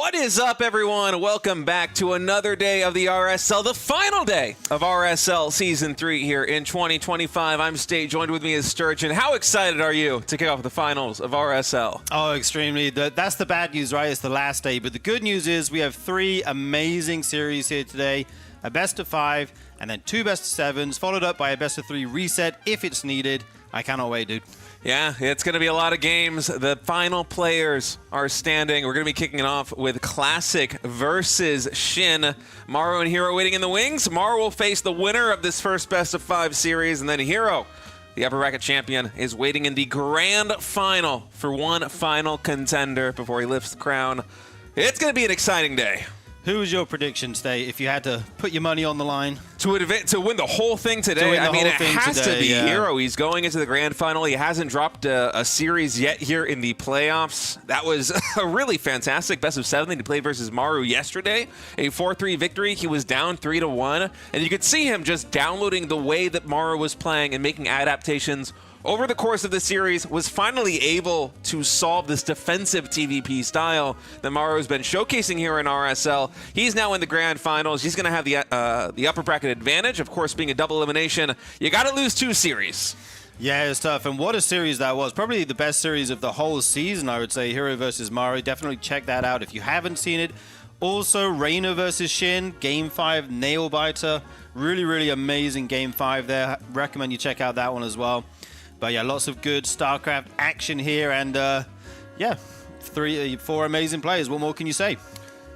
What is up, everyone? Welcome back to another day of the RSL, the final day of RSL Season 3 here in 2025. I'm State, joined with me is Sturgeon. How excited are you to kick off the finals of RSL? Oh, extremely. That's the bad news, right? It's the last day. But the good news is we have 3 amazing series here today. A best of 5, and then 2 best of 7s, followed up by a best of 3 reset if it's needed. I cannot wait, dude. Yeah, it's going to be a lot of games. The final players are standing. We're going to be kicking it off with Classic versus Shin. Maru and Hero waiting in the wings. Maru will face the winner of this first best of 5 series, and then Hero, the upper bracket champion, is waiting in the grand final for one final contender before he lifts the crown. It's going to be an exciting day. Who was your prediction, State, if you had to put your money on the line? To win the whole thing today? I mean, it has to be Hero. He's going into the grand final. He hasn't dropped a series yet here in the playoffs. That was a really fantastic best of 7 he played versus Maru yesterday. A 4-3 victory. He was down 3-1. And you could see him just downloading the way that Maru was playing and making adaptations over the course of the series, was finally able to solve this defensive TVP style that Maru's been showcasing here in RSL. He's now in the grand finals. He's going to have the upper bracket advantage, of course, being a double elimination. You got to lose 2 series. Yeah, it's tough. And what a series that was. Probably the best series of the whole season, I would say. Hero versus Maru. Definitely check that out if you haven't seen it. Also, Reina versus Shin, Game 5, nail biter. Really, really amazing Game 5 there. Recommend you check out that one as well. But yeah, lots of good StarCraft action here, and yeah, 4 amazing players. What more can you say?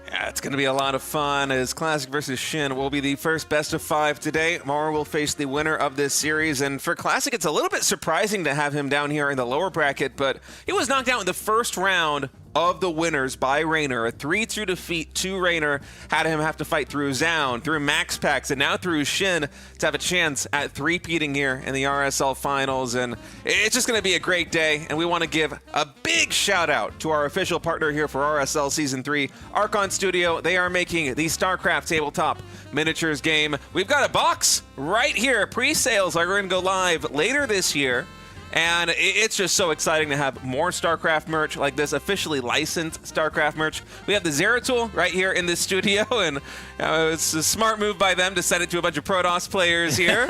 Yeah, it's going to be a lot of fun as Classic versus Shin will be the first best of 5 today. Maru will face the winner of this series, and for Classic, it's a little bit surprising to have him down here in the lower bracket, but he was knocked out in the first round of the winners by Raynor. A 3-2 defeat to Raynor had him have to fight through Zound, through Max Pax, and now through Shin to have a chance at three-peating here in the RSL Finals. And it's just going to be a great day, and we want to give a big shout-out to our official partner here for RSL Season 3, Archon Studio. They are making the StarCraft tabletop miniatures game. We've got a box right here. Pre-sales are going to go live later this year. And it's just so exciting to have more StarCraft merch like this, officially licensed StarCraft merch. We have the Zeratul right here in this studio, and it's a smart move by them to send it to a bunch of Protoss players here.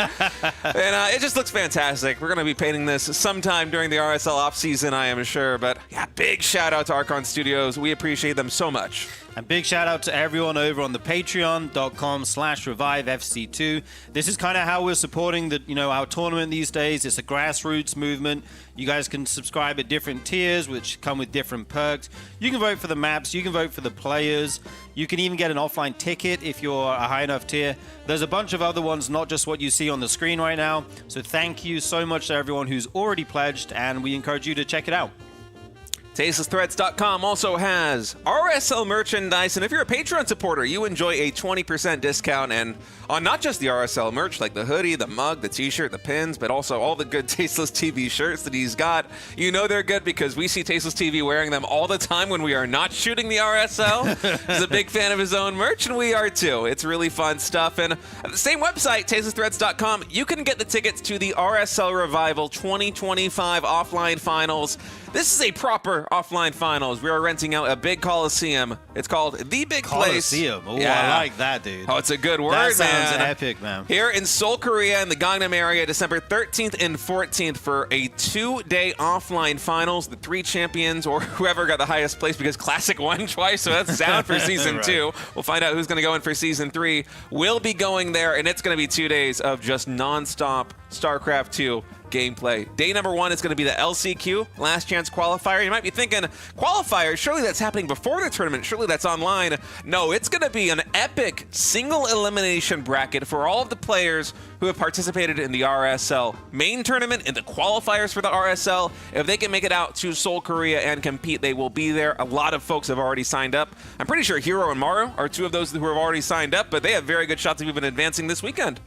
And it just looks fantastic. We're going to be painting this sometime during the RSL offseason, I am sure. But yeah, big shout out to Archon Studios. We appreciate them so much. And big shout out to everyone over on the patreon.com/revivefc2. This is kind of how we're supporting our tournament these days. It's a grassroots movement. You guys can subscribe at different tiers, which come with different perks. You can vote for the maps. You can vote for the players. You can even get an offline ticket if you're a high enough tier. There's a bunch of other ones, not just what you see on the screen right now. So thank you so much to everyone who's already pledged, and we encourage you to check it out. TastelessThreads.com also has RSL merchandise, and if you're a Patreon supporter, you enjoy a 20% discount and on not just the RSL merch, like the hoodie, the mug, the t-shirt, the pins, but also all the good Tasteless TV shirts that he's got. You know they're good because we see Tasteless TV wearing them all the time when we are not shooting the RSL. He's a big fan of his own merch, and we are too. It's really fun stuff. And at the same website, TastelessThreads.com, you can get the tickets to the RSL Revival 2025 offline finals. This is a proper offline finals. We are renting out a big Coliseum. It's called The Big Place. Coliseum. Oh, yeah. I like that, dude. Oh, it's a good word, that man. Sounds epic, man. Here in Seoul, Korea, in the Gangnam area, December 13th and 14th for a 2-day offline finals. The 3 champions, or whoever got the highest place, because Classic won twice, so that's Zound for Season 2. We'll find out who's going to go in for Season 3. We'll be going there, and it's going to be 2 days of just non-stop StarCraft 2 gameplay. Day number 1 is going to be the LCQ, Last Chance Qualifier. You might be thinking, qualifier, surely that's happening before the tournament. Surely that's online. No, it's going to be an epic single elimination bracket for all of the players who have participated in the RSL main tournament and the qualifiers for the RSL. If they can make it out to Seoul, Korea and compete, they will be there. A lot of folks have already signed up. I'm pretty sure Hero and Maru are 2 of those who have already signed up, but they have very good shots of even advancing this weekend.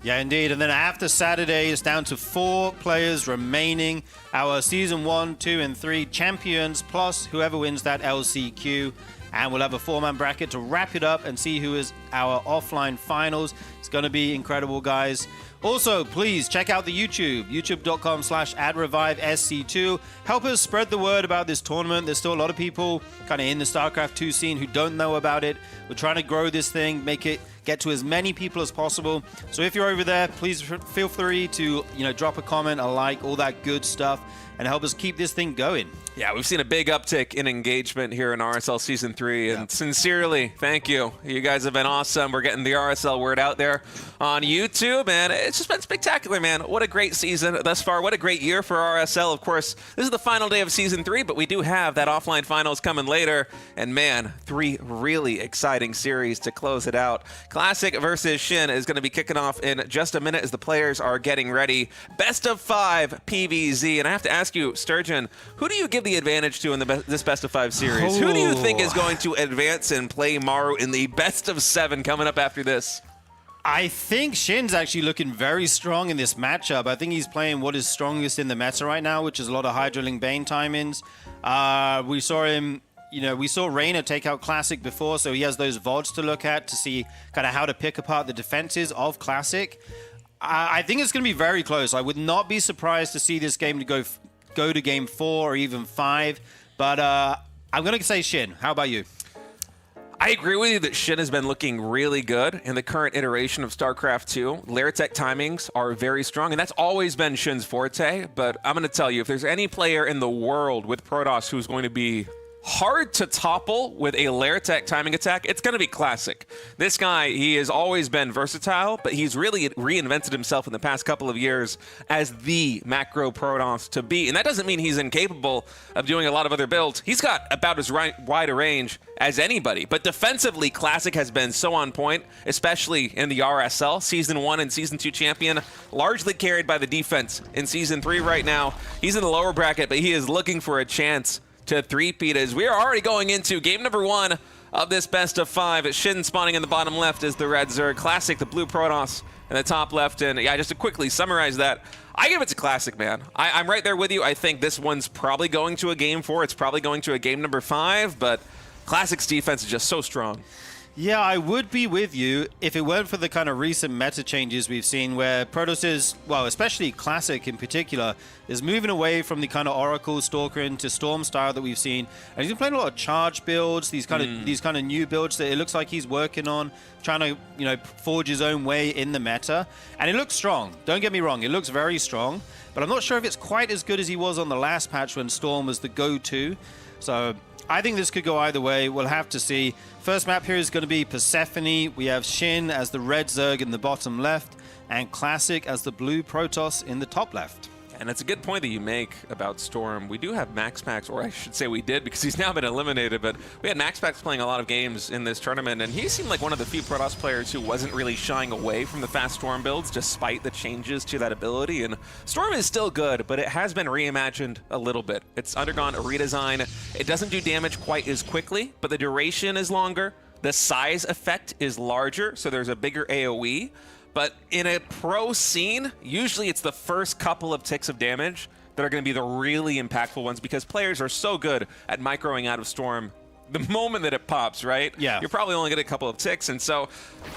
Yeah, indeed. And then after Saturday, it's down to 4 players remaining. Our Season 1, 2, and 3 champions, plus whoever wins that LCQ. and we'll have a 4-man bracket to wrap it up and see who is our offline finals. It's going to be incredible, guys. Also, please check out the youtube.com/@ReviveSC2. Help us spread the word about this tournament. There's still a lot of people kind of in the StarCraft 2 scene who don't know about it. We're trying to grow this thing, make it get to as many people as possible. So if you're over there, please feel free to, drop a comment, a like, all that good stuff, and help us keep this thing going. Yeah, we've seen a big uptick in engagement here in RSL Season 3, and sincerely, thank you. You guys have been awesome. We're getting the RSL word out there on YouTube, and it's just been spectacular, man. What a great season thus far. What a great year for RSL. Of course, this is the final day of Season 3, but we do have that offline finals coming later, and man, 3 really exciting series to close it out. Classic versus Shin is going to be kicking off in just a minute as the players are getting ready. Best of 5 PVZ, and I have to ask you, Sturgeon, who do you give the advantage to in this best of 5 series? Who do you think is going to advance and play Maru in the best of 7 coming up after this? I think Shin's actually looking very strong in this matchup. I think he's playing what is strongest in the meta right now, which is a lot of Hydroling Bane timings. We saw him, we saw Reyna take out Classic before, so he has those VODs to look at to see kind of how to pick apart the defenses of Classic. I think it's going to be very close. I would not be surprised to see this game to go to game 4 or even 5, but I'm going to say Shin. How about you? I agree with you that Shin has been looking really good in the current iteration of StarCraft 2. Lair tech timings are very strong, and that's always been Shin's forte, but I'm going to tell you, if there's any player in the world with Protoss who's going to be hard to topple with a Lair tech timing attack, it's going to be Classic. This guy, he has always been versatile, but he's really reinvented himself in the past couple of years as the macro Protoss to be. And that doesn't mean he's incapable of doing a lot of other builds. He's got about as wide a range as anybody. But defensively, Classic has been so on point, especially in the RSL. Season 1 and Season 2 champion, largely carried by the defense in Season 3 right now. He's in the lower bracket, but he is looking for a chance to three-peat as we are already going into game number 1 of this best of 5. Shin spawning in the bottom left is the red Zerg. Classic, the blue Protoss in the top left. And yeah, just to quickly summarize that, I give it to Classic, man. I'm right there with you. I think this one's probably going to a game 4. It's probably going to a game number 5, but Classic's defense is just so strong. Yeah, I would be with you if it weren't for the kind of recent meta changes we've seen where Protoss is, well, especially Classic in particular, is moving away from the kind of Oracle, Stalker into Storm style that we've seen. And he's been playing a lot of charge builds, these kind of new builds that it looks like he's working on, trying to, forge his own way in the meta. And it looks strong. Don't get me wrong, it looks very strong. But I'm not sure if it's quite as good as he was on the last patch when Storm was the go-to. So I think this could go either way. We'll have to see. First map here is going to be Persephone. We have Shin as the red Zerg in the bottom left and Classic as the blue Protoss in the top left. And it's a good point that you make about Storm. We do have Max Pax, or I should say we did because he's now been eliminated, but we had Max Pax playing a lot of games in this tournament, and he seemed like one of the few Protoss players who wasn't really shying away from the fast Storm builds despite the changes to that ability. And Storm is still good, but it has been reimagined a little bit. It's undergone a redesign. It doesn't do damage quite as quickly, but the duration is longer. The size effect is larger, so there's a bigger AoE. But in a pro scene, usually it's the first couple of ticks of damage that are going to be the really impactful ones because players are so good at microing out of Storm the moment that it pops, right? Yeah. You're probably only getting a couple of ticks. And so,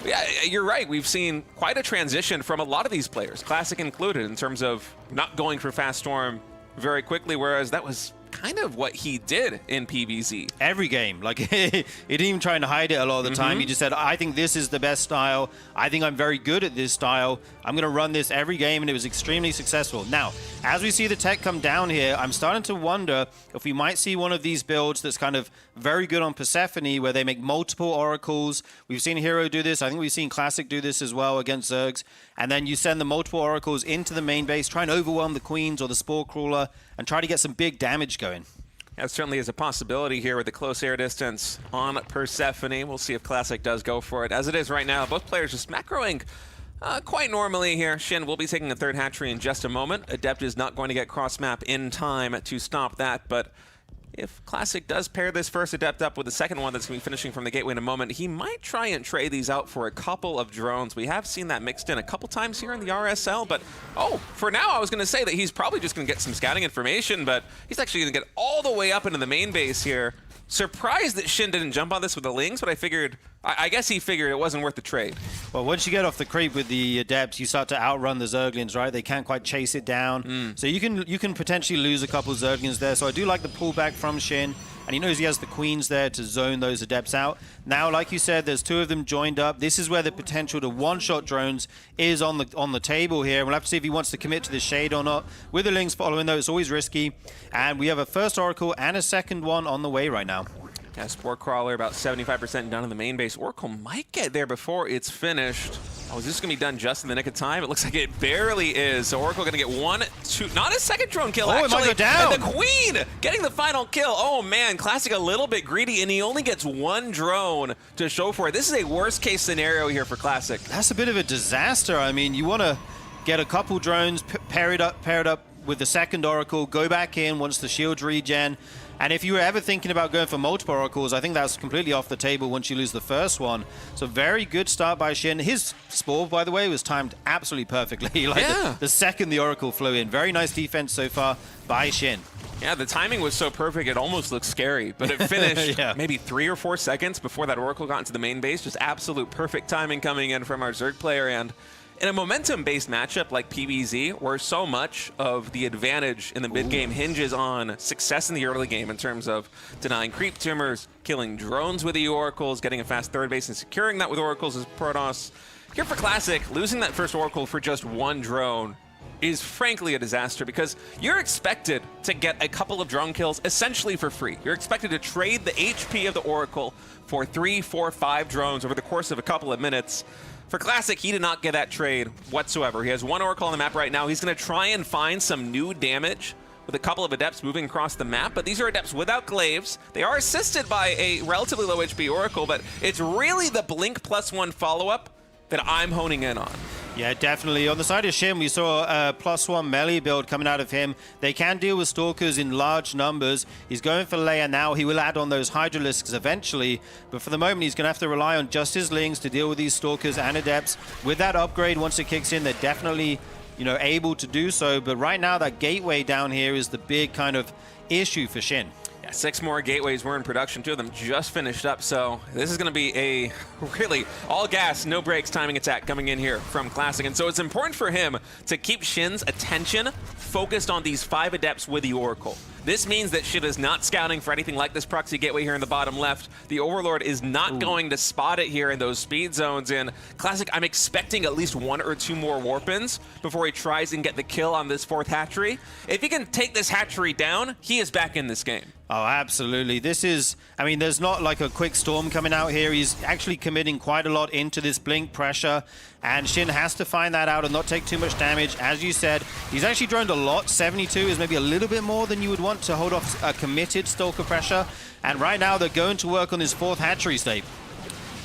yeah, you're right. We've seen quite a transition from a lot of these players, Classic included, in terms of not going for fast Storm very quickly, whereas that was kind of what he did in PVZ. Every game. Like, he didn't even try to hide it a lot of the time. He just said, I think this is the best style. I think I'm very good at this style. I'm going to run this every game, and it was extremely successful. Now, as we see the tech come down here, I'm starting to wonder if we might see one of these builds that's kind of very good on Persephone, where they make multiple oracles. We've seen Hero do this. I think we've seen Classic do this as well against Zergs. And then you send the multiple oracles into the main base, try and overwhelm the queens or the spore crawler, and try to get some big damage going. That certainly is a possibility here with the close air distance on Persephone. We'll see if Classic does go for it. As it is right now, both players just macroing quite normally here. Shin will be taking a third hatchery in just a moment. Adept is not going to get cross-map in time to stop that, but if Classic does pair this first Adept up with the second one that's going to be finishing from the gateway in a moment, he might try and trade these out for a couple of drones. We have seen that mixed in a couple times here in the RSL, but for now I was going to say that he's probably just going to get some scouting information, but he's actually going to get all the way up into the main base here surprised that Shin didn't jump on this with the Lings, but I guess he figured it wasn't worth the trade. Well, once you get off the creep with the Adepts, you start to outrun the Zerglings, right? They can't quite chase it down. So you can potentially lose a couple of Zerglings there. So I do like the pullback from Shin. And he knows he has the Queens there to zone those Adepts out. Now, like you said, there's 2 of them joined up. This is where the potential to one-shot drones is on the table here. We'll have to see if he wants to commit to the Shade or not. With the Lings following, though, it's always risky. And we have a first Oracle and a second one on the way right now. Yeah, Spore Crawler about 75% done in the main base. Oracle might get there before it's finished. Oh, is this going to be done just in the nick of time? It looks like it barely is. So Oracle going to get 1, 2, not a second drone kill, actually. It might go down. And the Queen getting the final kill. Oh, man, Classic a little bit greedy, and he only gets 1 drone to show for it. This is a worst-case scenario here for Classic. That's a bit of a disaster. I mean, you want to get a couple drones, pair it up with the second Oracle, go back in once the shields regen. And if you were ever thinking about going for multiple Oracles, I think that's completely off the table once you lose the first one. So very good start by Shin. His Spore, by the way, was timed absolutely perfectly. The second the Oracle flew in. Very nice defense so far by Shin. Yeah, the timing was so perfect, it almost looked scary. But it finished maybe 3 or 4 seconds before that Oracle got into the main base. Just absolute perfect timing coming in from our Zerg player. And in a momentum-based matchup like PvZ, where so much of the advantage in the mid-game hinges on success in the early game in terms of denying creep tumors, killing drones with the Oracles, getting a fast third base and securing that with Oracles as Protoss. Here for Classic, losing that first Oracle for just 1 drone is frankly a disaster because you're expected to get a couple of drone kills essentially for free. You're expected to trade the HP of the Oracle for 3, 4, 5 drones over the course of a couple of minutes. For Classic, he did not get that trade whatsoever. He has 1 Oracle on the map right now. He's going to try and find some new damage with a couple of Adepts moving across the map, but these are Adepts without glaives. They are assisted by a relatively low HP Oracle, but it's really the Blink +1 follow-up that I'm honing in on. Yeah, definitely. On the side of Shin, we saw a +1 melee build coming out of him. They can deal with Stalkers in large numbers. He's going for Leia now. He will add on those Hydralisks eventually, but for the moment, he's going to have to rely on just his Lings to deal with these Stalkers and Adepts. With that upgrade, once it kicks in, they're definitely, able to do so. But right now, that gateway down here is the big kind of issue for Shin. 6 more gateways were in production. 2 of them just finished up, so this is going to be a really all gas, no brakes timing attack coming in here from Classic. And so it's important for him to keep Shin's attention focused on these 5 Adepts with the Oracle. This means that Shin is not scouting for anything like this proxy gateway here in the bottom left. The Overlord is not going to spot it here in those speed zones. In Classic, I'm expecting at least 1 or 2 more Warpins before he tries and get the kill on this 4th hatchery. If he can take this hatchery down, he is back in this game. Oh, absolutely. This is, there's not like a quick storm coming out here. He's actually committing quite a lot into this blink pressure, and Shin has to find that out and not take too much damage. As you said, he's actually droned a lot. 72 is maybe a little bit more than you would want to hold off a committed Stalker pressure. And right now, they're going to work on this 4th hatchery state.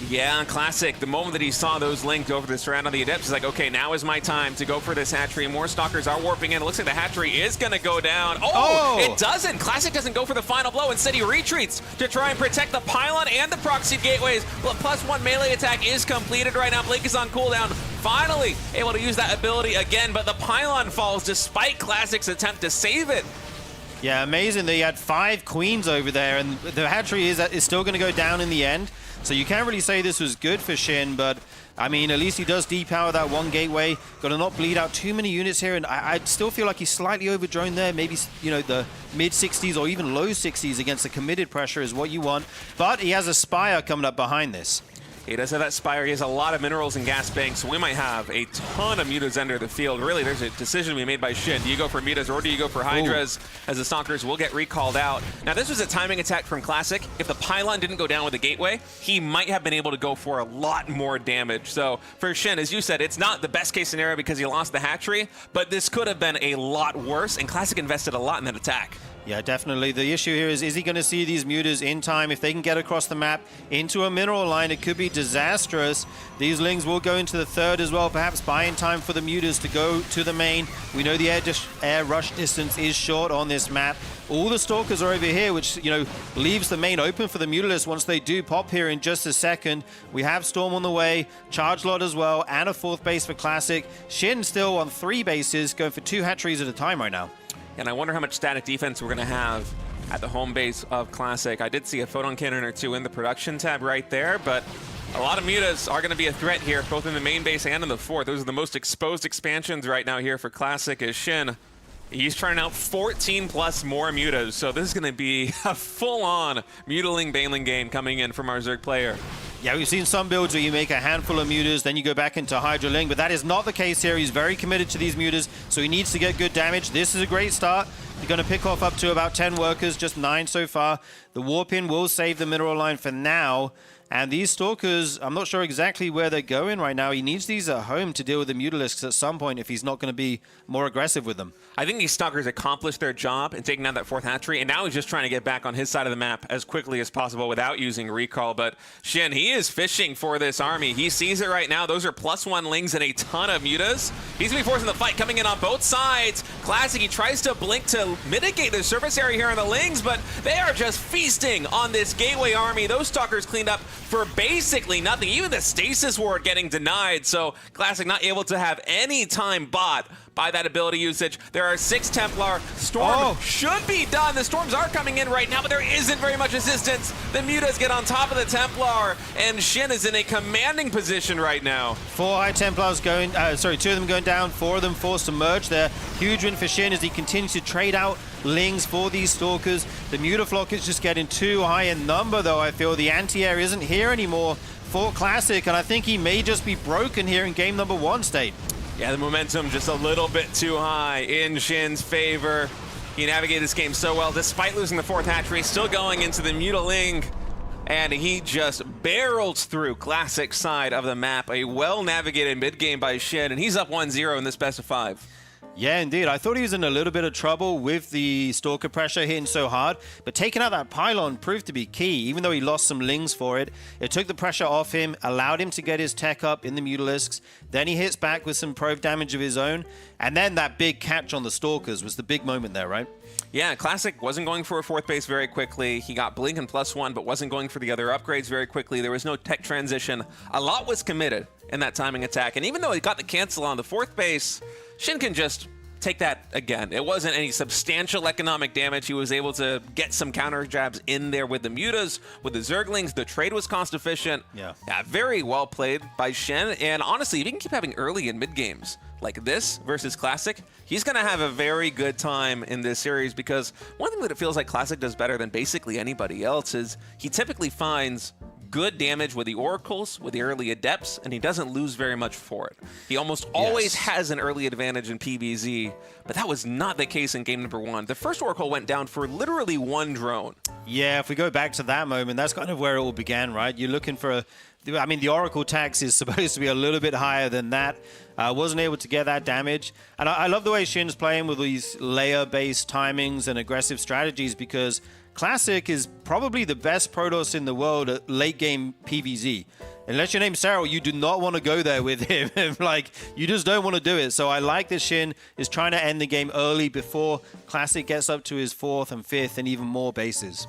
Yeah, Classic. The moment that he saw those linked over the surround on the Adepts, he's like, okay, now is my time to go for this hatchery. More Stalkers are warping in. It looks like the hatchery is going to go down. Oh, it doesn't. Classic doesn't go for the final blow. Instead, he retreats to try and protect the pylon and the proxy gateways. Well, +1 melee attack is completed right now. Blink is on cooldown. Finally able to use that ability again, but the pylon falls despite Classic's attempt to save it. Yeah, amazing. They had 5 Queens over there, and the hatchery is still going to go down in the end. So you can't really say this was good for Shin, but at least he does depower that 1 gateway. Got to not bleed out too many units here, and I still feel like he's slightly overdrone there. Maybe, the mid-60s or even low 60s against the committed pressure is what you want. But he has a Spire coming up behind this. He does have that Spire. He has a lot of minerals and gas banks, so we might have a ton of mutas enter the field. Really, there's a decision to be made by Shin. Do you go for mutas or do you go for Hydras? As the Stalkers will get recalled out. Now, this was a timing attack from Classic. If the pylon didn't go down with the gateway, he might have been able to go for a lot more damage. So for Shin, as you said, it's not the best case scenario because he lost the hatchery, but this could have been a lot worse, and Classic invested a lot in that attack. Yeah, definitely. The issue here is he going to see these mutas in time? If they can get across the map into a mineral line, it could be disastrous. These Lings will go into the 3rd as well, perhaps buying time for the mutas to go to the main. We know the air rush distance is short on this map. All the Stalkers are over here, which, leaves the main open for the Mutalisks once they do pop here in just a second. We have Storm on the way, Charge Lot as well, and a 4th base for Classic. Shin still on 3 bases, going for 2 hatcheries at a time right now. And I wonder how much static defense we're going to have at the home base of Classic. I did see a photon cannon or two in the production tab right there, but a lot of mutas are going to be a threat here, both in the main base and in the fort. Those are the most exposed expansions right now here for Classic as Shin. He's trying out 14 plus more mutas, so this is going to be a full-on mutaling Baneling game coming in from our Zerg player. Yeah, we've seen some builds where you make a handful of mutas, then you go back into Hydra Ling, but that is not the case here. He's very committed to these mutas, so he needs to get good damage. This is a great start. You're going to pick off up to about 10 workers, just 9 so far. The Warpin will save the mineral line for now. And these Stalkers, I'm not sure exactly where they're going right now. He needs these at home to deal with the Mutalisks at some point if he's not going to be more aggressive with them. I think these Stalkers accomplished their job in taking down that 4th hatchery, and now he's just trying to get back on his side of the map as quickly as possible without using recall. But Shin, he is fishing for this army. He sees it right now. Those are +1 Lings and a ton of mutas. He's going to be forcing the fight coming in on both sides. Classic, he tries to blink to mitigate the surface area here on the Lings, but they are just feasting on this Gateway army. Those Stalkers cleaned up for basically nothing. Even the stasis ward getting denied, so Classic not able to have any time bought by that ability usage. There are 6 Templar. Storm should be done. The Storms are coming in right now, but there isn't very much assistance. The Mutas get on top of the Templar, and Shin is in a commanding position right now. 4 High Templars going, 2 of them going down, 4 of them forced to merge there. Huge win for Shin as he continues to trade out Lings for these Stalkers. The Mutaflock is just getting too high in number, though. I feel the anti-air isn't here anymore for Classic, and I think he may just be broken here in game number 1 state. Yeah, the momentum just a little bit too high in Shin's favor. He navigated this game so well, despite losing the 4th hatchery, still going into the Mutaling, and he just barrels through Classic's side of the map. A well-navigated mid-game by Shin, and he's up 1-0 in this best of 5. Yeah, indeed. I thought he was in a little bit of trouble with the Stalker pressure hitting so hard, but taking out that pylon proved to be key. Even though he lost some Lings for it, it took the pressure off him, allowed him to get his tech up in the Mutalisks. Then he hits back with some probe damage of his own, and then that big catch on the Stalkers was the big moment there, right? Yeah, Classic wasn't going for a 4th base very quickly. He got Blink and +1, but wasn't going for the other upgrades very quickly. There was no tech transition. A lot was committed in that timing attack, and even though he got the cancel on the 4th base, Shin can just take that again. It wasn't any substantial economic damage. He was able to get some counter jabs in there with the mutas, with the Zerglings. The trade was cost efficient. Yeah, very well played by Shin. And honestly, if he can keep having early and mid games like this versus Classic, he's going to have a very good time in this series, because one thing that it feels like Classic does better than basically anybody else is he typically finds good damage with the Oracles, with the early Adepts, and he doesn't lose very much for it. He almost always has an early advantage in PvZ, but that was not the case in game number 1. The first Oracle went down for literally 1 drone. Yeah, if we go back to that moment, that's kind of where it all began, right? You're looking for I mean, the Oracle tax is supposed to be a little bit higher than that. Wasn't able to get that damage. And I love the way Shin's playing with these layer-based timings and aggressive strategies, because Classic is probably the best Protoss in the world at late-game PvZ. Unless your name's Cyril, you do not want to go there with him. Like, you just don't want to do it. So I like that Shin is trying to end the game early before Classic gets up to his 4th and 5th and even more bases.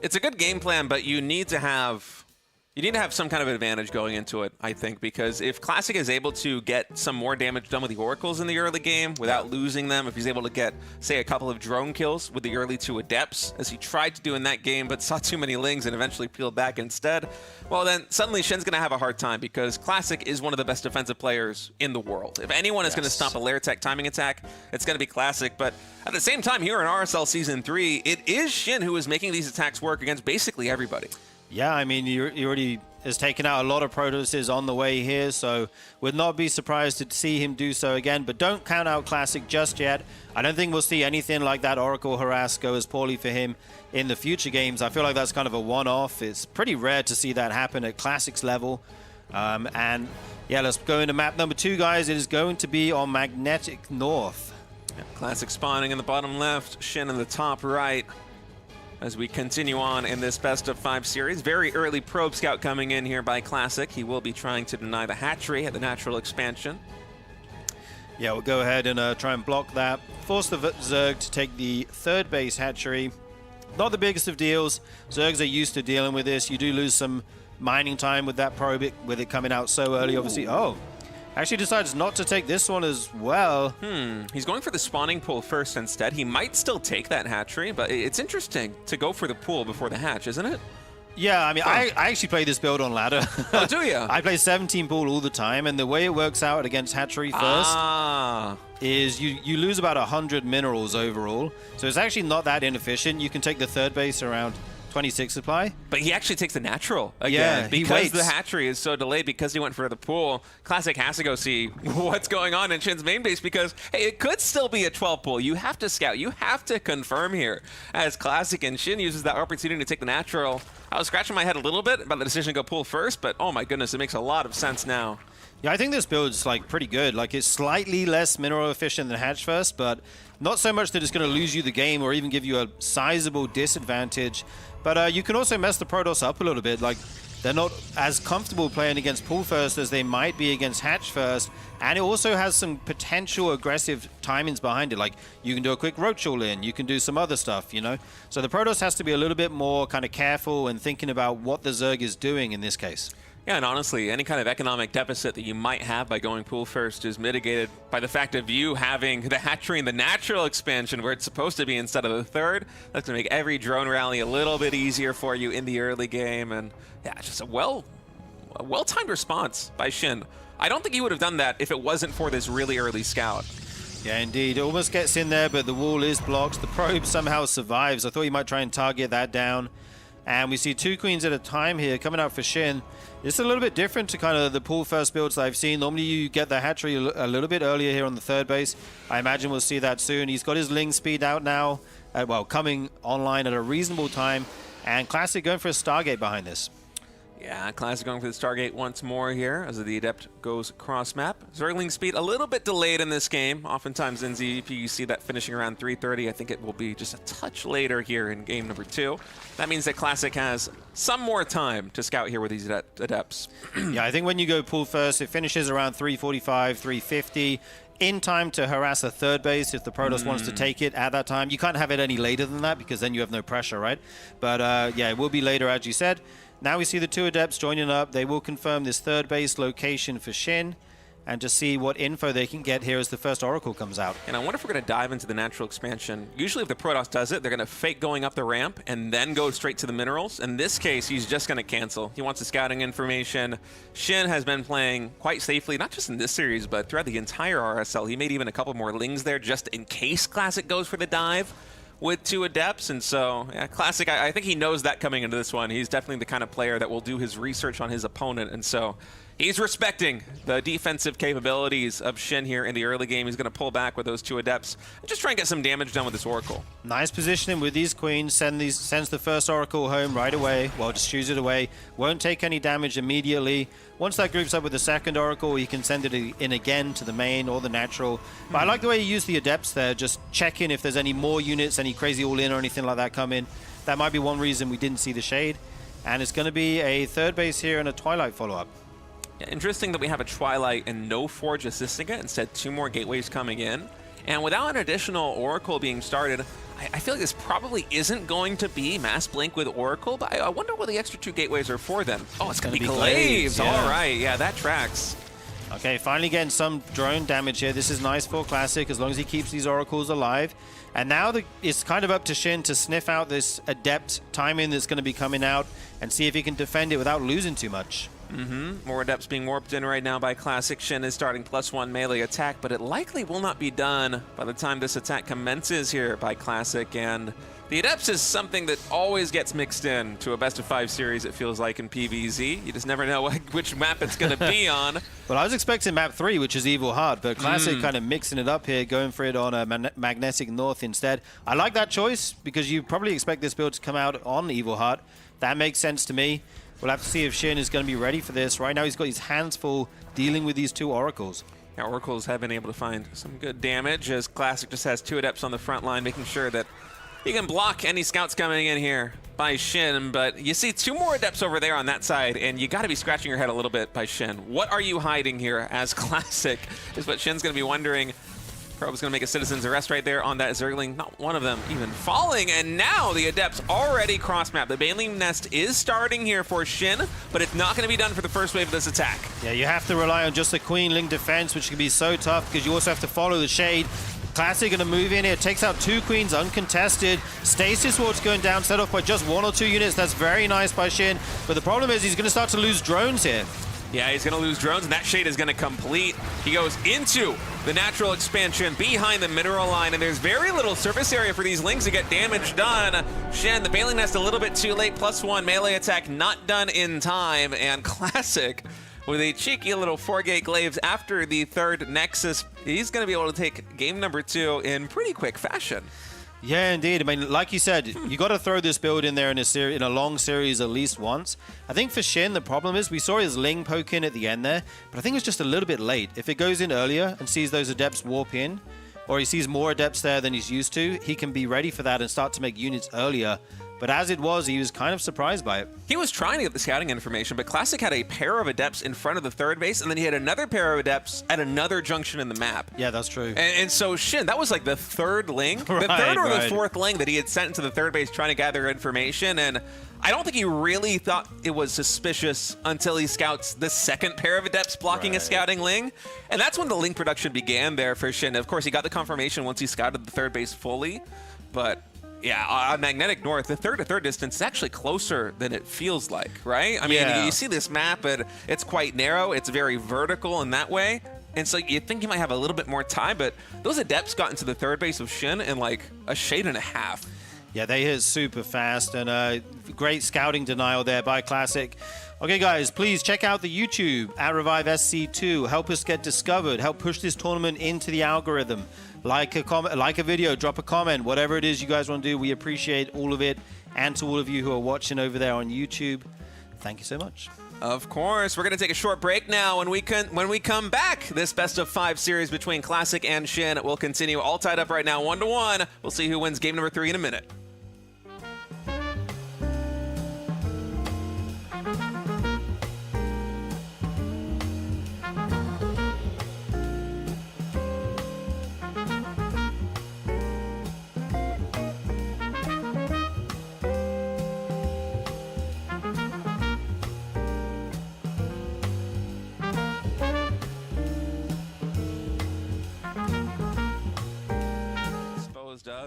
It's a good game plan, but you need to have some kind of advantage going into it, I think, because if Classic is able to get some more damage done with the Oracles in the early game without losing them, if he's able to get, say, a couple of drone kills with the early 2 Adepts, as he tried to do in that game but saw too many Lings and eventually peeled back instead, well, then suddenly Shin's going to have a hard time, because Classic is one of the best defensive players in the world. If anyone is going to stop a lair tech timing attack, it's going to be Classic. But at the same time, here in RSL Season 3, it is Shin who is making these attacks work against basically everybody. Yeah, I mean, he already has taken out a lot of Protosses on the way here, so would not be surprised to see him do so again. But don't count out Classic just yet. I don't think we'll see anything like that Oracle harass go as poorly for him in the future games. I feel like that's kind of a one-off. It's pretty rare to see that happen at Classic's level. And yeah, let's go into map number 2, guys. It is going to be on Magnetic North. Yeah, Classic spawning in the bottom left, Shin in the top right. As we continue on in this best of 5 series, very early probe scout coming in here by Classic. He will be trying to deny the hatchery at the natural expansion. Yeah, we'll go ahead and try and block that. Force the Zerg to take the 3rd base hatchery. Not the biggest of deals. Zergs are used to dealing with this. You do lose some mining time with that probe, with it coming out so early, obviously. Oh, Actually decides not to take this one as well. He's going for the spawning pool first instead. He might still take that hatchery, but it's interesting to go for the pool before the hatch, isn't it? Yeah, I mean, I actually play this build on ladder. Oh, do you? I play 17 pool all the time, and the way it works out against hatchery first is you lose about 100 minerals overall. So it's actually not that inefficient. You can take the third base around 26 supply. But he actually takes the natural again because the hatchery is so delayed because he went for the pool. Classic has to go see what's going on in Shin's main base because, hey, it could still be a 12 pool. You have to scout. You have to confirm here as Classic and Shin uses that opportunity to take the natural. I was scratching my head a little bit about the decision to go pool first, but oh my goodness, it makes a lot of sense now. Yeah, I think this build's like pretty good. Like it's slightly less mineral efficient than hatch first, but not so much that it's going to lose you the game or even give you a sizable disadvantage. But you can also mess the Protoss up a little bit. Like they're not as comfortable playing against pool first as they might be against hatch first. And it also has some potential aggressive timings behind it. Like you can do a quick roach all in, you can do some other stuff, you know? So the Protoss has to be a little bit more kind of careful and thinking about what the Zerg is doing in this case. Yeah, and honestly, any kind of economic deficit that you might have by going pool first is mitigated by the fact of you having the hatchery and the natural expansion where it's supposed to be instead of the third. That's going to make every drone rally a little bit easier for you in the early game. And yeah, just a well-timed response by Shin. I don't think he would have done that if it wasn't for this really early scout. Yeah, indeed. It almost gets in there, but the wall is blocked. The probe somehow survives. I thought he might try and target that down. And we see 2 queens at a time here coming out for Shin. It's a little bit different to kind of the pool first builds that I've seen. Normally you get the hatchery a little bit earlier here on the third base. I imagine we'll see that soon. He's got his Ling speed out now, well, coming online at a reasonable time. And Classic going for a Stargate behind this. Yeah, Classic going for the Stargate once more here as the Adept goes cross-map. Zergling speed a little bit delayed in this game. Oftentimes in ZVP you see that finishing around 3:30. I think it will be just a touch later here in game number 2. That means that Classic has some more time to scout here with these Adepts. Yeah, I think when you go pool first, it finishes around 3:45, 3:50. In time to harass a third base if the Protoss wants to take it at that time. You can't have it any later than that because then you have no pressure, right? But yeah, it will be later, as you said. Now we see the 2 Adepts joining up. They will confirm this third base location for Shin and just see what info they can get here as the first Oracle comes out. And I wonder if we're going to dive into the natural expansion. Usually if the Protoss does it, they're going to fake going up the ramp and then go straight to the minerals. In this case, he's just going to cancel. He wants the scouting information. Shin has been playing quite safely, not just in this series, but throughout the entire RSL. He made even a couple more Lings there just in case Classic goes for the dive with 2 Adepts. And so, yeah, Classic, I think he knows that coming into this one. He's definitely the kind of player that will do his research on his opponent. And so he's respecting the defensive capabilities of Shin here in the early game. He's going to pull back with those 2 Adepts and just try and get some damage done with this Oracle. Nice positioning with these queens. Sends the first Oracle home right away. Well, just shoots it away. Won't take any damage immediately. Once that groups up with the second Oracle, you can send it in again to the main or the natural. But I like the way you use the Adepts there. Just checking if there's any more units, any crazy all-in or anything like that come in. That might be one reason we didn't see the Shade. And it's going to be a third base here and a Twilight follow-up. Yeah, interesting that we have a Twilight and no Forge assisting it. Instead, 2 more gateways coming in. And without an additional Oracle being started, I feel like this probably isn't going to be Mass Blink with Oracle, but I wonder what the extra 2 gateways are for then. Oh, it's going to be Glaives. Yeah. All right, yeah, that tracks. Okay, finally getting some drone damage here. This is nice for Classic as long as he keeps these Oracles alive. And now it's kind of up to Shin to sniff out this Adept timing that's going to be coming out and see if he can defend it without losing too much. More Adepts being warped in right now by Classic. Shin is starting +1 melee attack, but it likely will not be done by the time this attack commences here by Classic. And the Adepts is something that always gets mixed in to a best-of-5 series, it feels like, in PvZ. You just never know which map it's going to be on. Well, I was expecting map 3, which is Evil Heart, but Classic kind of mixing it up here, going for it on a Magnetic North instead. I like that choice because you probably expect this build to come out on Evil Heart. That makes sense to me. We'll have to see if Shin is going to be ready for this. Right now, he's got his hands full dealing with these 2 Oracles. Yeah, Oracles have been able to find some good damage as Classic just has 2 Adepts on the front line, making sure that he can block any scouts coming in here by Shin. But you see 2 more Adepts over there on that side, and you got to be scratching your head a little bit by Shin. What are you hiding here as Classic is what Shin's going to be wondering. Probe's going to make a citizen's arrest right there on that Zergling. Not one of them even falling. And now the Adepts already cross-map. The Baneling Nest is starting here for Shin, but it's not going to be done for the first wave of this attack. Yeah, you have to rely on just the Queen Ling defense, which can be so tough because you also have to follow the Shade. Classic gonna move in here, takes out 2 Queens uncontested. Stasis Ward's going down, set off by just 1 or 2 units. That's very nice by Shin. But the problem is he's gonna start to lose drones here. Yeah, he's going to lose drones, and that Shade is going to complete. He goes into the natural expansion behind the mineral line, and there's very little surface area for these Lings to get damage done. Shen, the Baneling Nest a little bit too late, +1 melee attack not done in time, and Classic with a cheeky little 4-gate glaives after the 3rd Nexus. He's going to be able to take game number 2 in pretty quick fashion. Yeah, indeed. I mean, like you said, you got to throw this build in there in a long series at least once. I think for Shin, the problem is we saw his Ling poke in at the end there, but I think it was just a little bit late. If it goes in earlier and sees those Adepts warp in, or he sees more Adepts there than he's used to, he can be ready for that and start to make units earlier. But as it was, he was kind of surprised by it. He was trying to get the scouting information, but Classic had a pair of Adepts in front of the 3rd base, and then he had another pair of Adepts at another junction in the map. Yeah, that's true. And so Shin, that was like the 3rd Ling, the 3rd or the 4th Ling that he had sent into the 3rd base trying to gather information, and I don't think he really thought it was suspicious until he scouts the 2nd pair of Adepts blocking a scouting Ling, and that's when the Ling production began there for Shin. Of course, he got the confirmation once he scouted the 3rd base fully, but yeah, on Magnetic North, the 3rd to 3rd distance is actually closer than it feels like, right? I mean, you see this map, and it's quite narrow. It's very vertical in that way. And so you think he might have a little bit more time, but those Adepts got into the 3rd base of Shin in like a shade and a half. Yeah, they hit super fast, and great scouting denial there by Classic. Okay, guys, please check out the YouTube at Revive SC2. Help us get discovered. Help push this tournament into the algorithm. Like a comment, like a video, drop a comment, whatever it is you guys want to do. We appreciate all of it. And to all of you who are watching over there on YouTube, thank you so much. Of course, we're going to take a short break now. When we come back, this best-of-5 series between Classic and Shin will continue, all tied up right now, 1-1. We'll see who wins game number 3 in a minute.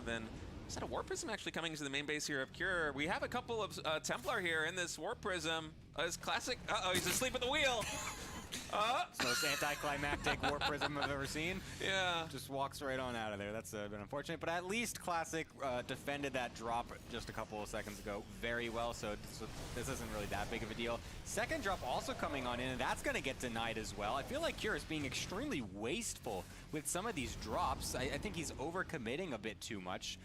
And is that a Warp Prism actually coming into the main base here of Cure? We have a couple of Templar here in this Warp Prism. Is Classic? Uh-oh, he's asleep at the wheel. It's the most anticlimactic Warp Prism I've ever seen. Yeah. Just walks right on out of there. That's been unfortunate. But at least Classic defended that drop just a couple of seconds ago very well, so this isn't really that big of a deal. 2nd drop also coming on in, and that's going to get denied as well. I feel like Cure is being extremely wasteful with some of these drops. I think he's overcommitting a bit too much,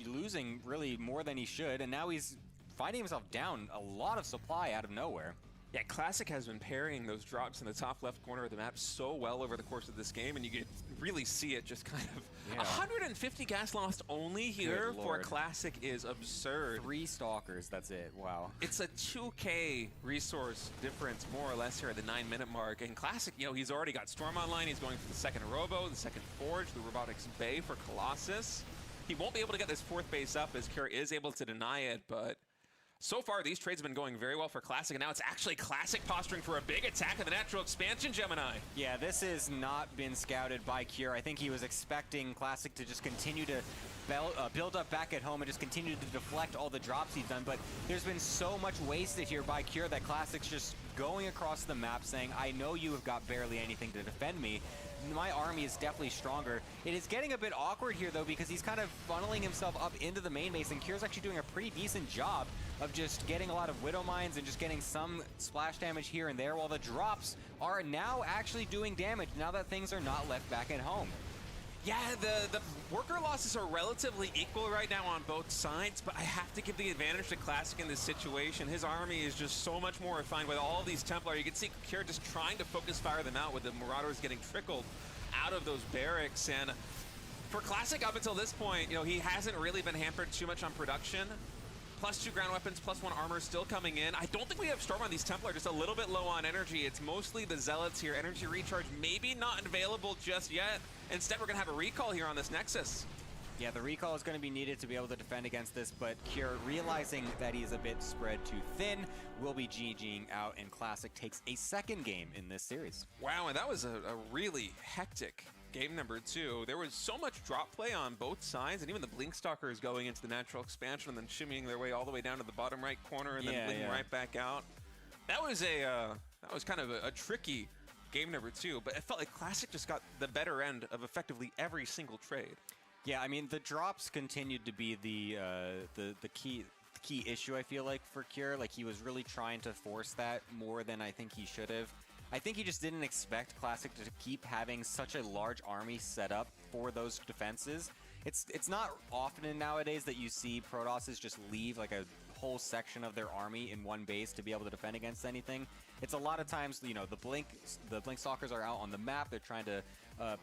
losing really more than he should, and now he's finding himself down a lot of supply out of nowhere. Yeah, Classic has been parrying those drops in the top left corner of the map so well over the course of this game, and you could really see it just kind of... Yeah. 150 gas lost only here for Classic is absurd. 3 Stalkers, that's it. Wow. It's a 2K resource difference, more or less, here at the 9-minute mark. And Classic, you know, he's already got Storm online. He's going for the 2nd Robo, the 2nd Forge, the Robotics Bay for Colossus. He won't be able to get this 4th base up as Cure is able to deny it, but... so far, these trades have been going very well for Classic, and now it's actually Classic posturing for a big attack of the natural expansion, Gemini. Yeah, this has not been scouted by Cure. I think he was expecting Classic to just continue to build up back at home and just continue to deflect all the drops he's done, but there's been so much wasted here by Cure that Classic's just going across the map saying, I know you have got barely anything to defend me. My army is definitely stronger. It is getting a bit awkward here, though, because he's kind of funneling himself up into the main base, and Cure's actually doing a pretty decent job of just getting a lot of Widow Mines and just getting some splash damage here and there, while the drops are now actually doing damage now that things are not left back at home. Yeah, the worker losses are relatively equal right now on both sides, but I have to give the advantage to Classic in this situation. His army is just so much more refined with all these Templar. You can see Cure just trying to focus fire them out with the Marauders getting trickled out of those barracks. And for Classic, up until this point, you know, he hasn't really been hampered too much on production. +2 ground weapons, +1 armor still coming in. I don't think we have Storm on these Templar, just a little bit low on energy. It's mostly the Zealots here. Energy recharge maybe not available just yet. Instead, we're going to have a recall here on this Nexus. Yeah, the recall is going to be needed to be able to defend against this, but Cure, realizing that he's a bit spread too thin, will be GGing out, and Classic takes a second game in this series. Wow, and that was a really hectic game number 2. There was so much drop play on both sides, and even the Blink Stalkers going into the natural expansion and then shimmying their way all the way down to the bottom right corner and then blinking right back out. That was kind of a tricky game number 2, but it felt like Classic just got the better end of effectively every single trade. Yeah, I mean, the drops continued to be the key issue, I feel like, for Cure. Like, he was really trying to force that more than I think he should have. I think he just didn't expect Classic to keep having such a large army set up for those defenses. It's not often nowadays that you see Protosses just leave like a whole section of their army in one base to be able to defend against anything. It's a lot of times, you know, the Blink Stalkers are out on the map. They're trying to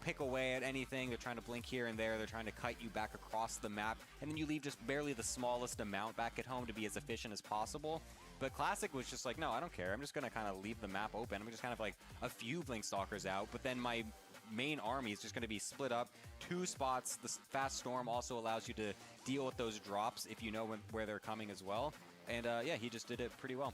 pick away at anything. They're trying to blink here and there. They're trying to cut you back across the map. And then you leave just barely the smallest amount back at home to be as efficient as possible. But Classic was just like, no, I don't care. I'm just going to kind of leave the map open. I'm just kind of like a few Blink Stalkers out. But then my main army is just going to be split up 2 spots. The Fast Storm also allows you to deal with those drops if you know where they're coming as well. And yeah, he just did it pretty well.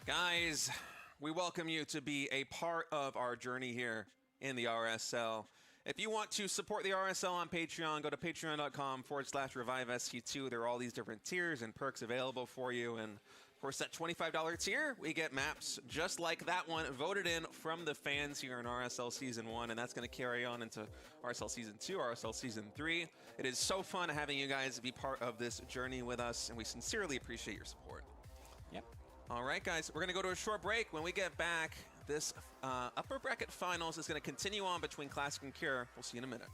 Guys, we welcome you to be a part of our journey here in the RSL. If you want to support the RSL on Patreon, go to patreon.com/ReviveSC2. There are all these different tiers and perks available for you. And of course, that $25 tier, we get maps just like that one voted in from the fans here in RSL Season 1. And that's going to carry on into RSL Season 2, RSL Season 3. It is so fun having you guys be part of this journey with us. And we sincerely appreciate your support. Yep. All right, guys, we're going to go to a short break. When we get back, this upper bracket finals is going to continue on between Classic and Cure. We'll see you in a minute.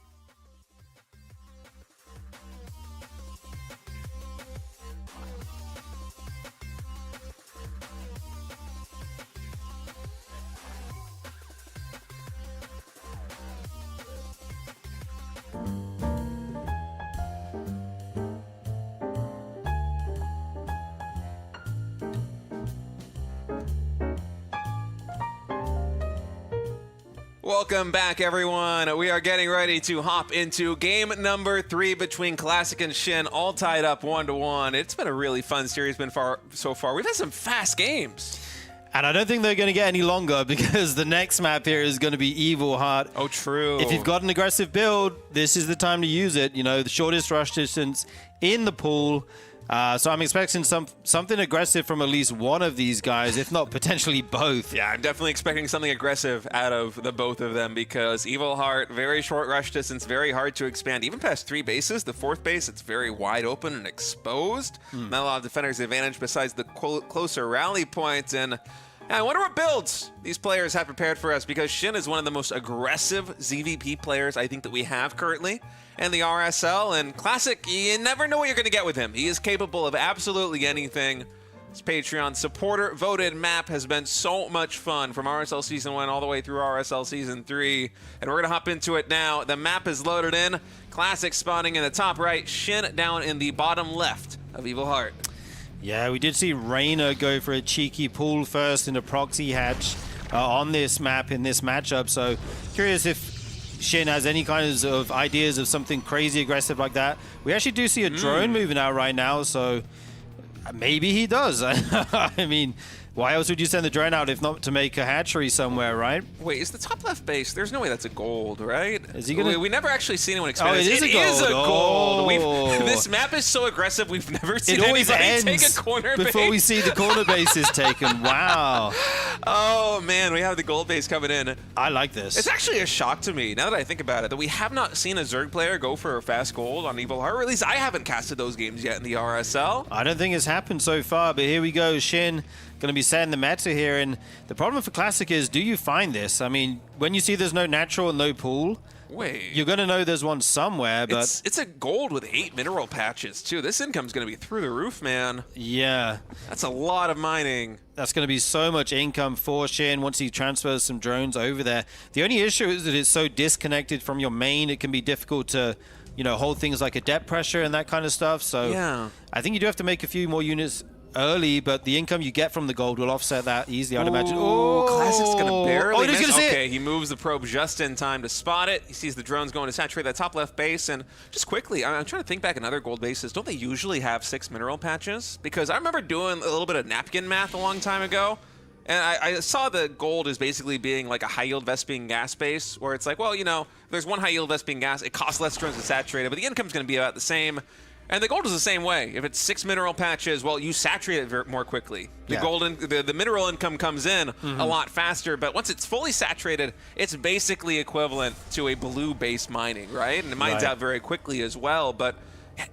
Welcome back, everyone. We are getting ready to hop into game number 3 between Classic and Shin, all tied up 1-1. It's been a really fun series so far. We've had some fast games. And I don't think they're going to get any longer because the next map here is going to be Evil Heart. Oh, true. If you've got an aggressive build, this is the time to use it. You know, the shortest rush distance in the pool. So I'm expecting something aggressive from at least one of these guys, if not potentially both. Yeah, I'm definitely expecting something aggressive out of the both of them because Evil Heart, very short rush distance, very hard to expand. Even past 3 bases, the 4th base, it's very wide open and exposed. Not a lot of defenders' advantage besides the closer rally points. And I wonder what builds these players have prepared for us because Shin is one of the most aggressive ZVP players I think that we have currently in the RSL. And Classic, you never know what you're going to get with him. He is capable of absolutely anything. This Patreon supporter voted map has been so much fun from RSL Season 1 all the way through RSL Season 3. And we're going to hop into it now. The map is loaded in. Classic spawning in the top right. Shin down in the bottom left of Evil Heart. Yeah, we did see Reyna go for a cheeky pull first in a proxy hatch on this map in this matchup. So curious if Shin has any kinds of ideas of something crazy aggressive like that. We actually do see a drone moving out right now, so maybe he does. I mean, why else would you send the drone out if not to make a hatchery somewhere, right? Wait, is the top left base? There's no way that's a gold, right? Is he gonna... We never actually seen anyone expand. Oh, it is a gold. It is a gold. Oh. This map is so aggressive. We've never seen it always anybody ends take a corner before base. we see the corner bases taken. Wow. Oh man, we have the gold base coming in. I like this. It's actually a shock to me now that I think about it that we have not seen a Zerg player go for a fast gold on Evil Heart. Or at least I haven't casted those games yet in the RSL. I don't think it's happened so far, but here we go. Shin going to be setting the meta here, and the problem for Classic is, do you find this? I mean, when you see there's no natural and no pool, wait, you're going to know there's one somewhere, but... It's a gold with 8 mineral patches, too. This income's going to be through the roof, man. Yeah. That's a lot of mining. That's going to be so much income for Shin once he transfers some drones over there. The only issue is that it's so disconnected from your main, it can be difficult to you know, hold things like adept pressure and that kind of stuff. So Yeah. I think you do have to make a few more units early, but the income you get from the gold will offset that easily, I'd imagine. Oh, Classic's gonna barely miss. Gonna see Okay, it. he moves the probe just in time to spot it. He sees the drones going to saturate that top left base, and just quickly, I'm trying to think back in other gold bases. Don't they usually have 6 mineral patches? Because I remember doing a little bit of napkin math a long time ago, and I saw the gold as basically being like a high-yield Vespene gas base, where it's like, well, you know, if there's one high-yield Vespene gas, it costs less drones to saturate it, but the income's going to be about the same. And the gold is the same way. If it's 6 mineral patches, well, you saturate it more quickly. The the mineral income comes in a lot faster, but once it's fully saturated, it's basically equivalent to a blue base mining, right? And it mines out very quickly as well, but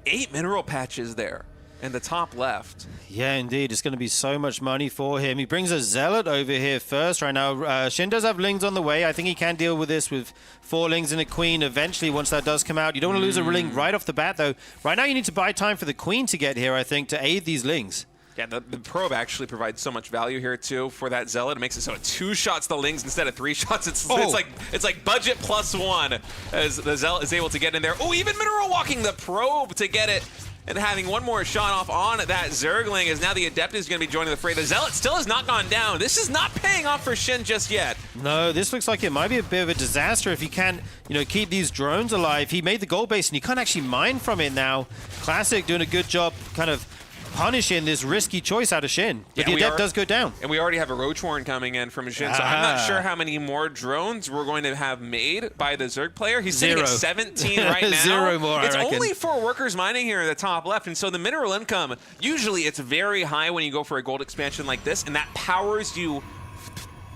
8 mineral patches there in the top left. Yeah, indeed. It's going to be so much money for him. He brings a Zealot over here first right now. Shin does have Lings on the way. I think he can deal with this with 4 Lings and a Queen eventually once that does come out. You don't want to lose a Ling right off the bat, though. Right now you need to buy time for the Queen to get here, I think, to aid these Lings. Yeah, the probe actually provides so much value here, too, for that Zealot. It makes it so it 2 shots the Lings instead of 3 shots. It's like budget +1 as the Zealot is able to get in there. Oh, even Mineral walking the probe to get it. And having one more shot off on that Zergling, as now the Adept is going to be joining the fray. The Zealot still has not gone down. This is not paying off for Shin just yet. No, this looks like it might be a bit of a disaster if he can't, you know, keep these drones alive. He made the gold base and he can't actually mine from it now. Classic doing a good job kind of punishing this risky choice out of Shin. But the Adept does go down. And we already have a Roach Horn coming in from Shin, so I'm not sure how many more drones we're going to have made by the Zerg player. He's sitting at 17 right now. 0 more, It's I reckon. only 4 workers mining here in the top left, and so the mineral income, usually it's very high when you go for a gold expansion like this, and that powers you.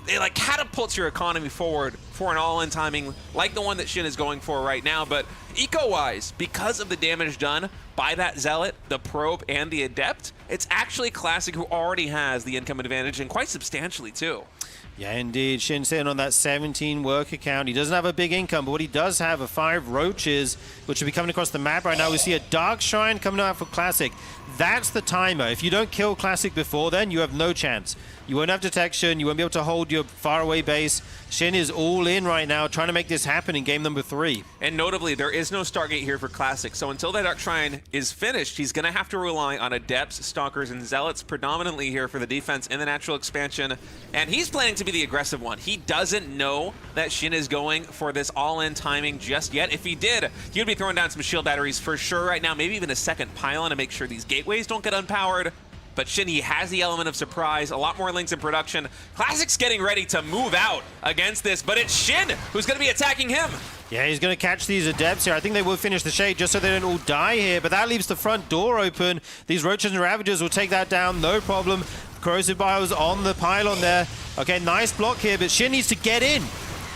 It like catapults your economy forward for an all-in timing like the one that Shin is going for right now. But eco-wise, because of the damage done by that Zealot, the Probe, and the Adept, it's actually Classic who already has the income advantage, and quite substantially too. Yeah, indeed. Shin sitting on that 17 worker count. He doesn't have a big income, but what he does have are 5 roaches, which will be coming across the map right now. We see a Dark Shrine coming out for Classic. That's the timer. If you don't kill Classic before then, you have no chance. You won't have detection. You won't be able to hold your faraway base. Shin is all in right now, trying to make this happen in game number 3. And notably, there is no Stargate here for Classic, so until that Dark Shrine is finished, he's going to have to rely on Adepts, Stalkers, and Zealots predominantly here for the defense in the natural expansion. And he's planning to be the aggressive one. He doesn't know that Shin is going for this all-in timing just yet. If he did, he would be throwing down some shield batteries for sure right now, maybe even a second pylon to make sure these gateways don't get unpowered. But Shin, he has the element of surprise, a lot more links in production. Classic's getting ready to move out against this, but it's Shin who's going to be attacking him. Yeah, he's going to catch these Adepts here. I think they will finish the shade just so they don't all die here, but that leaves the front door open. These Roaches and Ravagers will take that down, no problem. Corrosive Bios on the pylon there. Okay, nice block here, but Shin needs to get in.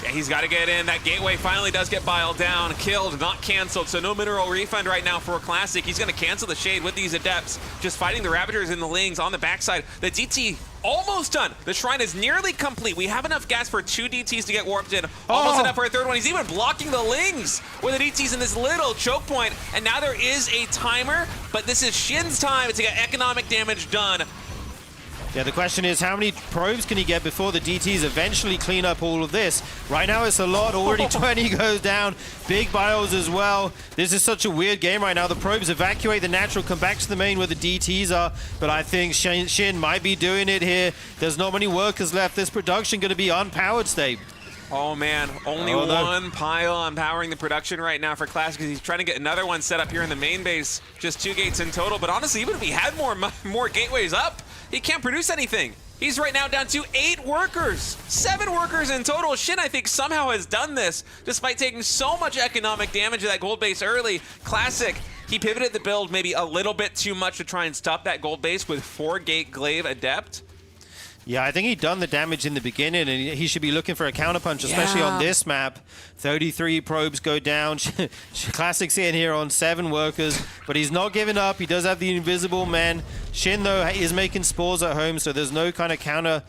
Yeah, he's got to get in. That gateway finally does get biled down, killed, not canceled, so no mineral refund right now for Classic. He's going to cancel the shade with these Adepts, just fighting the Ravagers and the Lings on the backside. The DT almost done. The Shrine is nearly complete. We have enough gas for 2 DTs to get warped in. Almost enough for a 3rd one. He's even blocking the Lings with the DTs in this little choke point. And now there is a timer, but this is Shin's time to get economic damage done. Yeah, the question is how many probes can he get before the DTs eventually clean up all of this? Right now it's a lot. Already 20 goes down. Big bios as well. This is such a weird game right now. The probes evacuate the natural, come back to the main where the DTs are. But I think Shin might be doing it here. There's not many workers left. This production going to be unpowered state. Oh man, only one pile empowering the production right now for Classic because he's trying to get another one set up here in the main base. Just 2 gates in total, but honestly, even if he had more gateways up, he can't produce anything. He's right now down to 8 workers, 7 workers in total. Shin, I think, somehow has done this despite taking so much economic damage to that gold base early. Classic, he pivoted the build maybe a little bit too much to try and stop that gold base with 4-gate Glaive Adept. Yeah, I think he'd done the damage in the beginning, and he should be looking for a counterpunch, especially on this map. 33 probes go down. Classic's in here on 7 workers, but he's not giving up. He does have the invisible man. Shin, though, is making spores at home, so there's no kind of counter,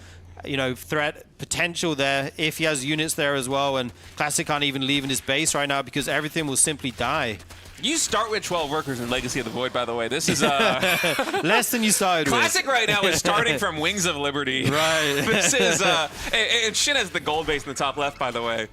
threat potential there if he has units there as well. And Classic can't even leave in his base right now because everything will simply die. You start with 12 workers in Legacy of the Void, by the way. This is less than you started with. Classic right now is starting from Wings of Liberty. Right. This is and Shin has the gold base in the top left, by the way.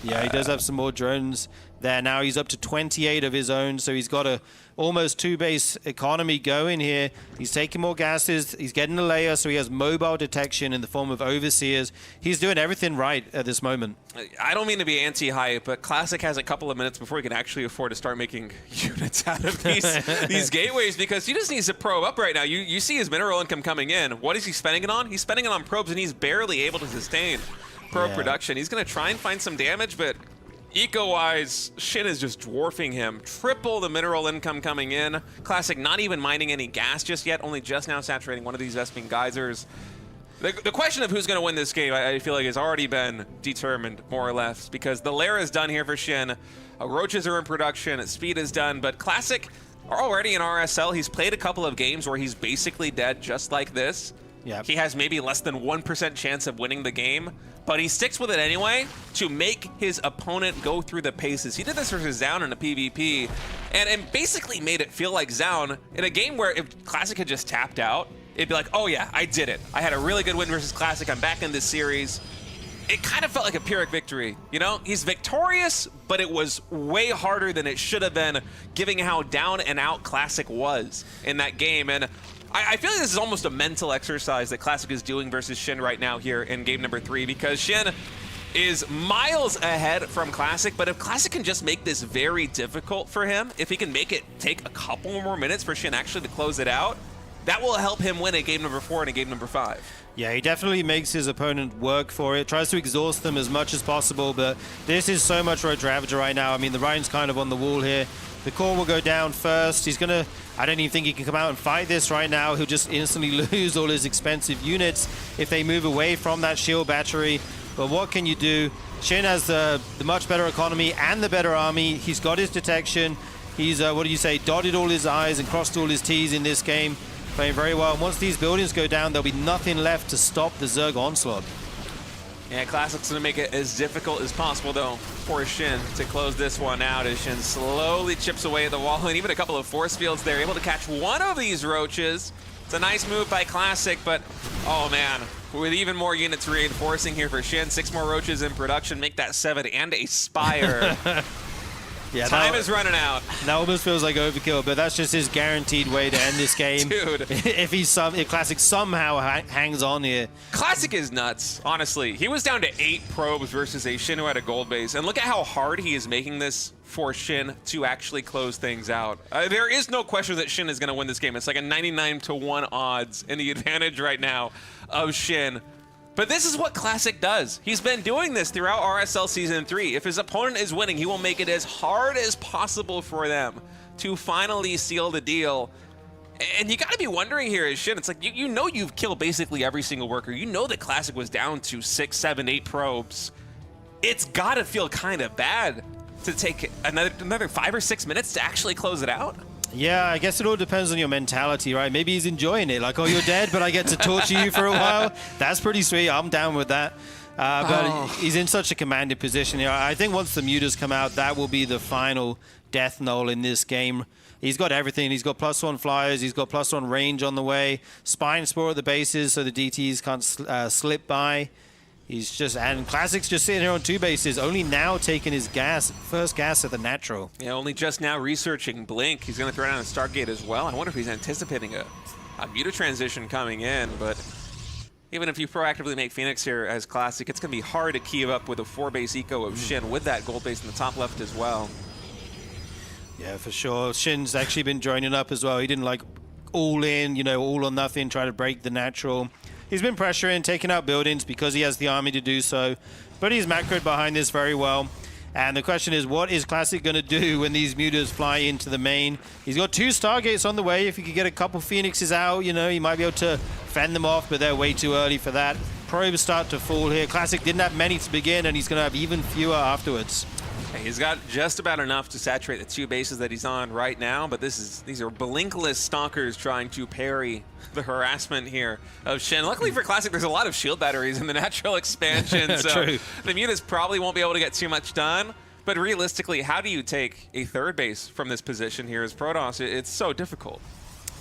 Yeah, he does have some more drones there now. He's up to 28 of his own, so he's got a almost 2-base economy going here. He's taking more gases. He's getting a layer, so he has mobile detection in the form of overseers. He's doing everything right at this moment. I don't mean to be anti-hype, but Classic has a couple of minutes before he can actually afford to start making units out of these gateways, because he just needs to probe up right now. You see his mineral income coming in. What is he spending it on? He's spending it on probes, and he's barely able to sustain probe production. He's going to try and find some damage, but eco-wise, Shin is just dwarfing him. Triple the mineral income coming in. Classic not even mining any gas just yet, only just now saturating one of these Vespene geysers. The question of who's going to win this game, I feel like, has already been determined, more or less, because the lair is done here for Shin. Roaches are in production, speed is done, but Classic are already in RSL. He's played a couple of games where he's basically dead just like this. Yep. He has maybe less than 1% chance of winning the game, but he sticks with it anyway to make his opponent go through the paces. He did this versus Zaun in a PvP, and basically made it feel like Zaun in a game where if Classic had just tapped out, it'd be like, oh yeah, I did it. I had a really good win versus Classic. I'm back in this series. It kind of felt like a Pyrrhic victory, you know? He's victorious, but it was way harder than it should have been, given how down and out Classic was in that game. And I feel like this is almost a mental exercise that Classic is doing versus Shin right now here in game number 3, because Shin is miles ahead from Classic, but if Classic can just make this very difficult for him, if he can make it take a couple more minutes for Shin actually to close it out, that will help him win a game number 4 and a game number 5. Yeah, he definitely makes his opponent work for it, tries to exhaust them as much as possible, but this is so much Roach Ravager right now. I mean, the Rhine's kind of on the wall here. The core will go down first. He's gonna, I don't even think he can come out and fight this right now. He'll just instantly lose all his expensive units if they move away from that shield battery. But what can you do? Shin has the much better economy and the better army. He's got his detection. He's, what do you say, dotted all his I's and crossed all his T's in this game. Playing very well. And once these buildings go down, there'll be nothing left to stop the Zerg onslaught. Yeah, Classic's going to make it as difficult as possible, though, for Shin to close this one out as Shin slowly chips away at the wall, and even a couple of force fields there, able to catch one of these roaches. It's a nice move by Classic, but, oh man, with even more units reinforcing here for Shin, 6 more roaches in production, make that 7 and a Spire. Yeah, time is running out. That almost feels like overkill, but that's just his guaranteed way to end this game. Dude. if Classic somehow hangs on here. Classic is nuts, honestly. He was down to 8 probes versus a Shin who had a gold base, and look at how hard he is making this for Shin to actually close things out. There is no question that Shin is going to win this game. It's like a 99-to-1 odds in the advantage right now of Shin. But this is what Classic does. He's been doing this throughout RSL Season 3. If his opponent is winning, he will make it as hard as possible for them to finally seal the deal. And you got to be wondering here as Shin, it's like, you know you've killed basically every single worker. You know that Classic was down to 6, 7, 8 probes. It's got to feel kind of bad to take another 5 or 6 minutes to actually close it out. Yeah, I guess it all depends on your mentality, right? Maybe he's enjoying it. Like, oh, you're dead, but I get to torture you for a while. That's pretty sweet. I'm down with that. But he's in such a commanding position here. I think once the mutas come out, that will be the final death knell in this game. He's got everything. He's got +1 flyers. He's got +1 range on the way. Spine Spore at the bases so the DTs can't slip by. He's just, and Classic's just sitting here on 2 bases, only now taking his first gas at the natural. Yeah, only just now researching Blink. He's going to throw down a Stargate as well. I wonder if he's anticipating a muta transition coming in, but even if you proactively make Phoenix here as Classic, it's going to be hard to keep up with a 4-base eco of Shin with that gold base in the top left as well. Yeah, for sure. Shin's actually been joining up as well. He didn't like all in, you know, all or nothing, try to break the natural. He's been pressuring, taking out buildings because he has the army to do so, but he's macroed behind this very well. And the question is, what is Classic going to do when these mutas fly into the main? He's got 2 Stargates on the way. If he could get a couple Phoenixes out, you know, he might be able to fend them off, but they're way too early for that. Probes start to fall here. Classic didn't have many to begin, and he's going to have even fewer afterwards. He's got just about enough to saturate the 2 bases that he's on right now, but these are blinkless stalkers trying to parry the harassment here of Shin. Luckily for Classic, there's a lot of shield batteries in the natural expansion, so True. The mutas probably won't be able to get too much done. But realistically, how do you take a 3rd base from this position here as Protoss? It's so difficult.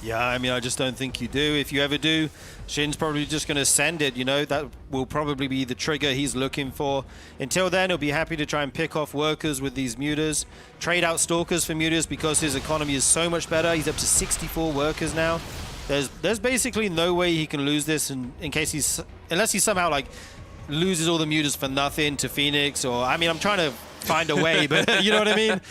Yeah, I mean, I just don't think you do. If you ever do, Shin's probably just going to send it, you know. That will probably be the trigger he's looking for. Until then, he'll be happy to try and pick off workers with these mutas, trade out stalkers for mutas because his economy is so much better. He's up to 64 workers now. There's basically no way he can lose this in case unless he somehow like loses all the mutas for nothing to Phoenix, or I mean, I'm trying to find a way, but you know what I mean?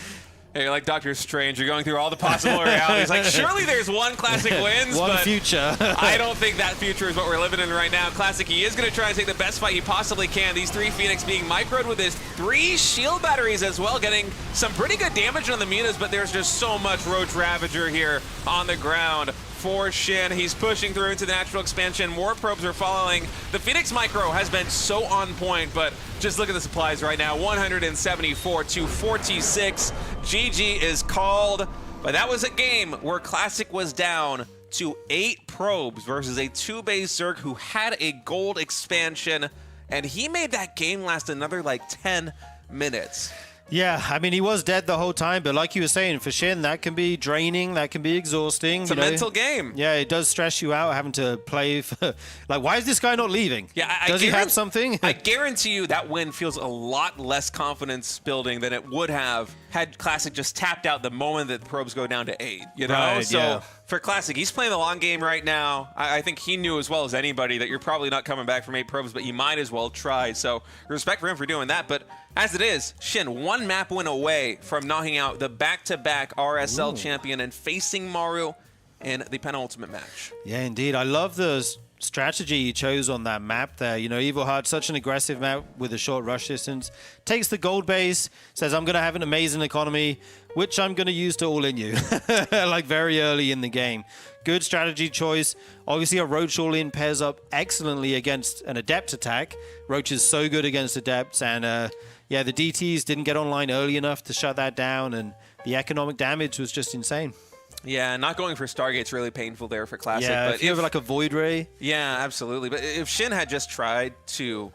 Hey, you're like Doctor Strange. You're going through all the possible realities. Like, surely there's one Classic wins, one but future. I don't think that future is what we're living in right now. Classic, he is going to try and take the best fight he possibly can. These 3 Phoenix being microed with his 3 shield batteries as well, getting some pretty good damage on the mutas, but there's just so much Roach Ravager here on the ground for Shin. He's pushing through into the natural expansion. More probes are following. The Phoenix micro has been so on point, but just look at the supplies right now. 174 to 46. GG is called, but that was a game where Classic was down to 8 probes versus a 2-base Zerg who had a gold expansion, and he made that game last another like 10 minutes. Yeah, I mean, he was dead the whole time, but like you were saying, for Shin, that can be draining, that can be exhausting. It's a mental game. Yeah, it does stress you out having to play for, like, why is this guy not leaving? Yeah, does he have something? I guarantee you that win feels a lot less confidence building than it would have had Classic just tapped out the moment that the probes go down to 8, you know? Right, so yeah. For Classic, he's playing the long game right now. I think he knew as well as anybody that you're probably not coming back from 8 probes, but you might as well try. So respect for him for doing that. But as it is, Shin, 1 map win away from knocking out the back-to-back RSL champion and facing Maru in the penultimate match. Yeah, indeed. I love the strategy he chose on that map there. You know, Evil Heart, such an aggressive map with a short rush distance. Takes the gold base, says, I'm going to have an amazing economy, which I'm going to use to all-in you, like very early in the game. Good strategy choice. Obviously, a Roach all-in pairs up excellently against an Adept attack. Roach is so good against Adepts, and yeah, the DTs didn't get online early enough to shut that down, and the economic damage was just insane. Yeah, not going for Stargate's really painful there for Classic. Yeah, but if you have like a Void Ray. Yeah, absolutely. But if Shin had just tried to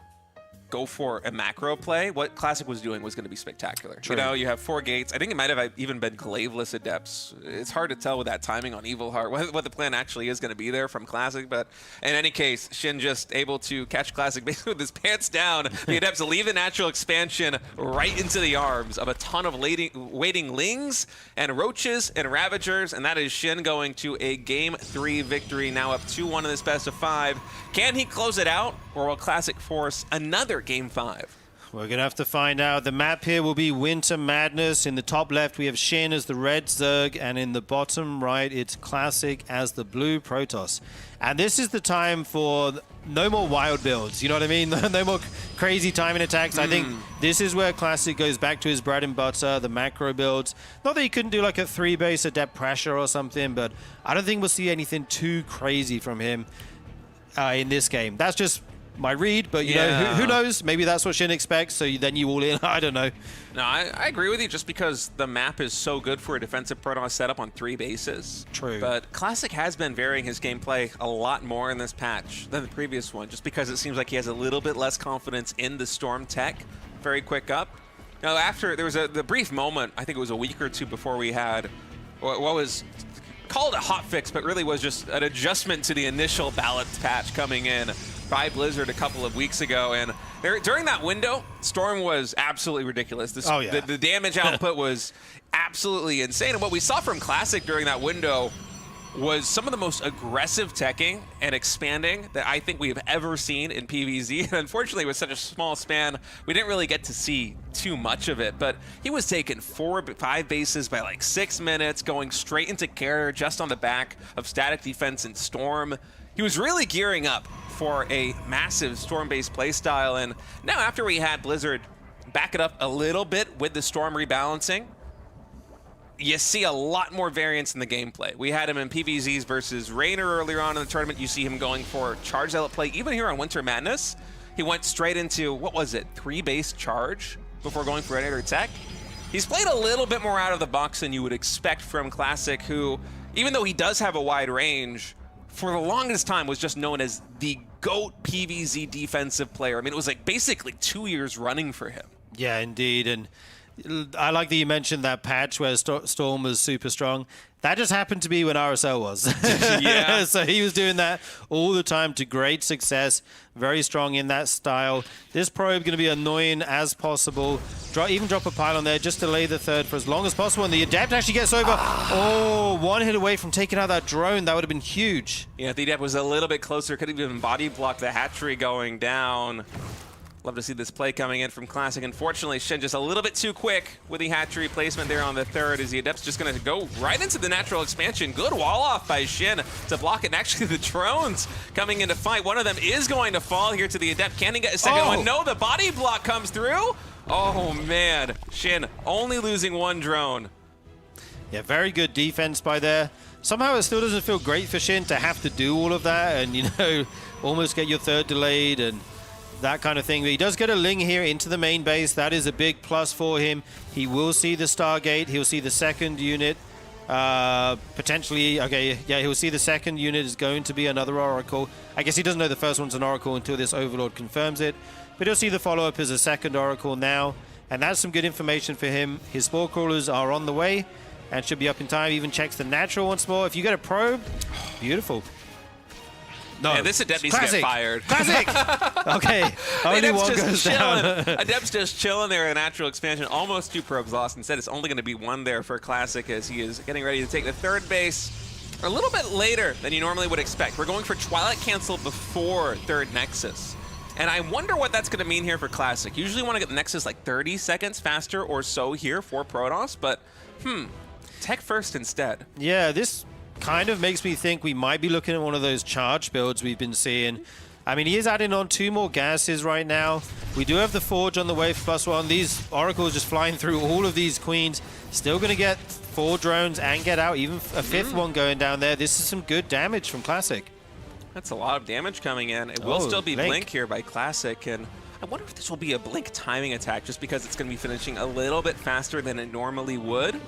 go for a macro play, what Classic was doing was going to be spectacular. True. You know, you have 4 gates. I think it might have even been Glaveless Adepts. It's hard to tell with that timing on Evil Heart what the plan actually is going to be there from Classic. But in any case, Shin just able to catch Classic basically with his pants down. The Adepts leave the natural expansion right into the arms of a ton of waiting Lings and Roaches and Ravagers, and that is Shin going to a Game 3 victory, now up 2-1 in this best of 5. Can he close it out, or will Classic force another Game 5? We're going to have to find out. The map here will be Winter Madness. In the top left, we have Shin as the red Zerg, and in the bottom right, it's Classic as the blue Protoss. And this is the time for no more wild builds, you know what I mean? No more crazy timing attacks. I think this is where Classic goes back to his bread and butter, the macro builds. Not that he couldn't do like a 3-base Adept Pressure or something, but I don't think we'll see anything too crazy from him in this game. That's just my read, but you know, who knows? Maybe that's what Shin expects, so then you all in. I don't know. No, I agree with you just because the map is so good for a defensive Protoss setup on 3 bases. True. But Classic has been varying his gameplay a lot more in this patch than the previous one, just because it seems like he has a little bit less confidence in the Storm tech. Very quick up. Now, after there was the brief moment, I think it was a week or 2 before we had what was called a hotfix, but really was just an adjustment to the initial ballot patch coming in by Blizzard a couple of weeks ago, and during that window, Storm was absolutely ridiculous. The damage output was absolutely insane, and what we saw from Classic during that window was some of the most aggressive teching and expanding that I think we have ever seen in PvZ. And unfortunately, with such a small span, we didn't really get to see too much of it. But he was taking 4 or 5 bases by like 6 minutes, going straight into Carrier just on the back of static defense and Storm. He was really gearing up for a massive Storm-based playstyle. And now after we had Blizzard back it up a little bit with the Storm rebalancing, you see a lot more variance in the gameplay. We had him in PvZs versus Raynor earlier on in the tournament. You see him going for Charge Zealot play. Even here on Winter Madness, he went straight into, what was it, 3-base Charge before going for Predator Tech. He's played a little bit more out of the box than you would expect from Classic, who, even though he does have a wide range, for the longest time was just known as the GOAT PvZ defensive player. I mean, it was like basically 2 years running for him. Yeah, indeed. And I like that you mentioned that patch where Storm was super strong. That just happened to be when RSL was. Yeah. So he was doing that all the time to great success. Very strong in that style. This probe going to be annoying as possible. Even drop a pylon there. Just delay the third for as long as possible. And the Adept actually gets over. Oh, one hit away from taking out that drone. That would have been huge. Yeah, if the Adept was a little bit closer, could have even body blocked the hatchery going down. Love to see this play coming in from Classic. Unfortunately, Shin just a little bit too quick with the hatchery placement there on the third, as the Adept's just going to go right into the natural expansion. Good wall off by Shin to block it. And actually, the drones coming into fight. One of them is going to fall here to the Adept. Can he get a second one? No, the body block comes through. Oh, man. Shin only losing one drone. Yeah, very good defense by there. Somehow it still doesn't feel great for Shin to have to do all of that and, you know, almost get your third delayed and that kind of thing. But he does get a Ling here into the main base. That is a big plus for him. He will see the Stargate. He'll see the second unit. Potentially, okay, yeah, he'll see the second unit is going to be another Oracle. I guess he doesn't know the first one's an Oracle until this Overlord confirms it. But he'll see the follow-up as a second Oracle now. And that's some good information for him. His Spore Crawlers are on the way and should be up in time. Even checks the natural once more. If you get a probe, beautiful. No, yeah, this Adept needs to get fired. Classic! Okay, only one goes down. Adept's just chilling there in natural expansion. Almost 2 probes lost. Instead, it's only going to be 1 there for Classic as he is getting ready to take the third base a little bit later than you normally would expect. We're going for Twilight Cancel before third Nexus. And I wonder what that's going to mean here for Classic. Usually want to get the Nexus like 30 seconds faster or so here for Protoss, but tech first instead. Yeah, this kind of makes me think we might be looking at one of those charge builds we've been seeing. I mean, he is adding on 2 more gases right now. We do have the Forge on the way for +1. These Oracles just flying through all of these Queens. Still going to get 4 drones and get out, even a 5th one going down there. This is some good damage from Classic. That's a lot of damage coming in. It will still be Blink here by Classic, and I wonder if this will be a Blink timing attack just because it's going to be finishing a little bit faster than it normally would.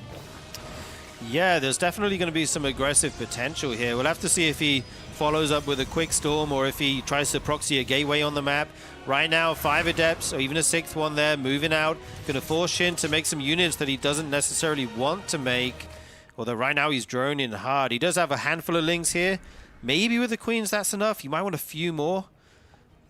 Yeah, there's definitely going to be some aggressive potential here. We'll have to see if he follows up with a quick storm or if he tries to proxy a gateway on the map. Right now, 5 Adepts or even a 6th one there moving out. Going to force Shin to make some units that he doesn't necessarily want to make. Although right now he's droning hard. He does have a handful of Lings here. Maybe with the Queens that's enough. You might want a few more.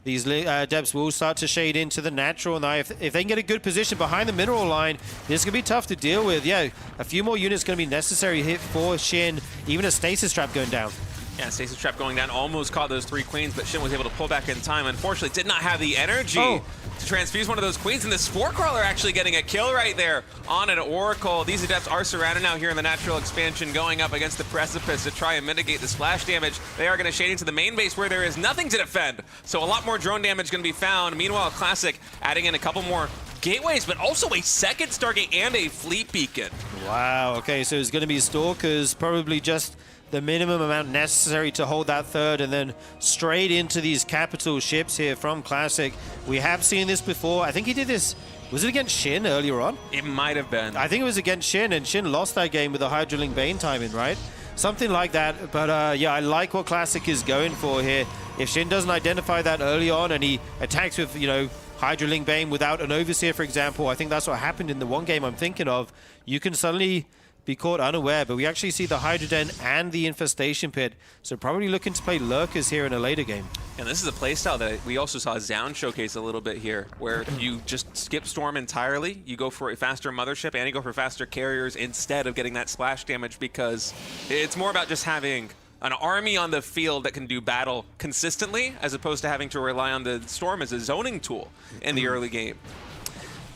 These Adepts will start to shade into the natural. Now, if they can get a good position behind the mineral line, this is going to be tough to deal with. Yeah, a few more units going to be necessary hit for Shin. Even a stasis trap going down. Yeah, stasis trap going down. Almost caught those 3 Queens, but Shin was able to pull back in time. Unfortunately, did not have the energy to transfuse one of those Queens. And the Spore Crawler actually getting a kill right there on an Oracle. These Adepts are surrounded now here in the natural expansion, going up against the precipice to try and mitigate the splash damage. They are going to shade into the main base where there is nothing to defend. So a lot more drone damage going to be found. Meanwhile, Classic adding in a couple more gateways, but also a second Stargate and a fleet beacon. Wow, okay, so it's going to be Stalkers, probably just the minimum amount necessary to hold that third, and then straight into these capital ships here from Classic. We have seen this before. I think he did this, was it against Shin earlier on? It might have been. I think it was against Shin, and Shin lost that game with the Hydraling Bane timing, right? Something like that. But yeah, I like what Classic is going for here. If Shin doesn't identify that early on and he attacks with, you know, Hydraling Bane without an Overseer, for example, I think that's what happened in the one game I'm thinking of. You can suddenly be caught unaware, but we actually see the Hydroden and the Infestation Pit, so probably looking to play Lurkers here in a later game. And this is a playstyle that we also saw Zound showcase a little bit here, where you just skip Storm entirely, you go for a faster Mothership, and you go for faster carriers instead of getting that splash damage, because it's more about just having an army on the field that can do battle consistently, as opposed to having to rely on the Storm as a zoning tool in the early game.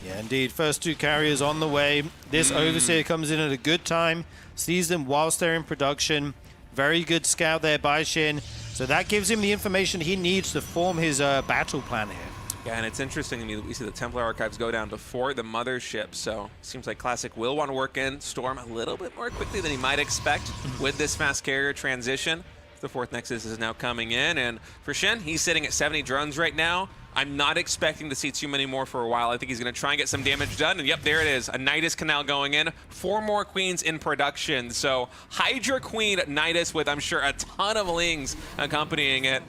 Yeah, indeed. First 2 carriers on the way. This Overseer comes in at a good time, sees them whilst they're in production. Very good scout there by Shin. So that gives him the information he needs to form his battle plan here. Yeah, and it's interesting to me that we see the Templar Archives go down before the Mothership, so it seems like Classic will want to work in Storm a little bit more quickly than he might expect with this fast carrier transition. The 4th Nexus is now coming in, and for Shin, he's sitting at 70 drones right now. I'm not expecting to see too many more for a while. I think he's going to try and get some damage done. And yep, there it is. A Nidus Canal going in. 4 more Queens in production. So Hydra Queen Nidus with, I'm sure, a ton of Lings accompanying it.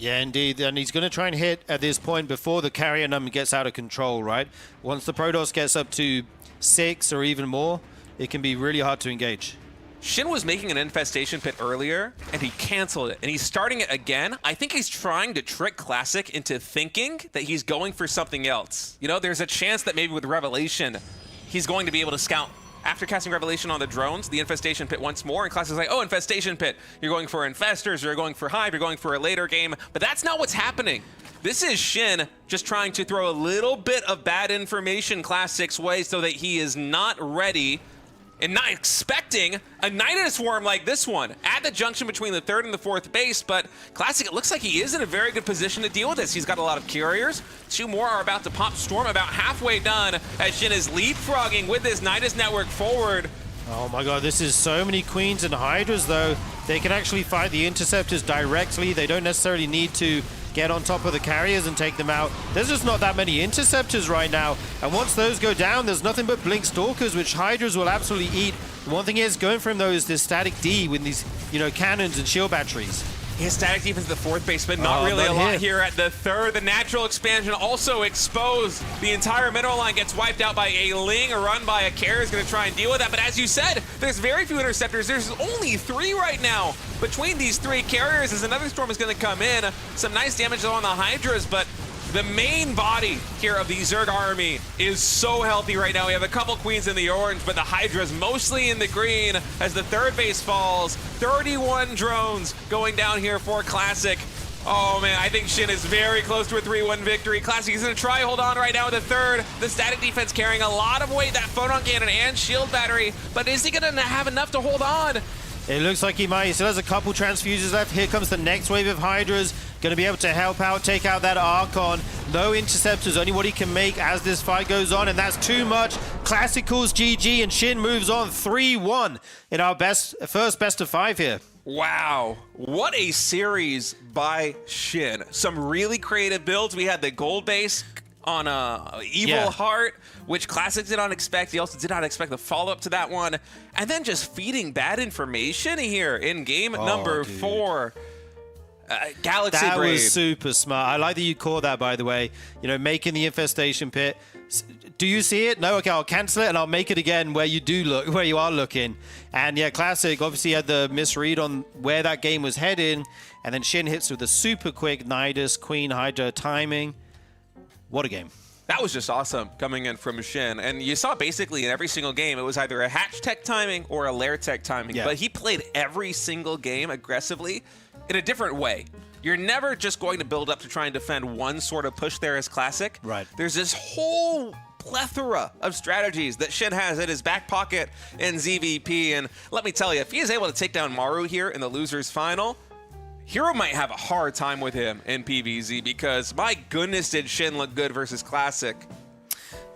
Yeah, indeed. And he's going to try and hit at this point before the carrier number gets out of control, right? Once the Protoss gets up to 6 or even more, it can be really hard to engage. Shin was making an infestation pit earlier, and he canceled it, and he's starting it again. I think he's trying to trick Classic into thinking that he's going for something else. You know, there's a chance that maybe with Revelation, he's going to be able to scout. After casting Revelation on the drones, the infestation pit once more, and Classic's like, oh, infestation pit. You're going for infestors, you're going for Hive, you're going for a later game, but that's not what's happening. This is Shin just trying to throw a little bit of bad information Classic's way so that he is not ready and not expecting a Nidus Swarm like this one at the junction between the 3rd and the 4th base, but Classic, it looks like he is in a very good position to deal with this. He's got a lot of carriers. 2 more are about to pop. Storm about halfway done as Shin is leapfrogging with this Nidus network forward. Oh my god, this is so many Queens and Hydras, though. They can actually fight the Interceptors directly. They don't necessarily need to get on top of the carriers and take them out. There's just not that many Interceptors right now. And once those go down, there's nothing but Blink Stalkers, which Hydras will absolutely eat. The one thing is, going for him, though, is this static D with these, you know, cannons and shield batteries. His static defense at the 4th base, but not really a lot here at the 3rd. The natural expansion also exposed. The entire mineral line gets wiped out by a Ling. A run by a carrier is going to try and deal with that. But as you said, there's very few interceptors. There's only 3 right now. Between these 3 carriers, as another storm is going to come in. Some nice damage on the Hydras, but the main body here of the Zerg army is so healthy right now. We have a couple Queens in the orange, but the Hydra's mostly in the green as the 3rd base falls. 31 drones going down here for Classic. Oh man, I think Shin is very close to a 3-1 victory. Classic is gonna try hold on right now with the 3rd. The static defense carrying a lot of weight, that photon cannon and shield battery, but is he gonna have enough to hold on? It looks like he might. He still has a couple transfuses left. Here comes the next wave of Hydras. Going to be able to help out, take out that Archon. No Interceptors, only what he can make as this fight goes on, and that's too much. Classic calls GG, and Shin moves on 3-1 in our first best of 5 here. Wow, what a series by Shin. Some really creative builds. We had the gold base on Evil Heart, which Classic did not expect. He also did not expect the follow-up to that one. And then just feeding bad information here in game number 4. Galaxy That Braid. was super smart. I like that you caught that, by the way. You know, making the infestation pit. Do you see it? No? Okay, I'll cancel it and I'll make it again where you do look, where you are looking. And yeah, Classic obviously had the misread on where that game was heading. And then Shin hits with a super quick Nidus, Queen, Hydra timing. What a game. That was just awesome coming in from Shin. And you saw basically in every single game, it was either a hatch tech timing or a lair tech timing. Yeah. But he played every single game aggressively in a different way. You're never just going to build up to try and defend one sort of push there as Classic. Right. There's this whole plethora of strategies that Shin has in his back pocket in ZVP. And let me tell you, if he is able to take down Maru here in the losers final, Hero might have a hard time with him in PvZ because, my goodness, did Shin look good versus Classic.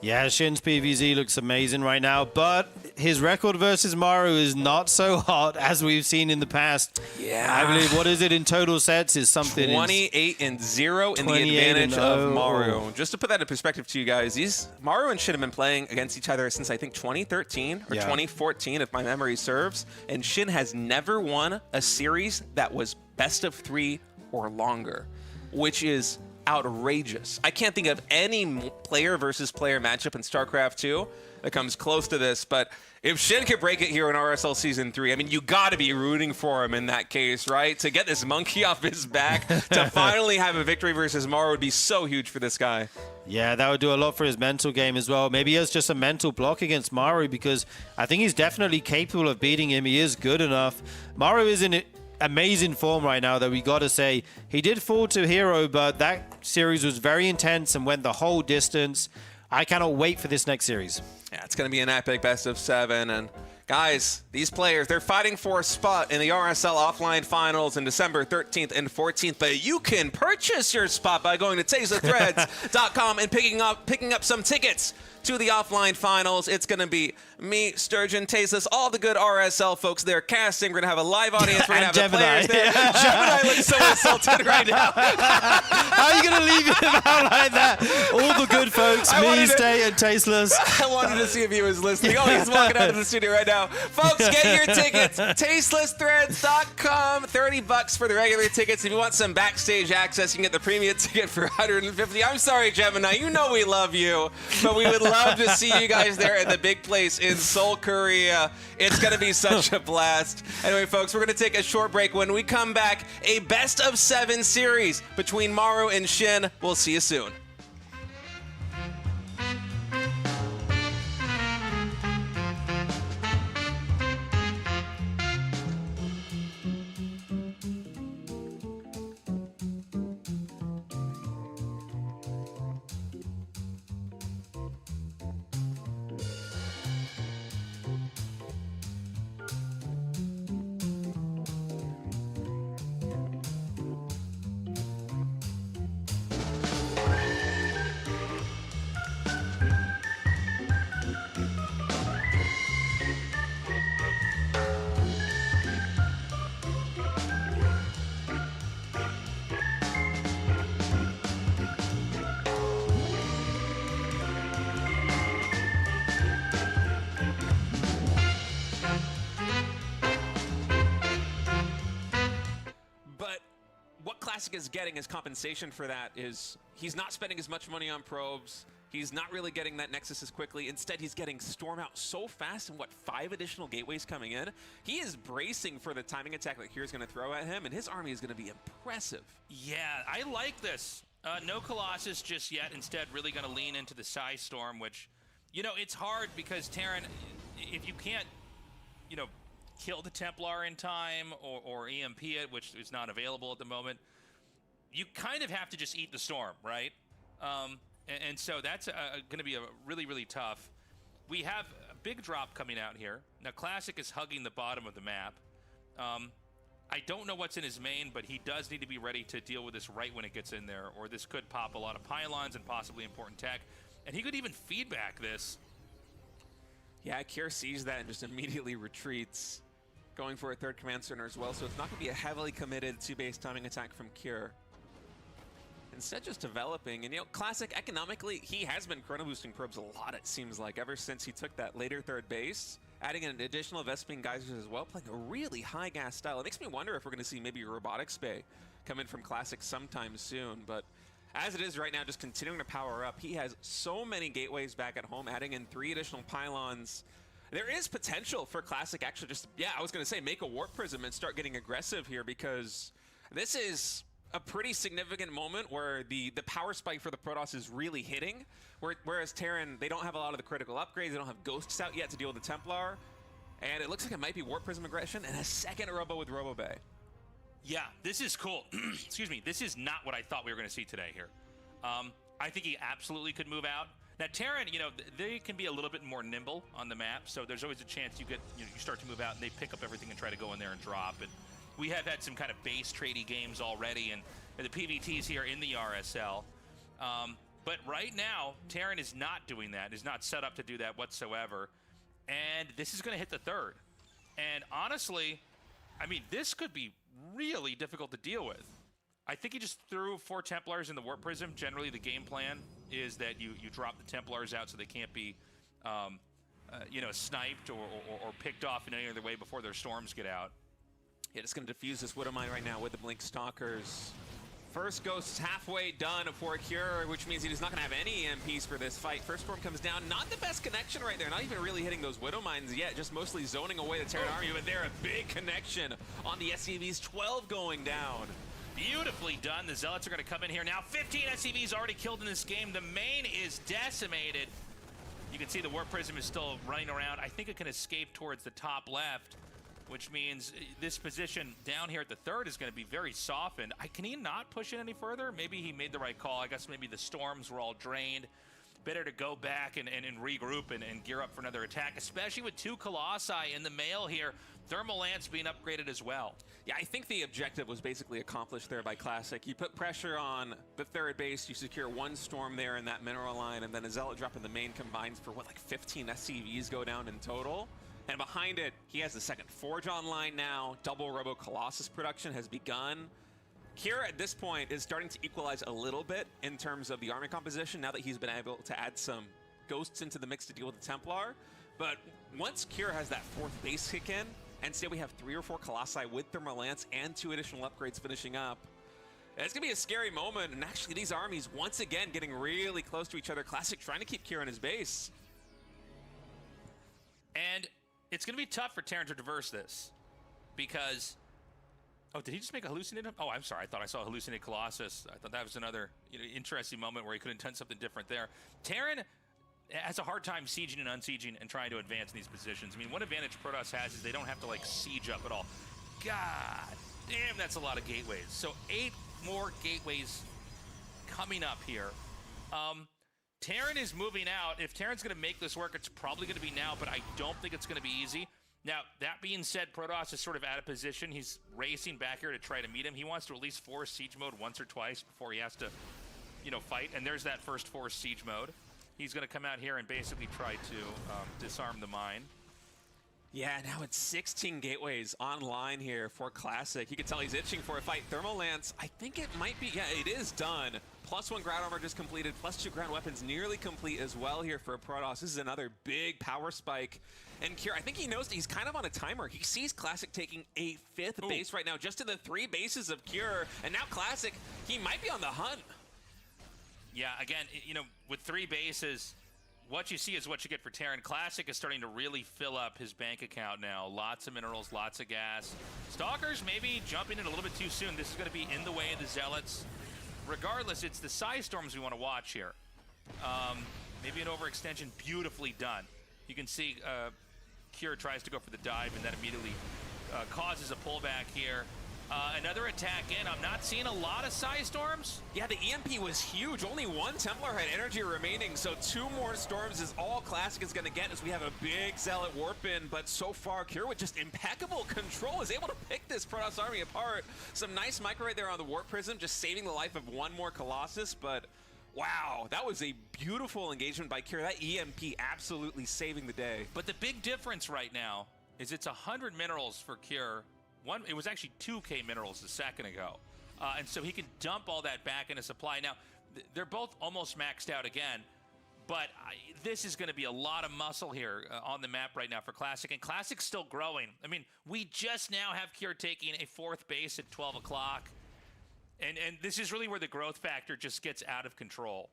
Yeah, Shin's PvZ looks amazing right now, but his record versus Maru is not so hot as we've seen in the past. Yeah. I believe, what is it in total sets is something... 28-0 in the advantage of Maru. Just to put that in perspective to you guys, Maru and Shin have been playing against each other since I think 2013 or 2014, if my memory serves, and Shin has never won a series that was best of 3 or longer, which is outrageous. I can't think of any player versus player matchup in StarCraft 2 that comes close to this, but if Shin could break it here in RSL Season 3, I mean, you got to be rooting for him in that case, right? To get this monkey off his back, to finally have a victory versus Maru would be so huge for this guy. Yeah, that would do a lot for his mental game as well. Maybe he has just a mental block against Maru because I think he's definitely capable of beating him. He is good enough. Maru is in amazing form right now, though, we got to say. He did fall to Hero, but that series was very intense and went the whole distance. I cannot wait for this next series. Yeah, it's going to be an epic best of 7. And guys, these players, they're fighting for a spot in the RSL Offline Finals in December 13th and 14th. But you can purchase your spot by going to TaserThreads.com and picking up some tickets to the Offline Finals. It's going to be me, Sturgeon, Tasteless, all the good RSL folks there casting. We're going to have a live audience. We're going to have the players there. Gemini looks so insulted right now. How are you going to leave him out like that? All the good folks, me, Stay, and Tasteless. I wanted to see if he was listening. Oh, he's walking out of the studio right now. go. Folks, get your tickets. Tastelessthreads.com. $30 for the regular tickets. If you want some backstage access, you can get the premium ticket for $150. I'm sorry, Gemini. You know we love you, but we would love to see you guys there at the big place in Seoul, Korea. It's going to be such a blast. Anyway, folks, we're going to take a short break. When we come back, a best-of-7 series between Maru and Shin. We'll see you soon. Classic is getting as compensation for that is he's not spending as much money on probes. He's not really getting that Nexus as quickly. Instead, he's getting Storm out so fast and 5 additional gateways coming in. He is bracing for the timing attack that Kier's going to throw at him, and his army is going to be impressive. Yeah, I like this. No Colossus just yet. Instead, really going to lean into the Psy Storm, which, you know, it's hard because Terran, if you can't, you know, kill the Templar in time or EMP it, which is not available at the moment, you kind of have to just eat the storm, right? And so that's going to be really, really tough. We have a big drop coming out here. Now, Classic is hugging the bottom of the map. I don't know what's in his main, but he does need to be ready to deal with this right when it gets in there, or this could pop a lot of pylons and possibly important tech. And he could even feedback this. Yeah, Kier sees that and just immediately retreats, going for a third command center as well. So it's not going to be a heavily committed 2-base timing attack from Kier. Instead, just developing. And, you know, Classic, economically, he has been chrono boosting probes a lot, it seems like, ever since he took that later third base. Adding an additional Vespene geysers as well, playing a really high gas style. It makes me wonder if we're going to see maybe a robotics bay come in from Classic sometime soon. But as it is right now, just continuing to power up. He has so many gateways back at home, adding in 3 additional pylons. There is potential for Classic actually just, yeah, I was going to say, make a Warp Prism and start getting aggressive here, because this is a pretty significant moment where the power spike for the Protoss is really hitting, whereas Terran, they don't have a lot of the critical upgrades, they don't have Ghosts out yet to deal with the Templar, and it looks like it might be Warp Prism aggression and a second Robo with Robo Bay. Yeah, this is cool. Excuse me, this is not what I thought we were going to see today here. I think he absolutely could move out. Now, Terran, you know, they can be a little bit more nimble on the map, so there's always a chance you start to move out and they pick up everything and try to go in there and drop. And we have had some kind of base tradey games already, and the PVTs here in the RSL. But right now, Terran is not doing that, is not set up to do that whatsoever. And this is going to hit the third. And honestly, I mean, this could be really difficult to deal with. I think he just threw 4 Templars in the Warp Prism. Generally, the game plan is that you drop the Templars out so they can't be, you know, sniped or picked off in any other way before their storms get out. Yeah, just going to defuse this Widow Mine right now with the Blink Stalkers. First Ghost's halfway done for Cure, which means he's not going to have any EMPs for this fight. First Storm comes down. Not the best connection right there. Not even really hitting those Widow Mines yet. Just mostly zoning away the Terran army. But there, a big connection on the SCVs. 12 going down. Beautifully done. The Zealots are going to come in here now. 15 SCVs already killed in this game. The main is decimated. You can see the Warp Prism is still running around. I think it can escape towards the top left, which means this position down here at the third is going to be very softened. Can he not push it any further? Maybe he made the right call. I guess maybe the storms were all drained. Better to go back and regroup and gear up for another attack, especially with 2 Colossi in the mail here. Thermal Lance being upgraded as well. Yeah, I think the objective was basically accomplished there by Classic. You put pressure on the third base, you secure 1 Storm there in that mineral line, and then a Zealot drop in the main combines for, what, like 15 SCVs go down in total? And behind it, he has the second Forge online now. Double Robo Colossus production has begun. Kira at this point is starting to equalize a little bit in terms of the army composition now that he's been able to add some Ghosts into the mix to deal with the Templar. But once Kira has that 4th base kick in, and say we have 3 or 4 Colossi with Thermal Lance and 2 additional upgrades finishing up, it's going to be a scary moment. And actually, these armies, once again, getting really close to each other. Classic trying to keep Kira on his base. And it's going to be tough for Terran to traverse this because... Oh, did he just make a hallucinated? Oh, I'm sorry. I thought I saw a hallucinated Colossus. I thought that was another interesting moment where he could intend something different there. Terran has a hard time sieging and unsieging and trying to advance in these positions. I mean, one advantage Protoss has is they don't have to, like, siege up at all. God damn, that's a lot of gateways. So 8 more gateways coming up here. Terran is moving out. If Terran's going to make this work, it's probably going to be now, but I don't think it's going to be easy. Now, that being said, Protoss is sort of out of position. He's racing back here to try to meet him. He wants to at least force siege mode once or twice before he has to, fight. And there's that first force siege mode. He's going to come out here and basically try to disarm the mine. Yeah, now it's 16 gateways online here for Classic. You can tell he's itching for a fight. Thermal Lance, I think it might be, yeah, it is done. +1 ground armor just completed, +2 ground weapons nearly complete as well here for Protoss. This is another big power spike. And Kira, I think he knows he's kind of on a timer. He sees Classic taking a 5th base right now, just to the 3 bases of Kira. And now Classic, he might be on the hunt. Yeah, again, with 3 bases, what you see is what you get for Terran. Classic is starting to really fill up his bank account now. Lots of minerals, lots of gas. Stalkers maybe jumping in a little bit too soon. This is going to be in the way of the Zealots. Regardless, it's the Psy Storms we want to watch here. Maybe an overextension, beautifully done. You can see Kira tries to go for the dive, and that immediately causes a pullback here. Another attack in. I'm not seeing a lot of Psy Storms. Yeah, the EMP was huge. Only 1 Templar had energy remaining, so 2 more Storms is all Classic is going to get as we have a big Zealot warp in. But so far, Kira with just impeccable control is able to pick this Protoss army apart. Some nice micro right there on the Warp Prism, just saving the life of 1 more Colossus. But wow, that was a beautiful engagement by Kira. That EMP absolutely saving the day. But the big difference right now is it's 100 minerals for Kira. It was actually 2K minerals a second ago. And so he can dump all that back into supply. Now, they're both almost maxed out again, but this is going to be a lot of muscle here on the map right now for Classic. And Classic's still growing. I mean, we just now have Kira taking a 4th base at 12 o'clock. And this is really where the growth factor just gets out of control.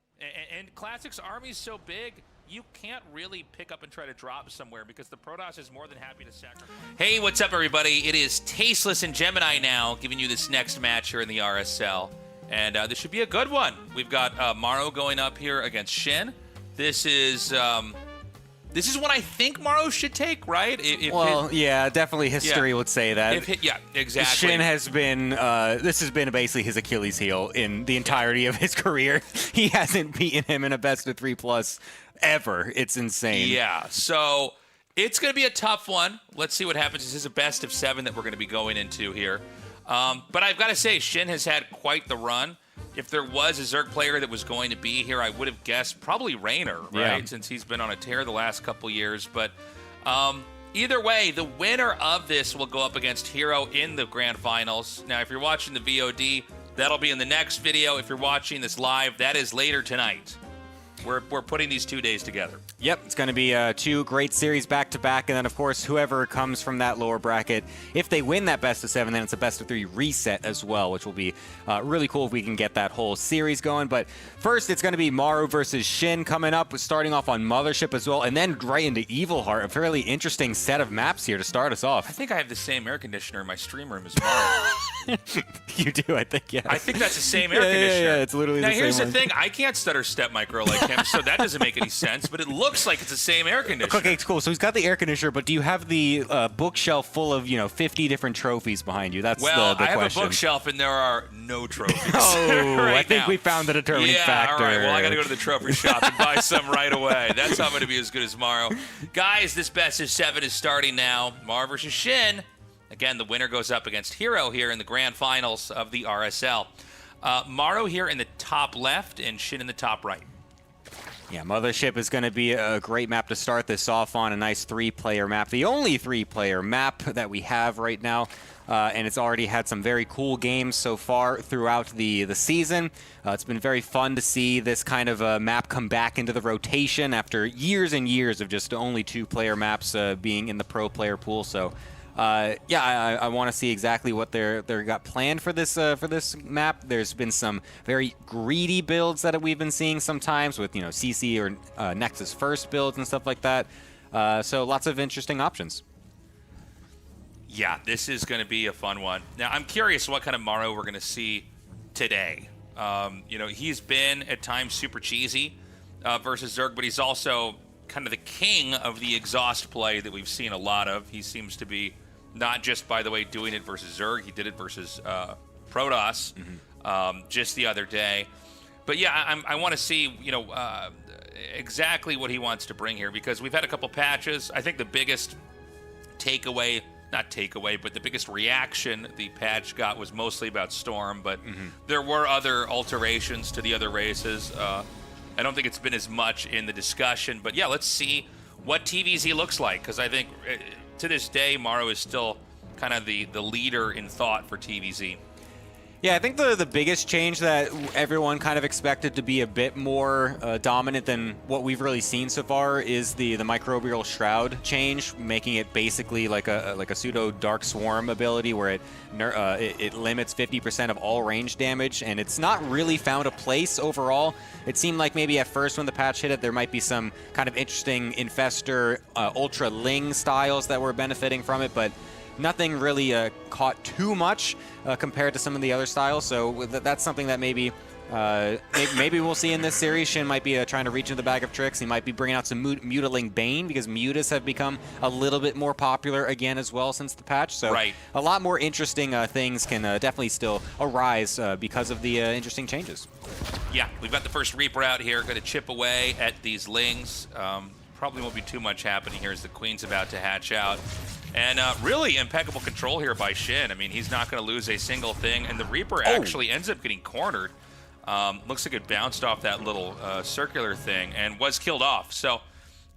And Classic's army is so big, you can't really pick up and try to drop somewhere because the Protoss is more than happy to sacrifice. Hey, what's up, everybody? It is Tasteless and Gemini now giving you this next match here in the RSL. And this should be a good one. We've got Maru going up here against Shin. This is what I think Maru should take, right? Yeah, definitely history would say that. Yeah, exactly. Shin has been, this has been basically his Achilles heel in the entirety of his career. He hasn't beaten him in a best-of-3+ ever. It's insane. Yeah, so it's going to be a tough one. Let's see what happens. This is a best-of-7 that we're going to be going into here. But I've got to say, Shin has had quite the run. If there was a Zerg player that was going to be here, I would have guessed probably Raynor, right? Yeah. Since he's been on a tear the last couple years. But either way, the winner of this will go up against Hero in the Grand Finals. Now, if you're watching the VOD, that'll be in the next video. If you're watching this live, that is later tonight. We're putting these 2 days together. Yep, it's going to be 2 great series back-to-back, and then, of course, whoever comes from that lower bracket, if they win that best-of-7, then it's a best-of-3 reset as well, which will be really cool if we can get that whole series going. But first, it's going to be Maru versus Shin coming up, starting off on Mothership as well, and then right into Evil Heart, a fairly interesting set of maps here to start us off. I think I have the same air conditioner in my stream room as Maru. You do, I think, yes. I think that's the same air conditioner. Yeah, it's literally the same Now, here's the one. thing. I can't stutter step micro like him, so that doesn't make any sense, but it looks like it's the same air conditioner. Okay, it's cool. So he's got the air conditioner, but do you have the bookshelf full of, 50 different trophies behind you? That's the question. I have a bookshelf, and there are no trophies. Oh, right I think now. we found the determining factor. All right, well, I got to go to the trophy shop and buy some right away. That's how I'm going to be as good as Maru. Guys, this best-of-7 is starting now. Maru versus Shin. Again, the winner goes up against Hero here in the Grand Finals of the RSL. Maru here in the top left and Shin in the top right. Yeah, Mothership is going to be a great map to start this off on, a nice 3-player map. The only 3-player map that we have right now, and it's already had some very cool games so far throughout the season. It's been very fun to see this kind of map come back into the rotation after years and years of just only 2-player maps being in the pro player pool. So yeah, I want to see exactly what they're got planned for this map. There's been some very greedy builds that we've been seeing sometimes with, you know, CC or Nexus first builds and stuff like that. So lots of interesting options. Yeah, this is going to be a fun one. Now, I'm curious what kind of Maru we're going to see today. You know, he's been at times super cheesy versus Zerg, but he's also kind of the king of the exhaust play that we've seen a lot of. He seems to be not just, by the way, doing it versus Zerg. He did it versus Protoss just the other day. But yeah, I want to see, you know, exactly what he wants to bring here, because we've had a couple patches. I think the biggest takeaway, not takeaway, but the biggest reaction the patch got was mostly about Storm, but there were other alterations to the other races. I don't think it's been as much in the discussion, but yeah, let's see what TVZ looks like, because I think to this day, Maru is still kind of the leader in thought for TVZ. Yeah, I think the biggest change that everyone kind of expected to be a bit more dominant than what we've really seen so far is the Microbial Shroud change, making it basically like a pseudo Dark Swarm ability where it limits 50% of all range damage, and it's not really found a place overall. It seemed like maybe at first when the patch hit it, there might be some kind of interesting Infestor Ultra Ling styles that were benefiting from it, but nothing really caught too much compared to some of the other styles, so that's something that maybe we'll see in this series. Shin might be trying to reach into the bag of tricks. He might be bringing out some Mutaling Bane, because Mutas have become a little bit more popular again as well since the patch. So a lot more interesting things can definitely still arise because of the interesting changes. Yeah, we've got the first Reaper out here, going to chip away at these Lings. Probably won't be too much happening here as the Queen's about to hatch out. And really impeccable control here by Shin. I mean, he's not going to lose a single thing. And the Reaper actually ends up getting cornered. Looks like it bounced off that little circular thing and was killed off. So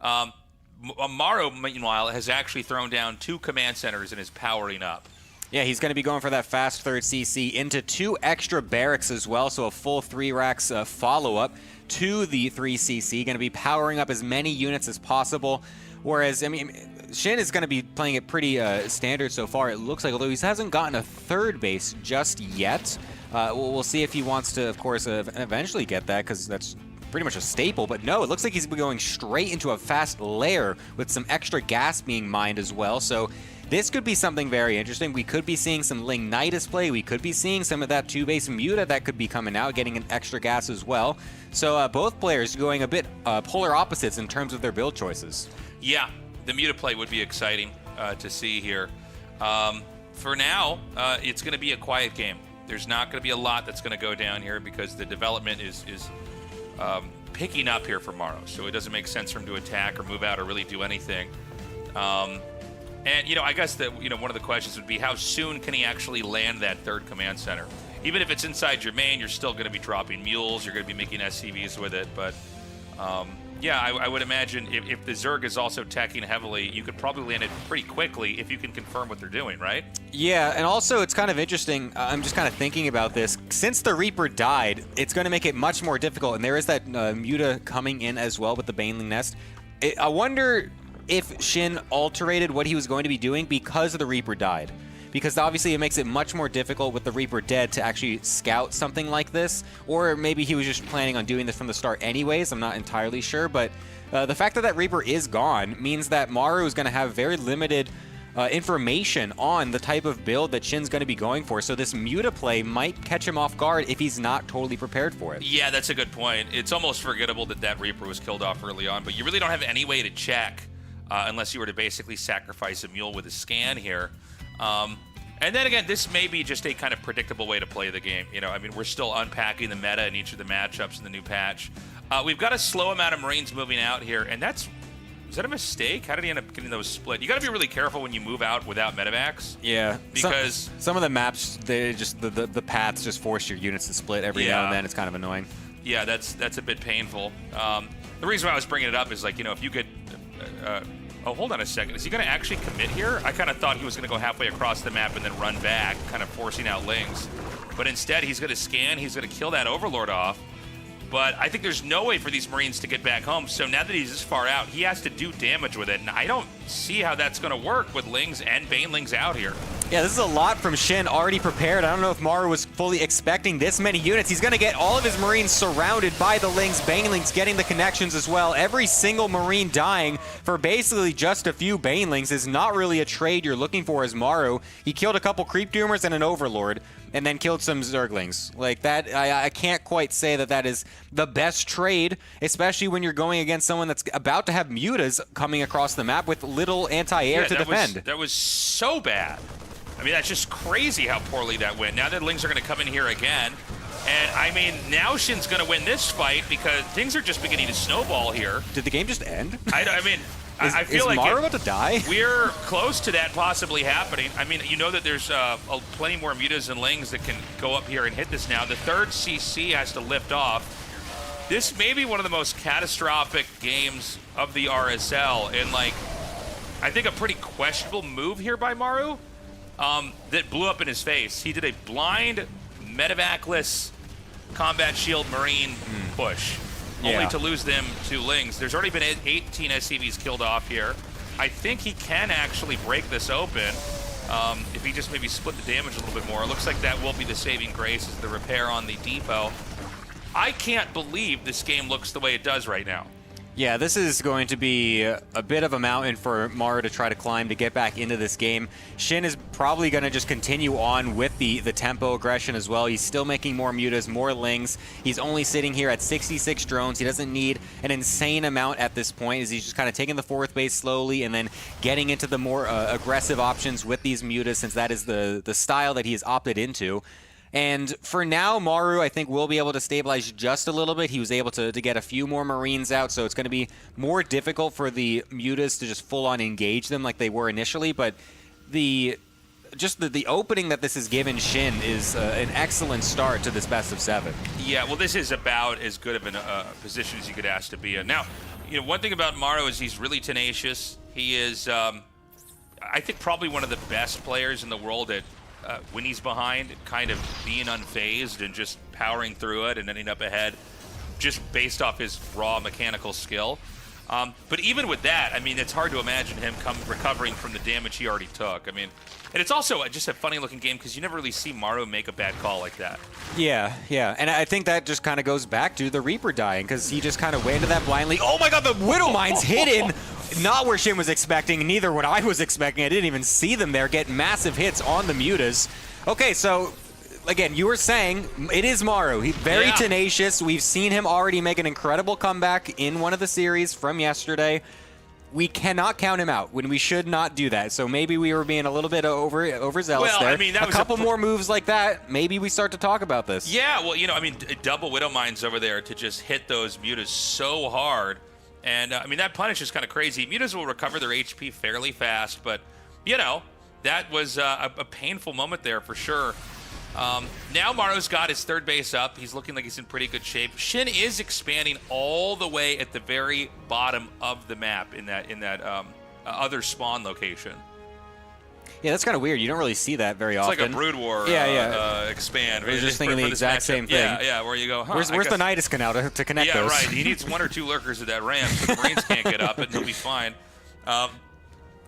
Maru, meanwhile, has actually thrown down 2 command centers and is powering up. Yeah, he's going to be going for that fast 3rd CC into 2 extra barracks as well, so a full 3 racks follow-up to the 3 CC. Going to be powering up as many units as possible. Whereas, I mean, Shin is going to be playing it pretty standard so far, it looks like, although he hasn't gotten a 3rd base just yet. We'll see if he wants to, of course, eventually get that, because that's pretty much a staple. But no, it looks like he's going straight into a fast lair with some extra gas being mined as well. So this could be something very interesting. We could be seeing some Ling Nidus play. We could be seeing some of that 2-base Muta that could be coming out, getting an extra gas as well. So both players going a bit polar opposites in terms of their build choices. Yeah, the Muta play would be exciting to see here. For now, it's going to be a quiet game. There's not going to be a lot that's going to go down here because the development is picking up here for Maru. So it doesn't make sense for him to attack or move out or really do anything. And, you know, I guess that, you know, one of the questions would be how soon can he actually land that 3rd command center? Even if it's inside your main, you're still going to be dropping mules. You're going to be making SCVs with it. But, yeah, I would imagine if the Zerg is also attacking heavily, you could probably land it pretty quickly if you can confirm what they're doing, right? Yeah, and also it's kind of interesting. I'm just kind of thinking about this. Since the Reaper died, it's going to make it much more difficult. And there is that Muta coming in as well with the Baneling Nest. I wonder if Shin alterated what he was going to be doing because the Reaper died. Because obviously it makes it much more difficult with the Reaper dead to actually scout something like this. Or maybe he was just planning on doing this from the start anyways. I'm not entirely sure. But the fact that that Reaper is gone means that Maru is going to have very limited information on the type of build that Shin's going to be going for. So this Muta play might catch him off guard if he's not totally prepared for it. Yeah, that's a good point. It's almost forgettable that that Reaper was killed off early on. But you really don't have any way to check unless you were to basically sacrifice a mule with a scan here. And then again, this may be just a kind of predictable way to play the game. You know, I mean, we're still unpacking the meta in each of the matchups in the new patch. We've got a slow amount of Marines moving out here, and is that a mistake? How did he end up getting those split? You got to be really careful when you move out without medevacs. Yeah, because some of the maps, they just the paths just force your units to split every now and then. It's kind of annoying. Yeah, that's a bit painful. The reason why I was bringing it up is, like, you know, if you could... oh, hold on a second. Is he going to actually commit here? I kind of thought he was going to go halfway across the map and then run back, kind of forcing out Lings. But instead, he's going to scan. He's going to kill that Overlord off. But I think there's no way for these Marines to get back home. So now that he's this far out, he has to do damage with it. And I don't see how that's going to work with Lings and Banelings out here. Yeah, this is a lot from Shin, already prepared. I don't know if Maru was fully expecting this many units. He's going to get all of his Marines surrounded by the Lings. Banelings getting the connections as well. Every single Marine dying for basically just a few Banelings is not really a trade you're looking for as Maru. He killed a couple Creep Doomers and an Overlord, and then killed some Zerglings. Like that, I can't quite say that that is the best trade, especially when you're going against someone that's about to have mutas coming across the map with little anti-air to defend. That was so bad. I mean, that's just crazy how poorly that went. Now that Lings are going to come in here again. And, I mean, now Shin's going to win this fight because things are just beginning to snowball here. Did the game just end? I mean, I feel like Maru about to die? We're close to that possibly happening. I mean, you know that there's plenty more mutas and Lings that can go up here and hit this now. The third CC has to lift off. This may be one of the most catastrophic games of the RSL. And, like, I think a pretty questionable move here by Maru. That blew up in his face. He did a blind, medevac-less combat shield Marine push, only to lose them to Lings. There's already been 18 SCVs killed off here. I think he can actually break this open if he just maybe split the damage a little bit more. It looks like that will be the saving grace, is the repair on the depot. I can't believe this game looks the way it does right now. Yeah, this is going to be a bit of a mountain for Maru to try to climb to get back into this game. Shin is probably going to just continue on with the tempo aggression as well. He's still making more mutas, more Lings. He's only sitting here at 66 drones. He doesn't need an insane amount at this point, as he's just kind of taking the fourth base slowly and then getting into the more aggressive options with these mutas, since that is the style that he has opted into. And for now, Maru, I think, will be able to stabilize just a little bit. He was able to get a few more Marines out, so it's going to be more difficult for the mutas to just full-on engage them like they were initially. But the opening that this has given Shin is an excellent start to this best of 7. Yeah, well, this is about as good of a position as you could ask to be in. Now, you know, one thing about Maru is he's really tenacious. He is, I think, probably one of the best players in the world at when he's behind, kind of being unfazed and just powering through it and ending up ahead just based off his raw mechanical skill. But even with that, I mean, it's hard to imagine him recovering from the damage he already took. I mean, and it's also just a funny-looking game because you never really see Maru make a bad call like that. Yeah. And I think that just kind of goes back to the Reaper dying, because he just kind of went into that blindly. Oh my god, the Widow Mine's hidden! Not where Shin was expecting, neither what I was expecting. I didn't even see them there get massive hits on the mutas. Okay, so again, you were saying it is Maru. He's very tenacious. We've seen him already make an incredible comeback in one of the series from yesterday. We cannot count him out when we should not do that. So maybe we were being a little bit overzealous there. I mean, that a was couple more moves like that, maybe we start to talk about this. Yeah, well, you know, I mean, double Widow Mines over there to just hit those mutas so hard. And, I mean, that punish is kind of crazy. Mutas will recover their HP fairly fast, but, you know, that was a painful moment there for sure. Now Maru's got his third base up. He's looking like he's in pretty good shape. Shin is expanding all the way at the very bottom of the map in that other spawn location. Yeah, that's kind of weird. You don't really see that very often. It's like a Brood War expand. I was just thinking the exact same thing. Yeah, where you go, huh, Where's the Nidus Canal to connect those? Yeah, right. He needs 1 or 2 lurkers at that ramp so the Marines can't get up and he'll be fine.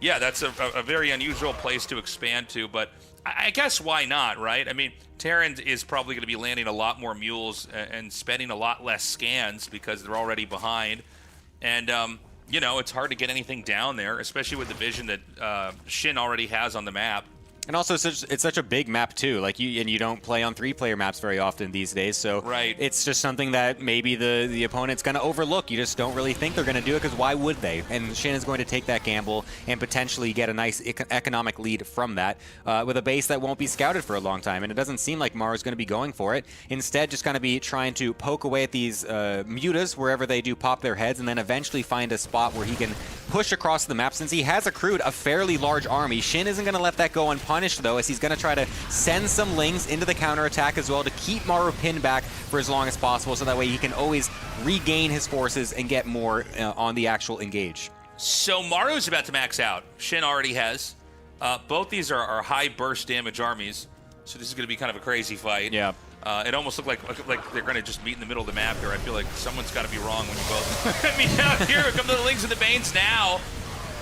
Yeah, that's a very unusual place to expand to, but I guess why not, right? I mean, Terran is probably going to be landing a lot more mules and spending a lot less scans because they're already behind. And, you know, it's hard to get anything down there, especially with the vision that Shin already has on the map. And also, it's such a big map too. Like you don't play on 3-player maps very often these days, so it's just something that maybe the opponent's going to overlook. You just don't really think they're going to do it because why would they? And Shin is going to take that gamble and potentially get a nice economic lead from that with a base that won't be scouted for a long time. And it doesn't seem like Maru's going to be going for it. Instead, just going to be trying to poke away at these mutas wherever they do pop their heads, and then eventually find a spot where he can push across the map. Since he has accrued a fairly large army, Shin isn't going to let that go unpunished, though, as he's going to try to send some Lings into the counterattack as well to keep Maru pinned back for as long as possible, so that way he can always regain his forces and get more on the actual engage. So Maru's about to max out. Shin already has. Both these are high burst damage armies, so this is going to be kind of a crazy fight. Yeah. It almost looked like they're going to just meet in the middle of the map here. I feel like someone's got to be wrong when you both meet out here. Come to the Lings and the Banes now.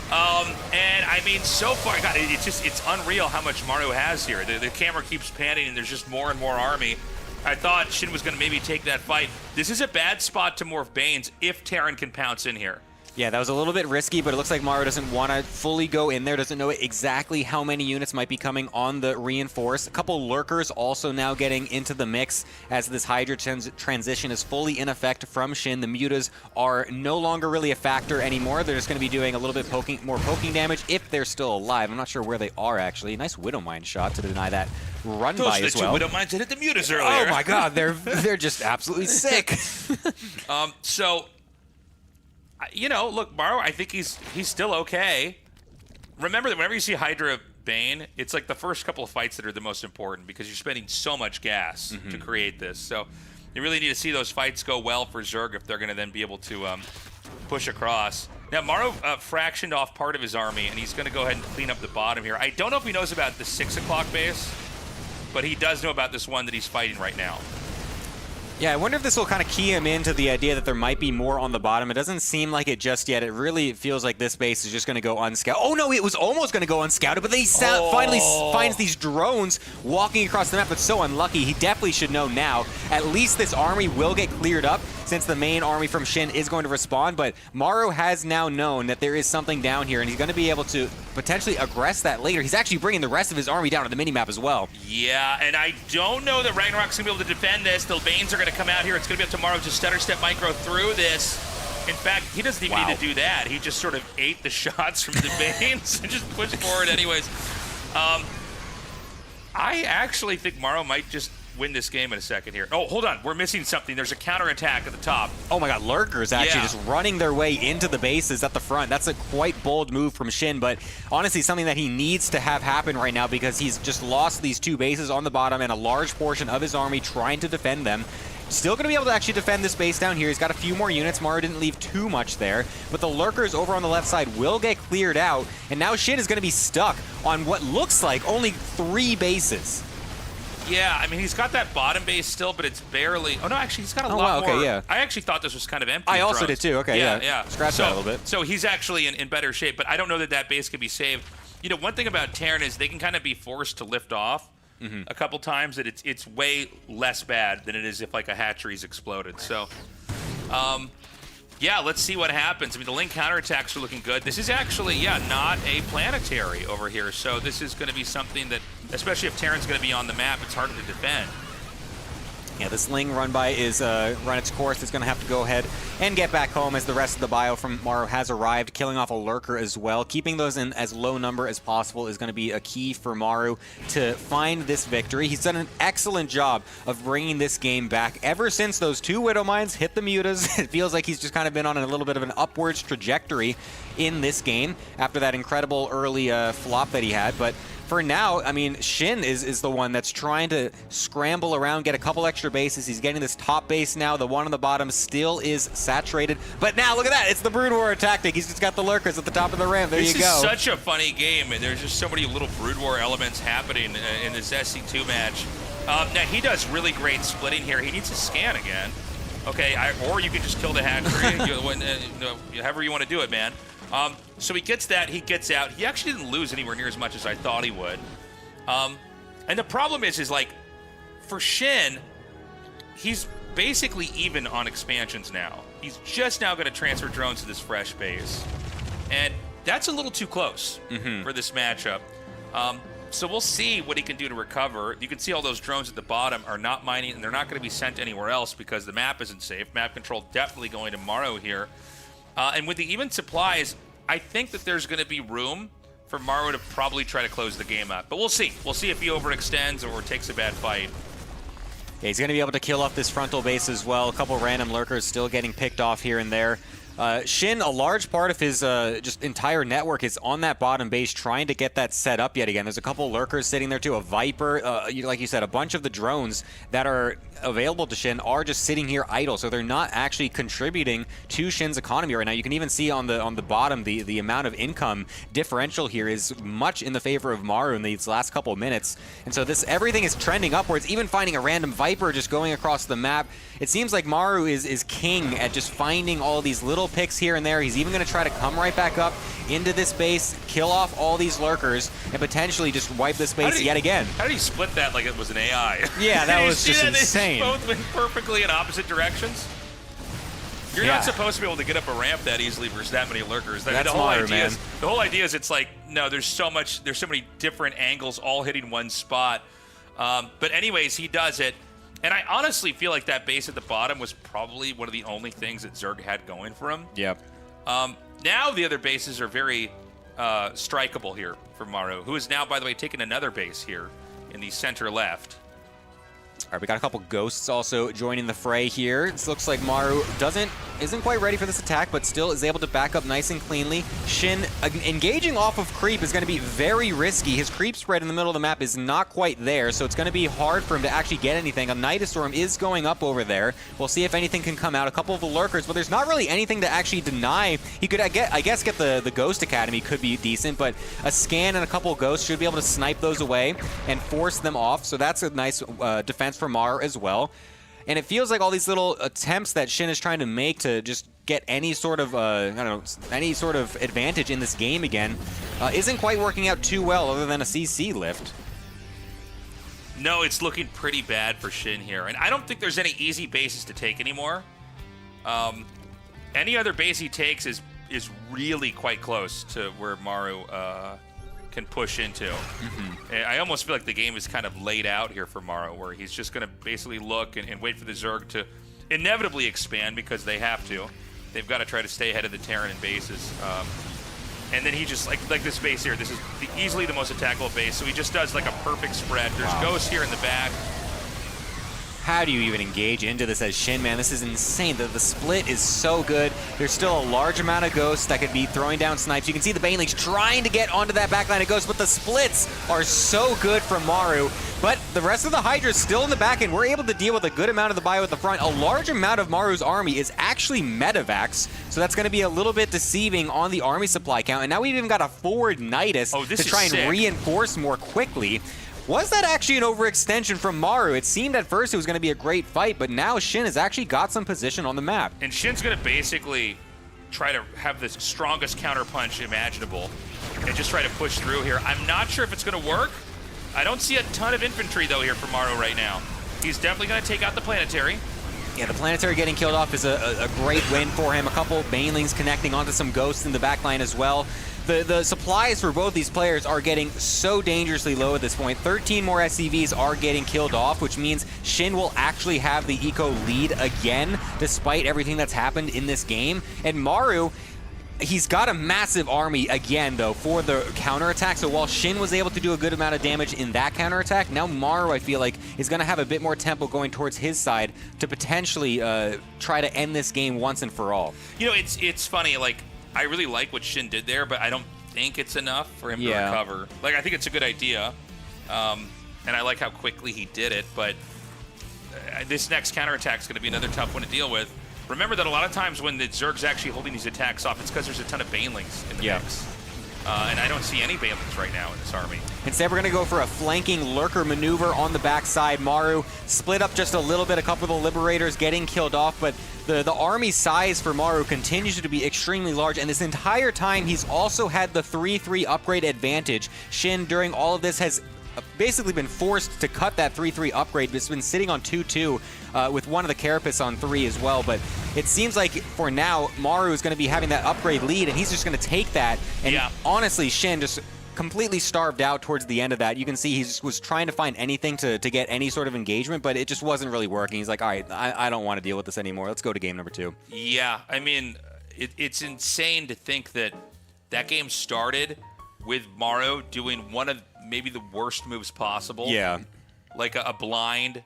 And I mean, so far, God, it's unreal how much Maru has here. The camera keeps panning, and there's just more and more army. I thought Shin was going to maybe take that fight. This is a bad spot to morph Banes if Terran can pounce in here. Yeah, that was a little bit risky, but it looks like Maru doesn't want to fully go in there, doesn't know exactly how many units might be coming on the reinforce. A couple lurkers also now getting into the mix as this Hydra transition is fully in effect from Shin. The mutas are no longer really a factor anymore. They're just going to be doing a little bit more poking damage if they're still alive. I'm not sure where they are, actually. Nice Widowmine shot to deny that run by as well. Those are the two Widowmines that hit the mutas earlier. Oh my god, they're just absolutely sick. So... You know, look, Maru, I think he's still okay. Remember that whenever you see Hydra Bane, it's like the first couple of fights that are the most important because you're spending so much gas to create this. So you really need to see those fights go well for Zerg if they're going to then be able to push across. Now, Maru fractioned off part of his army, and he's going to go ahead and clean up the bottom here. I don't know if he knows about the 6 o'clock base, but he does know about this one that he's fighting right now. Yeah, I wonder if this will kind of key him into the idea that there might be more on the bottom. It doesn't seem like it just yet. It really feels like this base is just going to go unscouted. Oh, no, it was almost going to go unscouted, but then he finally finds these drones walking across the map. It's so unlucky. He definitely should know now. At least this army will get cleared up since the main army from Shin is going to respond, but Maru has now known that there is something down here, and he's going to be able to potentially aggress that later. He's actually bringing the rest of his army down to the minimap as well. Yeah, and I don't know that Ragnarok's going to be able to defend this. The Banes are going to come out here. It's going to be up to Maru to stutter step micro through this. In fact, he doesn't even need to do that. He just sort of ate the shots from the Banes and just pushed forward anyways. I actually think Maru might just win this game in a second here. Oh, hold on. We're missing something. There's a counterattack at the top. Oh my god, Lurkers actually just running their way into the bases at the front. That's a quite bold move from Shin, but honestly something that he needs to have happen right now because he's just lost these 2 bases on the bottom and a large portion of his army trying to defend them. Still going to be able to actually defend this base down here. He's got a few more units. Maru didn't leave too much there, but the Lurkers over on the left side will get cleared out, and now Shin is going to be stuck on what looks like only 3 bases. Yeah, I mean, he's got that bottom base still, but it's barely... Oh, no, actually, he's got a lot more. Okay, yeah. I actually thought this was kind of empty. I also did, too. Okay, yeah. Scratch that a little bit. So he's actually in better shape, but I don't know that that base can be saved. You know, one thing about Terran is they can kind of be forced to lift off a couple times, that it's way less bad than it is if, like, a hatchery's exploded. So, yeah, let's see what happens. I mean, the Link counterattacks are looking good. This is actually, not a planetary over here, so this is going to be something that, especially if Terran's going to be on the map, it's harder to defend. Yeah, this Ling run by is run its course. It's going to have to go ahead and get back home as the rest of the bio from Maru has arrived, killing off a Lurker as well. Keeping those in as low number as possible is going to be a key for Maru to find this victory. He's done an excellent job of bringing this game back. Ever since those 2 Widowmines hit the mutas, it feels like he's just kind of been on a little bit of an upwards trajectory in this game after that incredible early flop that he had. But for now, I mean, Shin is the one that's trying to scramble around, get a couple extra bases. He's getting this top base now. The one on the bottom still is saturated. But now, look at that. It's the Brood War tactic. He's just got the Lurkers at the top of the ramp. There you go. This is such a funny game, and there's just so many little Brood War elements happening in this SC2 match. Now, he does really great splitting here. He needs to scan again. Okay, or you can just kill the hatchery, however you want to do it, man. So he gets that, he gets out. He actually didn't lose anywhere near as much as I thought he would. And the problem is like, for Shin, he's basically even on expansions now. He's just now going to transfer drones to this fresh base. And that's a little too close for this matchup. So we'll see what he can do to recover. You can see all those drones at the bottom are not mining, and they're not going to be sent anywhere else because the map isn't safe. Map control definitely going to Maru here. And with the even supplies, I think that there's going to be room for Maru to probably try to close the game up. But we'll see. We'll see if he overextends or takes a bad fight. Yeah, he's going to be able to kill off this frontal base as well. A couple random Lurkers still getting picked off here and there. Shin, a large part of his just entire network is on that bottom base trying to get that set up yet again. There's a couple lurkers sitting there too, a Viper, like you said, a bunch of the drones that are available to Shin are just sitting here idle, so they're not actually contributing to Shin's economy right now. You can even see on the bottom the amount of income differential here is much in the favor of Maru in these last couple of minutes, and so everything is trending upwards. Even finding a random Viper just going across the map, it seems like Maru is king at just finding all these little picks here and there. He's even going to try to come right back up into this base, kill off all these lurkers, and potentially just wipe this base yet again. How did he split that like it was an AI? Yeah, that was just insane. They both went perfectly in opposite directions. You're not supposed to be able to get up a ramp that easily versus that many lurkers. That's Maru, man. The whole idea is it's like, no, there's so many different angles all hitting one spot. But anyways, he does it. And I honestly feel like that base at the bottom was probably one of the only things that Zerg had going for him. Yep. Now the other bases are very strikeable here for Maru, who is now, by the way, taking another base here in the center left. All right, we got a couple ghosts also joining the fray here. It looks like Maru isn't quite ready for this attack, but still is able to back up nice and cleanly. Shin engaging off of creep is going to be very risky. His creep spread in the middle of the map is not quite there, so it's going to be hard for him to actually get anything. A Nidastorm is going up over there. We'll see if anything can come out. A couple of the lurkers, but there's not really anything to actually deny. He could, I guess, get the Ghost Academy could be decent, but a scan and a couple of ghosts should be able to snipe those away and force them off. So that's a nice defense for Maru as well. And it feels like all these little attempts that Shin is trying to make to just get any sort of, any sort of advantage in this game again isn't quite working out too well other than a CC lift. No, it's looking pretty bad for Shin here. And I don't think there's any easy bases to take anymore. Any other base he takes is really quite close to where Maru can push into. I almost feel like the game is kind of laid out here for Maru, where he's just going to basically look and wait for the Zerg to inevitably expand because they have to. They've got to try to stay ahead of the Terran and bases. And then he just, like this base here, this is easily the most attackable base, so he just does like a perfect spread. There's ghosts here in the back. How do you even engage into this as Shin, man? This is insane. The split is so good. There's still a large amount of ghosts that could be throwing down snipes. You can see the Banelings trying to get onto that backline of ghosts, but the splits are so good from Maru. But the rest of the Hydra is still in the back end. We're able to deal with a good amount of the bio at the front. A large amount of Maru's army is actually medevacs, so that's going to be a little bit deceiving on the army supply count. And now we've even got a forward Nidus to try and reinforce more quickly. Was that actually an overextension from Maru? It seemed at first it was going to be a great fight, but now Shin has actually got some position on the map. And Shin's going to basically try to have the strongest counterpunch imaginable and just try to push through here. I'm not sure if it's going to work. I don't see a ton of infantry, though, here for Maru right now. He's definitely going to take out the Planetary. Yeah, the Planetary getting killed off is a great win for him. A couple Banelings connecting onto some ghosts in the backline as well. The supplies for both these players are getting so dangerously low at this point. 13 more SCVs are getting killed off, which means Shin will actually have the eco lead again, despite everything that's happened in this game. And Maru, he's got a massive army again, though, for the counterattack. So while Shin was able to do a good amount of damage in that counterattack, now Maru, I feel like, is going to have a bit more tempo going towards his side to potentially try to end this game once and for all. You know, it's funny, like, I really like what Shin did there, but I don't think it's enough for him to recover. Like, I think it's a good idea, and I like how quickly he did it, but this next counterattack is going to be another tough one to deal with. Remember that a lot of times when the Zerg's actually holding these attacks off, it's because there's a ton of Banelings in the mix. And I don't see any Banelings right now in this army. Instead, we're going to go for a flanking lurker maneuver on the backside. Maru split up just a little bit, a couple of the Liberators getting killed off, but the army size for Maru continues to be extremely large, and this entire time he's also had the 3-3 upgrade advantage. Shin, during all of this, has basically been forced to cut that 3-3 upgrade. It's been sitting on 2-2 with one of the Carapace on 3 as well, but it seems like for now Maru is going to be having that upgrade lead, and he's just going to take that. And honestly, Shin just completely starved out towards the end of that. You can see he just was trying to find anything to get any sort of engagement, but it just wasn't really working. He's like, all right, I don't want to deal with this anymore. Let's go to game number 2. Yeah, I mean, it's insane to think that that game started with Maru doing one of maybe the worst moves possible. Yeah. Like a blind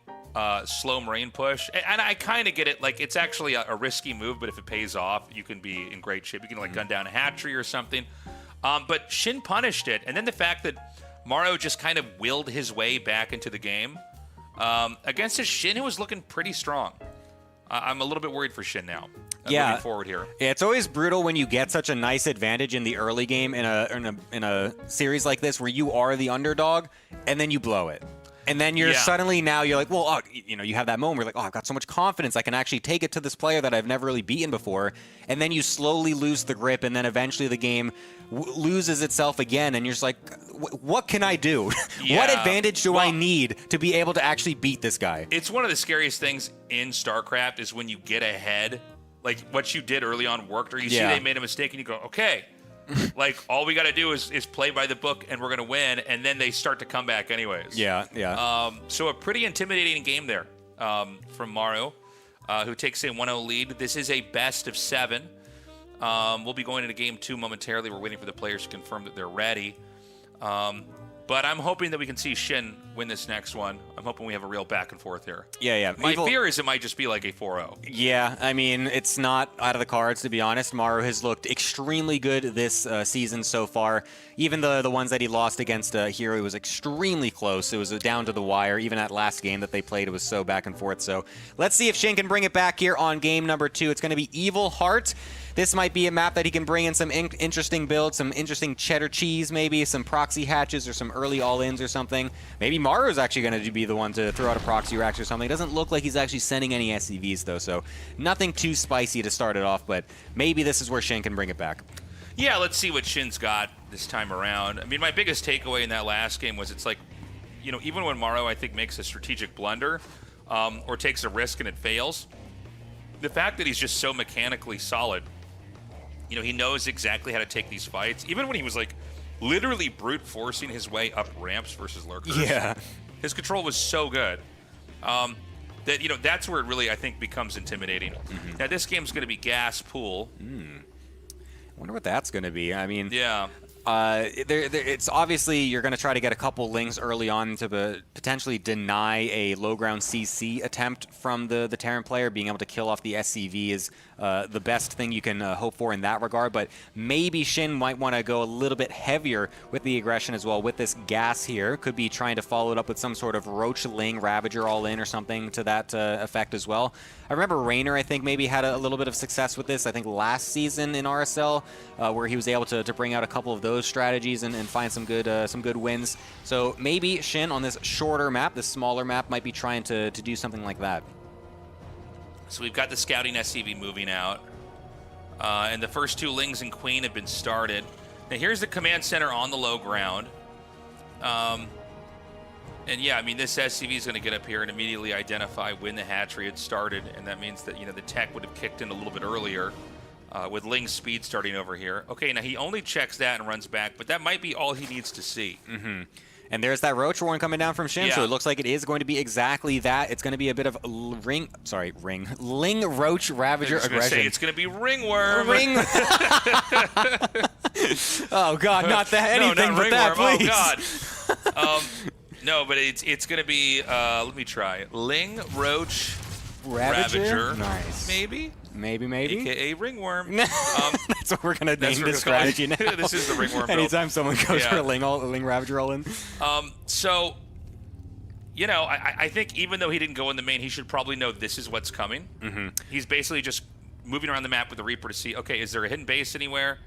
slow marine push. And I kind of get it. Like, it's actually a risky move, but if it pays off, you can be in great shape. You can, like, gun down a hatchery or something. But Shin punished it. And then the fact that Maru just kind of willed his way back into the game against a Shin who was looking pretty strong. I'm a little bit worried for Shin now. Moving forward here. Yeah, it's always brutal when you get such a nice advantage in the early game in a series like this where you are the underdog and then you blow it. And then you're suddenly now you're like, well, you have that moment where you're like, oh, I've got so much confidence. I can actually take it to this player that I've never really beaten before. And then you slowly lose the grip, and then eventually the game loses itself again. And you're just like, what can I do? Yeah. What advantage do I need to be able to actually beat this guy? It's one of the scariest things in StarCraft is when you get ahead. Like, what you did early on worked, or you see they made a mistake and you go, okay. Like, all we got to do is play by the book and we're going to win, and then they start to come back anyways. Yeah. So a pretty intimidating game there from Maru, who takes a 1-0 lead. This is a best of 7. We'll be going into game 2 momentarily. We're waiting for the players to confirm that they're ready. But I'm hoping that we can see Shin win this next one. I'm hoping we have a real back and forth here. Yeah. My fear is it might just be like a 4-0. Yeah, I mean, it's not out of the cards, to be honest. Maru has looked extremely good this season so far. Even the ones that he lost against Hero, it was extremely close. It was down to the wire. Even that last game that they played, it was so back and forth. So let's see if Shin can bring it back here on game number 2. It's going to be Evil Heart. This might be a map that he can bring in some interesting builds, some interesting cheddar cheese, maybe some proxy hatches or some early all-ins or something. Maybe Maru is actually going to be the one to throw out a proxy rax or something. It doesn't look like he's actually sending any SCVs, though, so nothing too spicy to start it off, but maybe this is where Shin can bring it back. Yeah, let's see what Shin's got this time around. I mean, my biggest takeaway in that last game was it's like, even when Maru, I think, makes a strategic blunder or takes a risk and it fails, the fact that he's just so mechanically solid, he knows exactly how to take these fights. Even when he was, like, literally brute forcing his way up ramps versus lurkers. Yeah. His control was so good that, that's where it really, I think, becomes intimidating. Mm-hmm. Now, this game's going to be gas pool. Wonder what that's going to be. I mean, yeah. It's obviously you're going to try to get a couple lings early on to potentially deny a low ground CC attempt from the Terran player. Being able to kill off the SCV is the best thing you can hope for in that regard. But maybe Shin might want to go a little bit heavier with the aggression as well with this gas here. Could be trying to follow it up with some sort of Roach Ling Ravager all in or something to that effect as well. I remember Raynor, I think, maybe had a little bit of success with this, I think last season in RSL, where he was able to bring out a couple of those strategies and find some good wins. So maybe Shin on this shorter map, this smaller map, might be trying to do something like that. So we've got the scouting SCV moving out. And the first 2 Lings and Queen have been started. Now here's the command center on the low ground. And yeah, I mean, this SCV is going to get up here and immediately identify when the hatchery had started. And that means that, the tech would have kicked in a little bit earlier with Ling's speed starting over here. Okay, now he only checks that and runs back, but that might be all he needs to see. Mm-hmm. And there's that Roach Warren coming down from Shin, so it looks like it is going to be exactly that. It's going to be a bit of Ling Roach Ravager aggression. It's going to be Ringworm. Oh, God, not that. Anything but that, please. Oh, God. No, but it's going to be, let me try. Ling Roach Ravager. Nice. Maybe. AKA Ringworm. That's what we're going to name this strategy now. This is the Ringworm build. Anytime someone goes for a Ling Ravager all in. So, I think even though he didn't go in the main, he should probably know this is what's coming. Mm-hmm. He's basically just moving around the map with the Reaper to see, okay, is there a hidden base anywhere?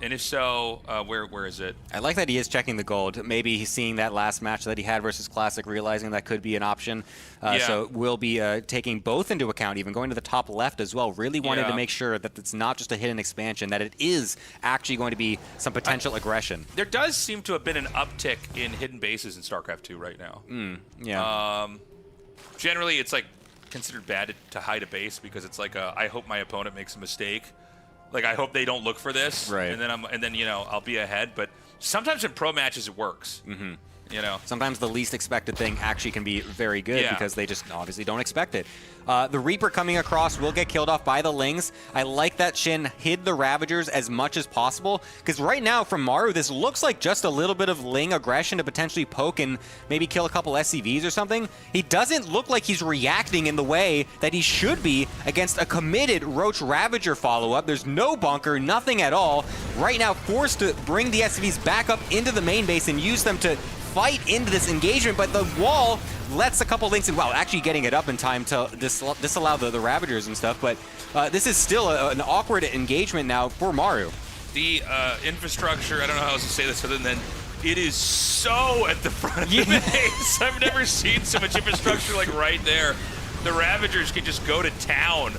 And if so, where is it? I like that he is checking the gold. Maybe he's seeing that last match that he had versus Classic, realizing that could be an option. So we'll be taking both into account, even going to the top left as well. Really wanted to make sure that it's not just a hidden expansion, that it is actually going to be some potential aggression. There does seem to have been an uptick in hidden bases in StarCraft 2 right now. Generally, it's like considered bad to hide a base because it's like I hope my opponent makes a mistake. Like, I hope they don't look for this, right? And then I'll be ahead. But sometimes in pro matches it works. Mm-hmm. You know? Sometimes the least expected thing actually can be very good Yeah. because they just obviously don't expect it. The Reaper coming across will get killed off by the Lings. I like that Shin hid the Ravagers as much as possible, because right now from Maru, this looks like just a little bit of Ling aggression to potentially poke and maybe kill a couple SCVs or something. He doesn't look like he's reacting in the way that he should be against a committed Roach Ravager follow-up. There's no bunker, nothing at all. Right now, forced to bring the SCVs back up into the main base and use them to fight into this engagement, but the wall lets a couple Links in, well, actually getting it up in time to disallow the Ravagers and stuff, but this is still an awkward engagement now for Maru. The infrastructure, I don't know how else to say this other than it is so at the front of the base. I've never seen so much infrastructure like right there. The Ravagers can just go to town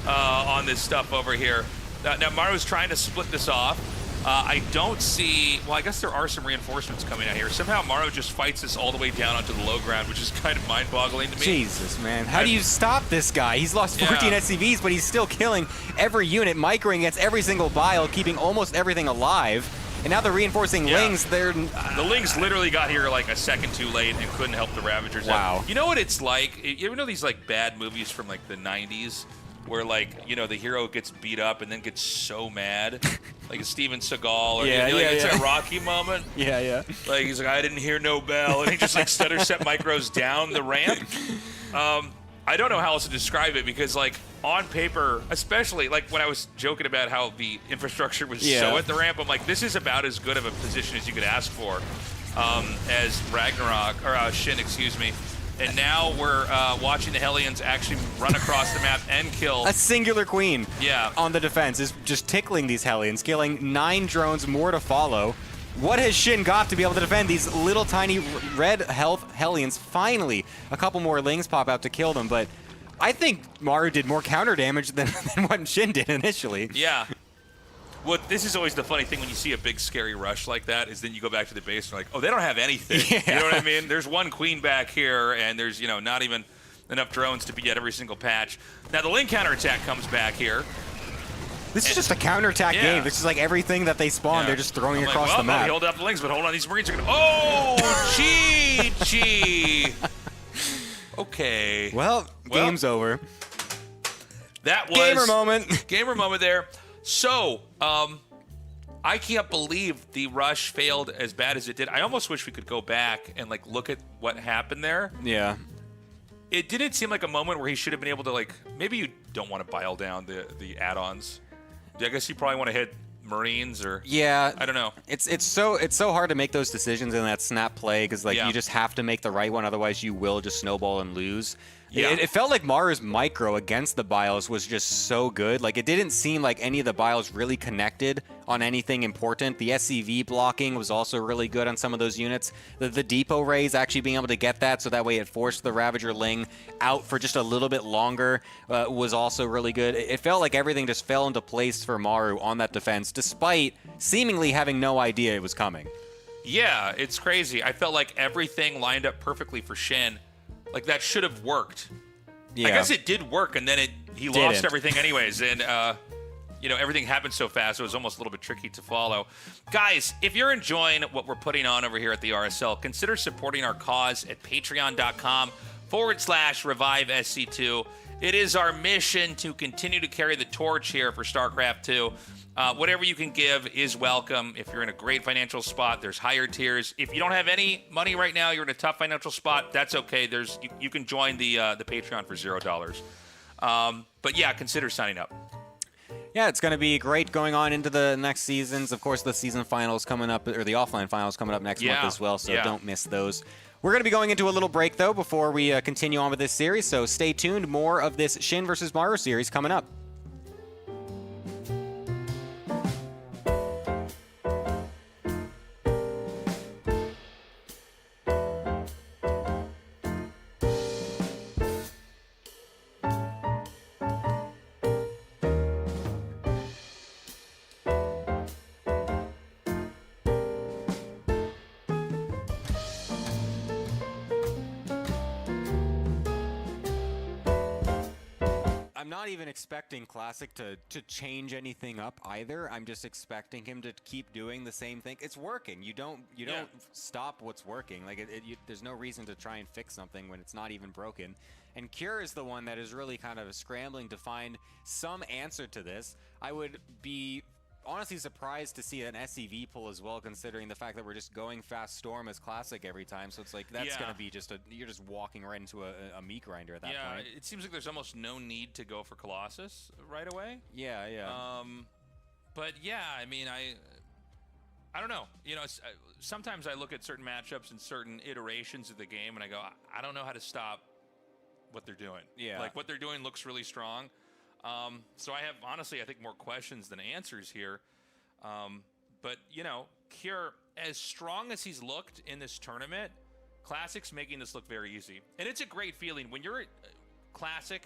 on this stuff over here. Now Maru's trying to split this off. I don't see, well, I guess there are some reinforcements coming out here. Somehow Maru just fights this all the way down onto the low ground, which is kind of mind-boggling to me. Jesus, man. How do you stop this guy? He's lost 14 SCVs, but he's still killing every unit, microing against every single bile, keeping almost everything alive. And now the reinforcing Lings, they're... The Lings literally got here like a second too late and couldn't help the Ravagers out. You know what it's like? You ever know these like bad movies from like the 90s? Where, like, you know, the hero gets beat up and then gets so mad, like a Steven Seagal, or it's a Rocky moment. Like he's like, I didn't hear no bell, and he just like stutter step micros down the ramp. I don't know how else to describe it, because like on paper, especially like when I was joking about how the infrastructure was so at the ramp, I'm like, this is about as good of a position as you could ask for as Ragnarok or Shin, excuse me. And now we're watching the Hellions actually run across the map and kill a singular queen on the defense is just tickling these Hellions, killing 9 drones, more to follow. What has Shin got to be able to defend these little tiny red health Hellions? Finally, a couple more Lings pop out to kill them, but I think Maru did more counter damage than what Shin did initially. Yeah. Well, this is always the funny thing when you see a big scary rush like that, is then you go back to the base and you're like, oh, they don't have anything. You know what I mean? There's one queen back here, and there's, you know, not even enough drones to be at every single patch. Now the Ling counterattack comes back here. This is just a counterattack game. This is like everything that they spawn, they're just throwing across the map. He held up the Lings, but hold on, these Marines are going to... Oh, gee. Okay. Well, game's over. That was... Gamer moment. Gamer moment there. So, I can't believe the rush failed as bad as it did. I almost wish we could go back and like look at what happened there. Yeah. It didn't seem like a moment where he should have been able to, like, maybe you don't want to bile down the add-ons. I guess you probably want to hit Marines or I don't know. It's so hard to make those decisions in that snap play, because like you just have to make the right one, otherwise you will just snowball and lose. It felt like Maru's micro against the biles was just so good. Like, it didn't seem like any of the biles really connected on anything important. The SCV blocking was also really good on some of those units. The depot rays actually being able to get that, so that way it forced the Ravager Ling out for just a little bit longer was also really good. It felt like everything just fell into place for Maru on that defense, despite seemingly having no idea it was coming. Yeah, it's crazy. I felt like everything lined up perfectly for Shin. Like, that should have worked. I guess it did work, and then he lost everything anyways. And, you know, everything happened so fast, it was almost a little bit tricky to follow. Guys, if you're enjoying what we're putting on over here at the RSL, consider supporting our cause at patreon.com/ReviveSC2. It is our mission to continue to carry the torch here for StarCraft 2. Whatever you can give is welcome. If you're in a great financial spot, there's higher tiers. If you don't have any money right now, you're in a tough financial spot, that's okay. You can join the Patreon for $0. But yeah, consider signing up. Yeah, it's going to be great going on into the next seasons. Of course, the season finals coming up, or the offline finals coming up next month as well, so don't miss those. We're going to be going into a little break, though, before we continue on with this series, so stay tuned. More of this Shin versus Maru series coming up. not even expecting Classic to change anything up either. I'm just expecting him to keep doing the same thing. It's working. You don't stop what's working. Like there's no reason to try and fix something when it's not even broken. And Cure is the one that is really kind of scrambling to find some answer to this. I would be honestly surprised to see an SCV pull as well, considering the fact that we're just going fast Storm as Classic every time. So it's like that's going to be you're just walking right into a meat grinder at that point. Yeah, it seems like there's almost no need to go for Colossus right away. Yeah. But yeah, I mean, I don't know. You know, sometimes I look at certain matchups and certain iterations of the game, and I go, I don't know how to stop what they're doing. Yeah. Like what they're doing looks really strong. So I have, honestly, I think more questions than answers here. But, you know, Cure, as strong as he's looked in this tournament, Classic's making this look very easy. And it's a great feeling. When you're Classic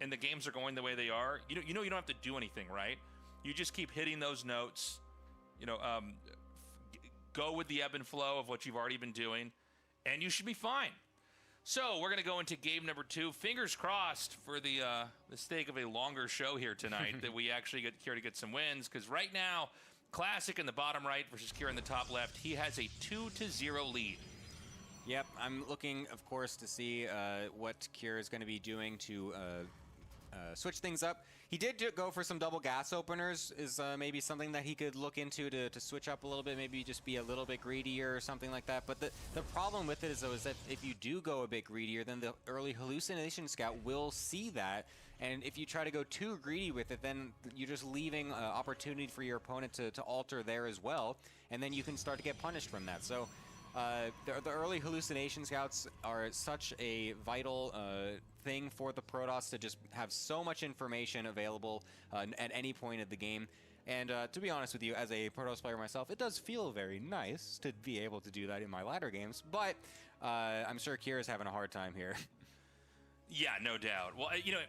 and the games are going the way they are, you know you don't have to do anything, right? You just keep hitting those notes, you know, go with the ebb and flow of what you've already been doing, and you should be fine. So we're going to go into game number 2. Fingers crossed for the sake of a longer show here tonight that we actually get Cure to get some wins, because right now, Classic in the bottom right versus Cure in the top left, he has a 2-0 lead. Yep, I'm looking, of course, to see what Cure is going to be doing to switch things up. He did go for some double gas openers, is maybe something that he could look into to switch up a little bit, maybe just be a little bit greedier or something like that. But the problem with it is, though, is that if you do go a bit greedier, then the early hallucination scout will see that. And if you try to go too greedy with it, then you're just leaving opportunity for your opponent to alter there as well. And then you can start to get punished from that. So the early hallucination scouts are such a vital thing for the Protoss to just have so much information available at any point of the game. And to be honest with you, as a Protoss player myself, it does feel very nice to be able to do that in my ladder games. But I'm sure Cure is having a hard time here. Yeah, no doubt. Well, you know,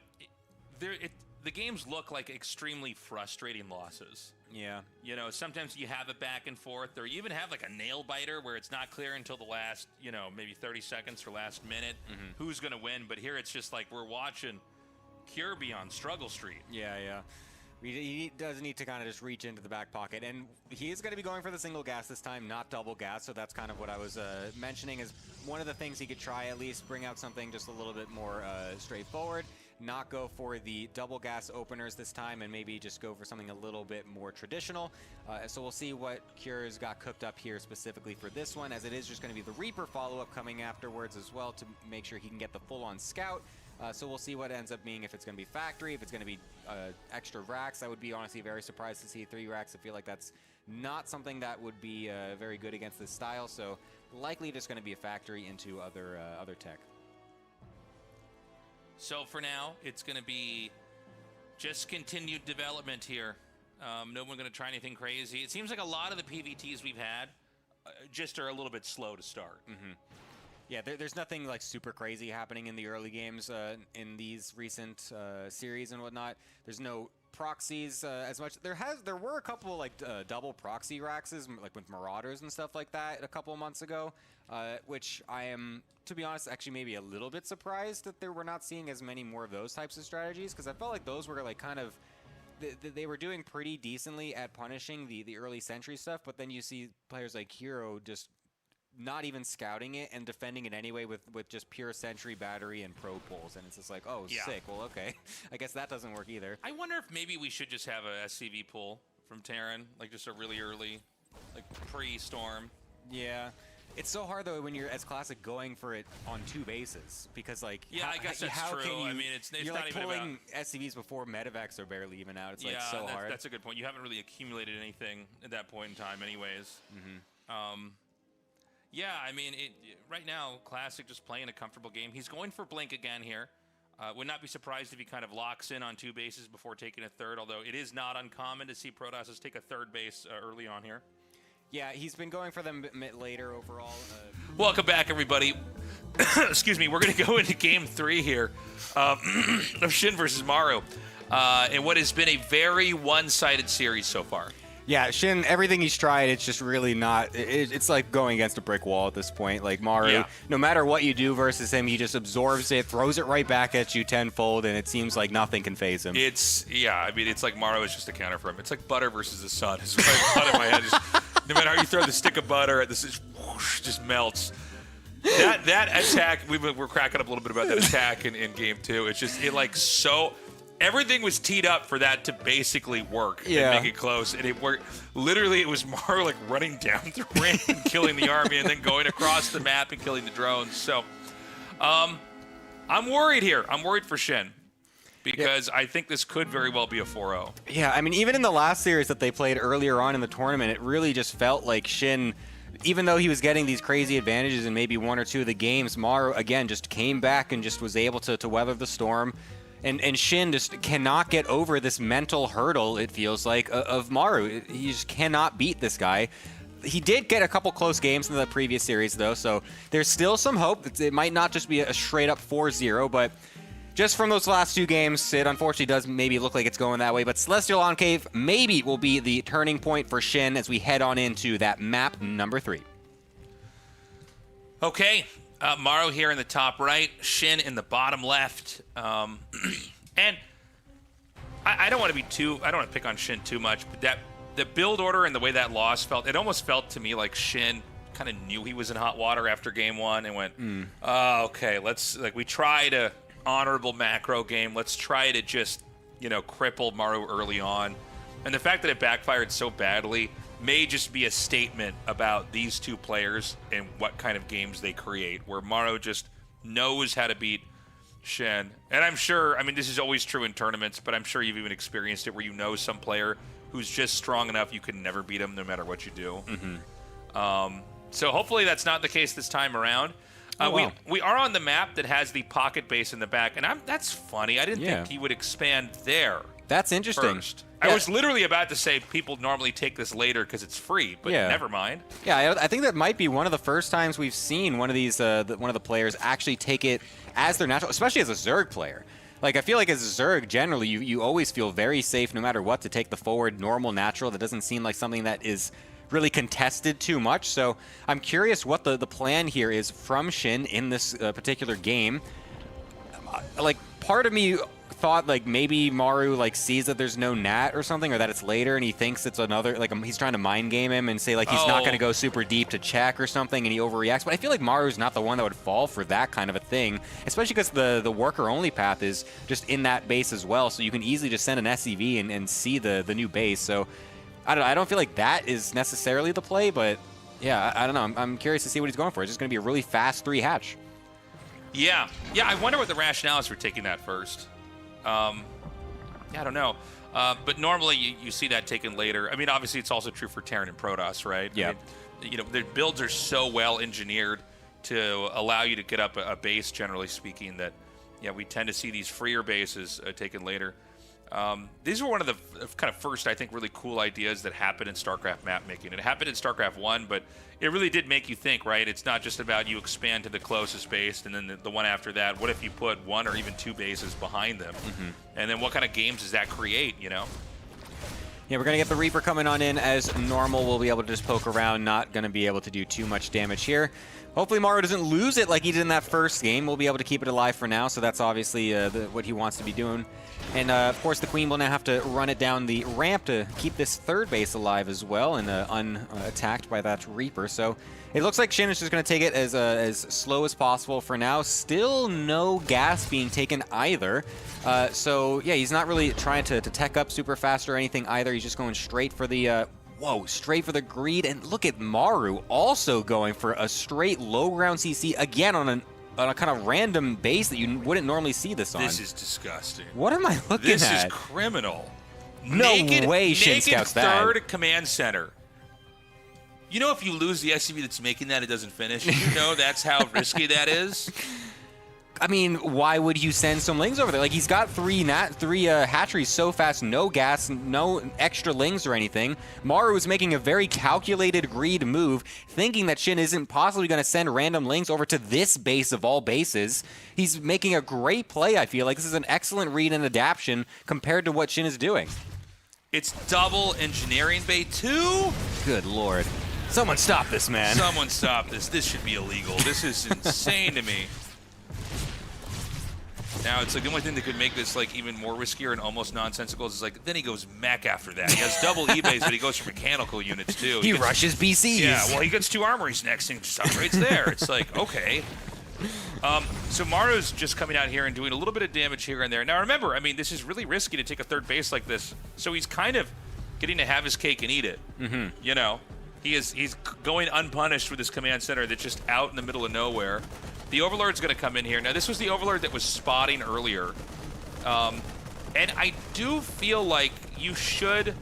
the games look like extremely frustrating losses. Yeah. You know, sometimes you have it back and forth, or you even have like a nail biter where it's not clear until the last, you know, maybe 30 seconds or last minute who's going to win. But here it's just like we're watching Cure be on struggle street. Yeah. He does need to kind of just reach into the back pocket, and he is going to be going for the single gas this time, not double gas, so that's kind of what I was mentioning as one of the things he could try, at least bring out something just a little bit more straightforward, not go for the double gas openers this time, and maybe just go for something a little bit more traditional. So we'll see what Cure's got cooked up here specifically for this one, as it is just going to be the Reaper follow-up coming afterwards as well to make sure he can get the full-on scout. So we'll see what ends up being, if it's going to be factory, if it's going to be extra racks. I would be honestly very surprised to see 3 racks. I feel like that's not something that would be very good against this style. So likely just going to be a factory into other tech. So for now, it's going to be just continued development here. No one's going to try anything crazy. It seems like a lot of the PVTs we've had just are a little bit slow to start. Yeah, there's nothing like super crazy happening in the early games in these recent series and whatnot. There's no proxies as much. There were a couple like double proxy racks, like with Marauders and stuff like that a couple of months ago, which I am, to be honest, actually maybe a little bit surprised that we're not seeing as many more of those types of strategies, because I felt like those were like kind of they were doing pretty decently at punishing the early sentry stuff, but then you see players like Hero just not even scouting it and defending it anyway with just pure sentry, battery, and probe pulls, and it's just like, oh, Yeah. sick. Well, okay, I guess that doesn't work either. I wonder if maybe we should just have a SCV pull from Terran, like just a really early, like pre-storm. Yeah, it's so hard though when you're as Classic going for it on 2 bases, because like Yeah, I guess that's how true. can you, I mean, it's you're not like even pulling about SCVs before medevacs are barely even out. It's yeah, like so hard. That's a good point. You haven't really accumulated anything at that point in time, anyways. Yeah, I mean, right now, Classic just playing a comfortable game. He's going for Blink again here. Would not be surprised if he kind of locks in on 2 bases before taking a third, although it is not uncommon to see Protosses take a third base early on here. Yeah, he's been going for them later overall. Welcome back, everybody. Excuse me. We're going to go into Game 3 here of Shin versus Maru, in what has been a very one-sided series so far. Yeah, Shin, everything he's tried, it's just really not. It's like going against a brick wall at this point. Like Maru, no matter what you do versus him, he just absorbs it, throws it right back at you tenfold, and it seems like nothing can phase him. I mean, it's like Maru is just a counter for him. It's like butter versus the sun. It's what I thought in my head. Just, no matter how you throw the stick of butter, this is whoosh, just melts. That attack, we're cracking up a little bit about that attack in game 2. It's just everything was teed up for that to basically work and make it close, and it worked. Literally, it was Maru like running down the ramp and killing the army, and then going across the map and killing the drones. So, I'm worried here. I'm worried for Shin because I think this could very well be a 4-0. Yeah, I mean, even in the last series that they played earlier on in the tournament, it really just felt like Shin, even though he was getting these crazy advantages in maybe 1 or 2 of the games, Maru again just came back and just was able to weather the storm. And Shin just cannot get over this mental hurdle, it feels like, of Maru. He just cannot beat this guy. He did get a couple close games in the previous series, though, so there's still some hope. It might not just be a straight-up 4-0, but just from those last 2 games, it unfortunately does maybe look like it's going that way. But Celestial Enclave maybe will be the turning point for Shin as we head on into that map number 3. Okay. Maru here in the top right, Shin in the bottom left. And I don't want to pick on Shin too much, but the build order and the way that loss felt, it almost felt to me like Shin kind of knew he was in hot water after game 1 and went, okay, we tried a honorable macro game. Let's try to just, cripple Maru early on. And the fact that it backfired so badly may just be a statement about these 2 players and what kind of games they create, where Maru just knows how to beat Shin. And I'm sure, this is always true in tournaments, but I'm sure you've even experienced it where some player who's just strong enough you can never beat him no matter what you do. So hopefully that's not the case this time around. We are on the map that has the pocket base in the back, and that's funny. I didn't think he would expand there. That's interesting. First. I was literally about to say people normally take this later because it's free, but never mind. Yeah, I think that might be one of the first times we've seen one of these one of the players actually take it as their natural, especially as a Zerg player. Like, I feel like as a Zerg, generally, you always feel very safe no matter what to take the forward normal natural. That doesn't seem like something that is really contested too much. So I'm curious what the plan here is from Shin in this particular game. Like, part of me thought like maybe Maru sees that there's no nat or something, or that it's later and he thinks it's another, he's trying to mind game him and say he's not going to go super deep to check or something, and he overreacts. But I feel like Maru's not the one that would fall for that kind of a thing, especially because the worker only path is just in that base as well, so you can easily just send an SCV and see the new base. So I don't feel like that is necessarily the play, but yeah, I don't know. I'm curious to see what he's going for. It's just going to be a really fast 3 hatch. Yeah, I wonder what the rationale is for taking that first. I don't know. But normally you see that taken later. Obviously it's also true for Terran and Protoss, right? Yeah. The builds are so well engineered to allow you to get up a base, generally speaking, that we tend to see these freer bases taken later. These were one of the kind of first, I think, really cool ideas that happened in StarCraft map making. It happened in StarCraft 1, but it really did make you think, right? It's not just about you expand to the closest base and then the one after that. What if you put 1 or even 2 bases behind them? And then what kind of games does that create, Yeah, we're going to get the Reaper coming on in as normal. We'll be able to just poke around, not going to be able to do too much damage here. Hopefully Maru doesn't lose it like he did in that first game. We'll be able to keep it alive for now, so that's obviously what he wants to be doing. And, of course, the Queen will now have to run it down the ramp to keep this 3rd base alive as well and unattacked by that Reaper. So it looks like Shin is just going to take it as slow as possible for now. Still no gas being taken either. So, yeah, he's not really trying to tech up super fast or anything either. He's just going straight for the... straight for the greed. And look at Maru also going for a straight low ground CC again on a kind of random base that you wouldn't normally see this on. This is disgusting. What am I looking at? This is criminal. No way Shin scouts that. 3rd command center. If you lose the SCV that's making that, it doesn't finish. That's how risky that is. Why would you send some lings over there? He's got 3 hatcheries so fast, no gas, no extra lings or anything. Maru is making a very calculated greed move, thinking that Shin isn't possibly going to send random lings over to this base of all bases. He's making a great play, I feel like. This is an excellent read and adaptation compared to what Shin is doing. It's double engineering bay 2? Good lord. Someone stop this, man. Someone stop this. This should be illegal. This is insane to me. Now, it's like the only thing that could make this like even more riskier and almost nonsensical is like, then he goes mech after that. He has double E-bays, but he goes for mechanical units too. He rushes BCs. Yeah, well, he gets 2 armories next and just upgrades there. It's like, okay. So Maru's just coming out here and doing a little bit of damage here and there. Now, remember, I mean, this is really risky to take a third base like this. So he's kind of getting to have his cake and eat it. You know, he's going unpunished with his command center that's just out in the middle of nowhere. The Overlord's going to come in here. Now, this was the Overlord that was spotting earlier. And I do feel like you should...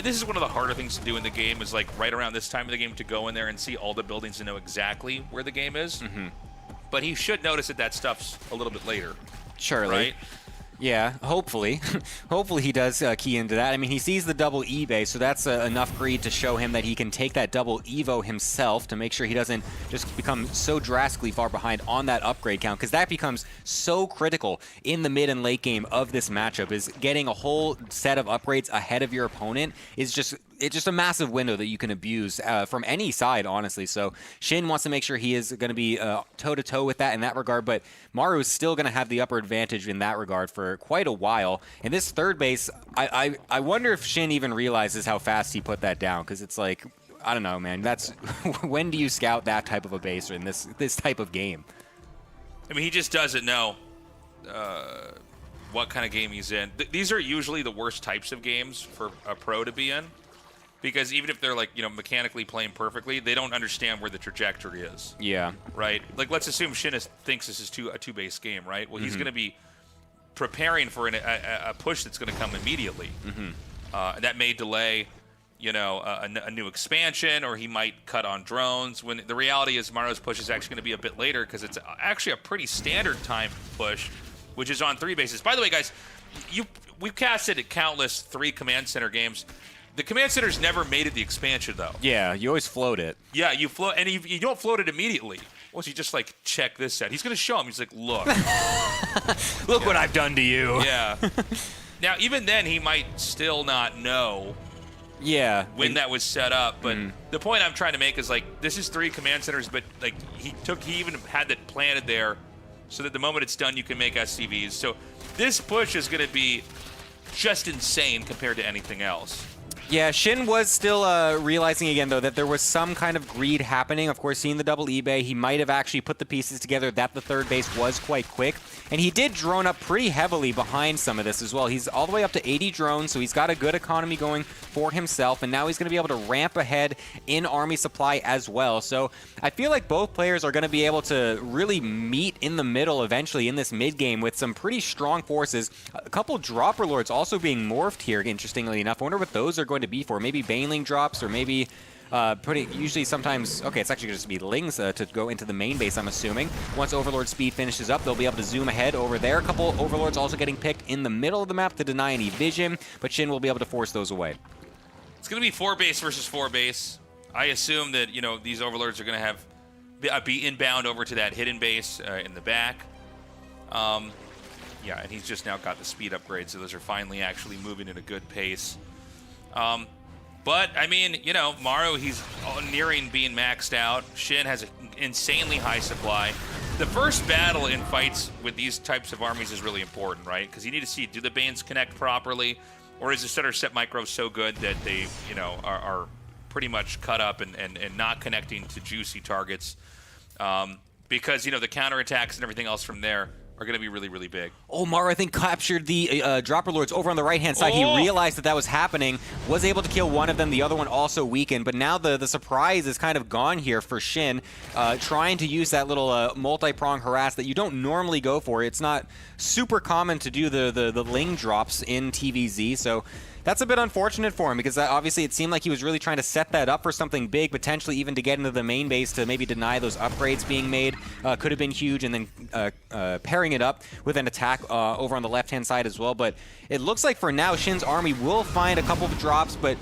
this is one of the harder things to do in the game, is like right around this time of the game to go in there and see all the buildings and know exactly where the game is. But he should notice that stuff's a little bit later. Surely. Right? Yeah, hopefully. Hopefully he does key into that. I mean, he sees the double E-base, so that's enough greed to show him that he can take that double Evo himself to make sure he doesn't just become so drastically far behind on that upgrade count, because that becomes so critical in the mid and late game of this matchup, is getting a whole set of upgrades ahead of your opponent is just... It's just a massive window that you can abuse from any side, honestly. So Shin wants to make sure he is going to be toe-to-toe with that in that regard, but Maru is still going to have the upper advantage in that regard for quite a while. And this third base, I wonder if Shin even realizes how fast he put that down, because it's like, I don't know, man. That's when do you scout that type of a base in this type of game? I mean, he just doesn't know what kind of game he's in. These are usually the worst types of games for a pro to be in. Because even if they're like, you know, mechanically playing perfectly, they don't understand where the trajectory is. Yeah. Right? Like, let's assume Shin thinks this is a two-base game, right? Well, he's going to be preparing for a push that's going to come immediately. That may delay, you know, a new expansion, or he might cut on drones. When the reality is Maru's push is actually going to be a bit later, because it's actually a pretty standard time push, which is on 3 bases. By the way, guys, we've casted countless 3 command center games. The command center's never made it the expansion, though. Yeah, you always float it. Yeah, you float, and you don't float it immediately. Once you just, like, check this out. He's going to show him. He's like, look. Look what I've done to you. Yeah. Now, even then, he might still not know when that was set up. But the point I'm trying to make is, like, this is 3 command centers, but, like, he even had that planted there so that the moment it's done, you can make SCVs. So this push is going to be just insane compared to anything else. Yeah, Shin was still realizing again, though, that there was some kind of greed happening. Of course, seeing the double eBay, he might have actually put the pieces together that the third base was quite quick. And he did drone up pretty heavily behind some of this as well. He's all the way up to 80 drones, so he's got a good economy going for himself. And now he's going to be able to ramp ahead in army supply as well. So I feel like both players are going to be able to really meet in the middle eventually in this mid game with some pretty strong forces. A couple dropper lords also being morphed here, interestingly enough. I wonder what those are going to be for. Maybe Baneling drops, or maybe usually sometimes, okay, it's actually going to be Lings to go into the main base, I'm assuming. Once Overlord speed finishes up, they'll be able to zoom ahead over there. A couple Overlords also getting picked in the middle of the map to deny any vision, but Shin will be able to force those away. It's going to be 4 base versus 4 base. I assume that, you know, these Overlords are going to be inbound over to that hidden base in the back. Yeah, and he's just now got the speed upgrade, so those are finally actually moving at a good pace. But, I mean, you know, Maru, he's nearing being maxed out. Shin has an insanely high supply. The first battle in fights with these types of armies is really important, right? Because you need to see, do the Banes connect properly? Or is the center set micro so good that they, you know, are pretty much cut up and not connecting to juicy targets? Because, you know, the counterattacks and everything else from there are going to be really, really big. Oh, Maru, I think, captured the Dropper Lords over on the right-hand side. Oh! He realized that was happening, was able to kill one of them, the other one also weakened, but now the surprise is kind of gone here for Shin, trying to use that little multi-prong harass that you don't normally go for. It's not super common to do the Ling drops in TVZ, so that's a bit unfortunate for him, because obviously it seemed like he was really trying to set that up for something big, potentially even to get into the main base to maybe deny those upgrades being made. Could have been huge, and then pairing it up with an attack over on the left-hand side as well. But it looks like for now, Shin's army will find a couple of drops, but